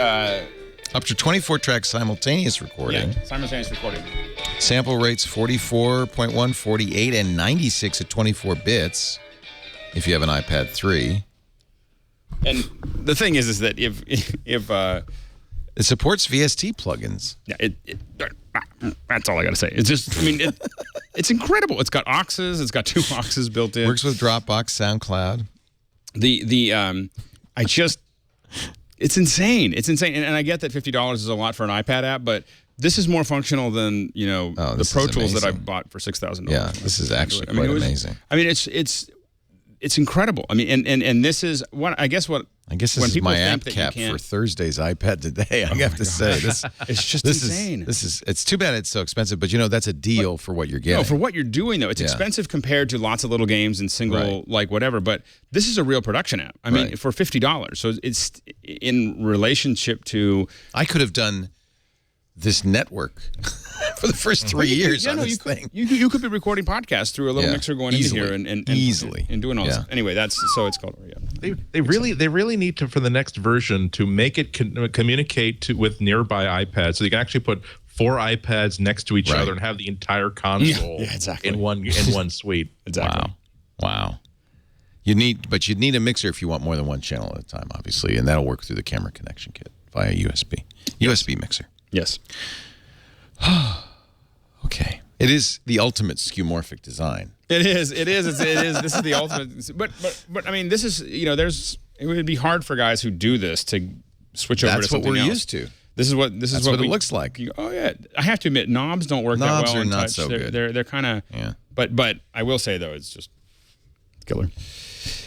up to 24 tracks simultaneous recording. Yeah, simultaneous recording. Sample rates 44.1, 48, and 96 at 24 bits. If you have an iPad 3. And the thing is that if it supports VST plugins. Yeah, that's all I got to say. It's just, it's incredible. It's got auxes. It's got 2 auxes built in. Works with Dropbox, SoundCloud. It's insane. It's insane. And I get that $50 is a lot for an iPad app, but this is more functional than, the Pro Tools that I bought for $6,000. Yeah, this is actually quite amazing. It's incredible. And this is this is my app cap for Thursday's iPad today. I have to say, it's just insane. It's too bad it's so expensive, but that's a deal for what you're getting. No, for what you're doing though, it's expensive compared to lots of little games and single whatever. But this is a real production app. For $50, so it's in relationship to. I could have done this network for the first 3 years on this thing. You could be recording podcasts through a little mixer going easily, into here and doing all this. Anyway, that's so it's called. Yeah. They really need to, for the next version, to make it communicate with nearby iPads, so you can actually put 4 iPads next to each other and have the entire console in one suite. Exactly. Wow. You'd need a mixer if you want more than one channel at a time, obviously, and that'll work through the camera connection kit via USB mixer. Yes. Okay. It is the ultimate skeuomorphic design. It is. This is the ultimate. But this is, it would be hard for guys who do this to switch over to something else. That's what we're used to. This is what it looks like. Oh yeah. I have to admit, knobs don't work that well. Knobs are not touch. so good. They're kind of. Yeah. But I will say though, it's just killer.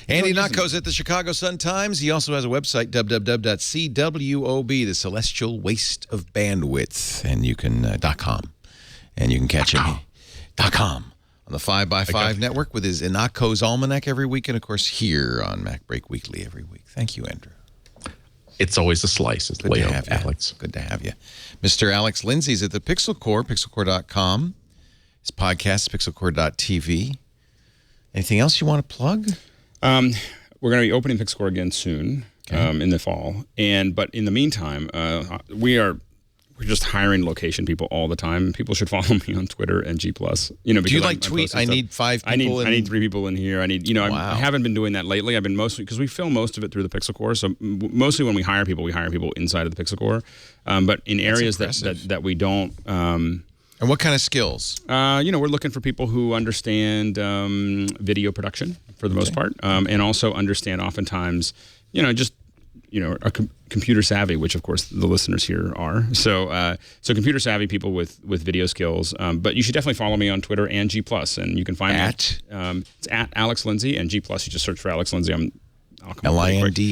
Andy Ihnatko's at the Chicago Sun-Times. He also has a website, www.cwob, the celestial waste of bandwidth, and you can .com, and you can catch him .com on the 5x5 network with his Ihnatko's Almanac every week, and of course here on MacBreak Weekly every week. Thank you, Andrew. It's always a slice. It's good to have you, Alex. Good to have you, Mr. Alex Lindsay's at the Pixel Core, pixelcore.com. His podcast, pixelcore.tv. Anything else you want to plug? We're going to be opening Pixelcore again soon, in the fall. But in the meantime, we're just hiring location people all the time. People should follow me on Twitter and G+. Do you like tweet? I need 5 people. I need 3 people in here. I haven't been doing that lately. I've been mostly because we film most of it through the Pixelcore. So mostly when we hire people inside of the Pixelcore. But in areas that we don't. And what kind of skills? We're looking for people who understand video production for the most part, and also understand oftentimes, are computer savvy, which of course the listeners here are. So computer savvy people with video skills. But you should definitely follow me on Twitter and G+, and you can find me it's at Alex Lindsay, and G+. You just search for Alex Lindsay. I'll come Lindsay.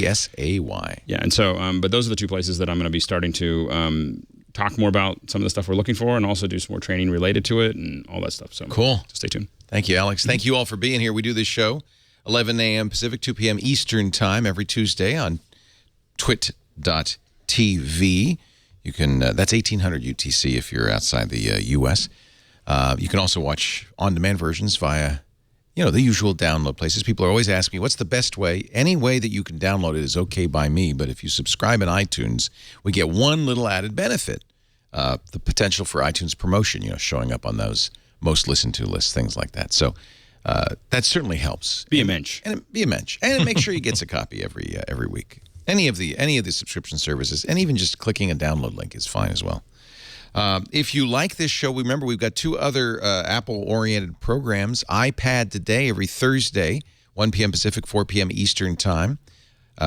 Yeah, and so but those are the 2 places that I'm going to be starting to. Talk more about some of the stuff we're looking for and also do some more training related to it and all that stuff. So cool. So stay tuned. Thank you, Alex. Thank you all for being here. We do this show 11 a.m. Pacific, 2 p.m. Eastern Time every Tuesday on TWiT.tv. You can that's 1800 UTC if you're outside the U.S. You can also watch on-demand versions via the usual download places. People are always asking me, what's the best way? Any way that you can download it is okay by me, but if you subscribe in iTunes, we get one little added benefit, the potential for iTunes promotion, showing up on those most listened to lists, things like that. So that certainly helps. Be a mensch. And be a mensch. And make sure you get a copy every week. Any of the subscription services, and even just clicking a download link is fine as well. If you like this show, remember we've got 2 other Apple-oriented programs. iPad Today every Thursday, 1 p.m. Pacific, 4 p.m. Eastern Time,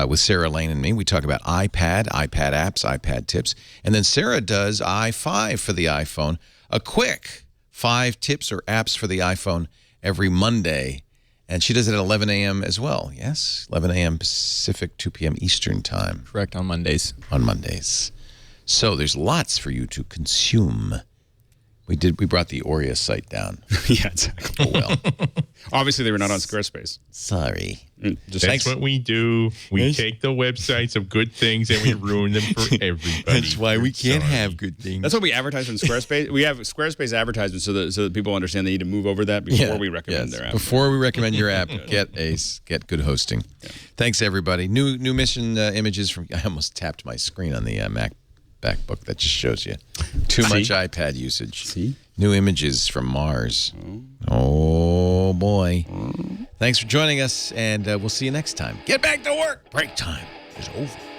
with Sarah Lane and me. We talk about iPad apps, iPad tips. And then Sarah does i5 for the iPhone, a quick 5 tips or apps for the iPhone every Monday. And she does it at 11 a.m. as well. Yes, 11 a.m. Pacific, 2 p.m. Eastern Time. Correct, on Mondays. On Mondays. So there's lots for you to consume. We brought the Aurea site down. Yeah, exactly. Oh, well. Obviously, they were not on Squarespace. Sorry. That's what we do. We take the websites of good things and we ruin them for everybody. That's why we can't have good things. That's what we advertise on Squarespace. We have Squarespace advertisements so that people understand they need to move over that before we recommend their app. Before we recommend your app, get good hosting. Yeah. Thanks, everybody. New mission images from. I almost tapped my screen on the MacBook. That just shows you too much iPad usage. See? New images from Mars. Oh boy. Thanks for joining us, and we'll see you next time. Get back to work. Break time is over.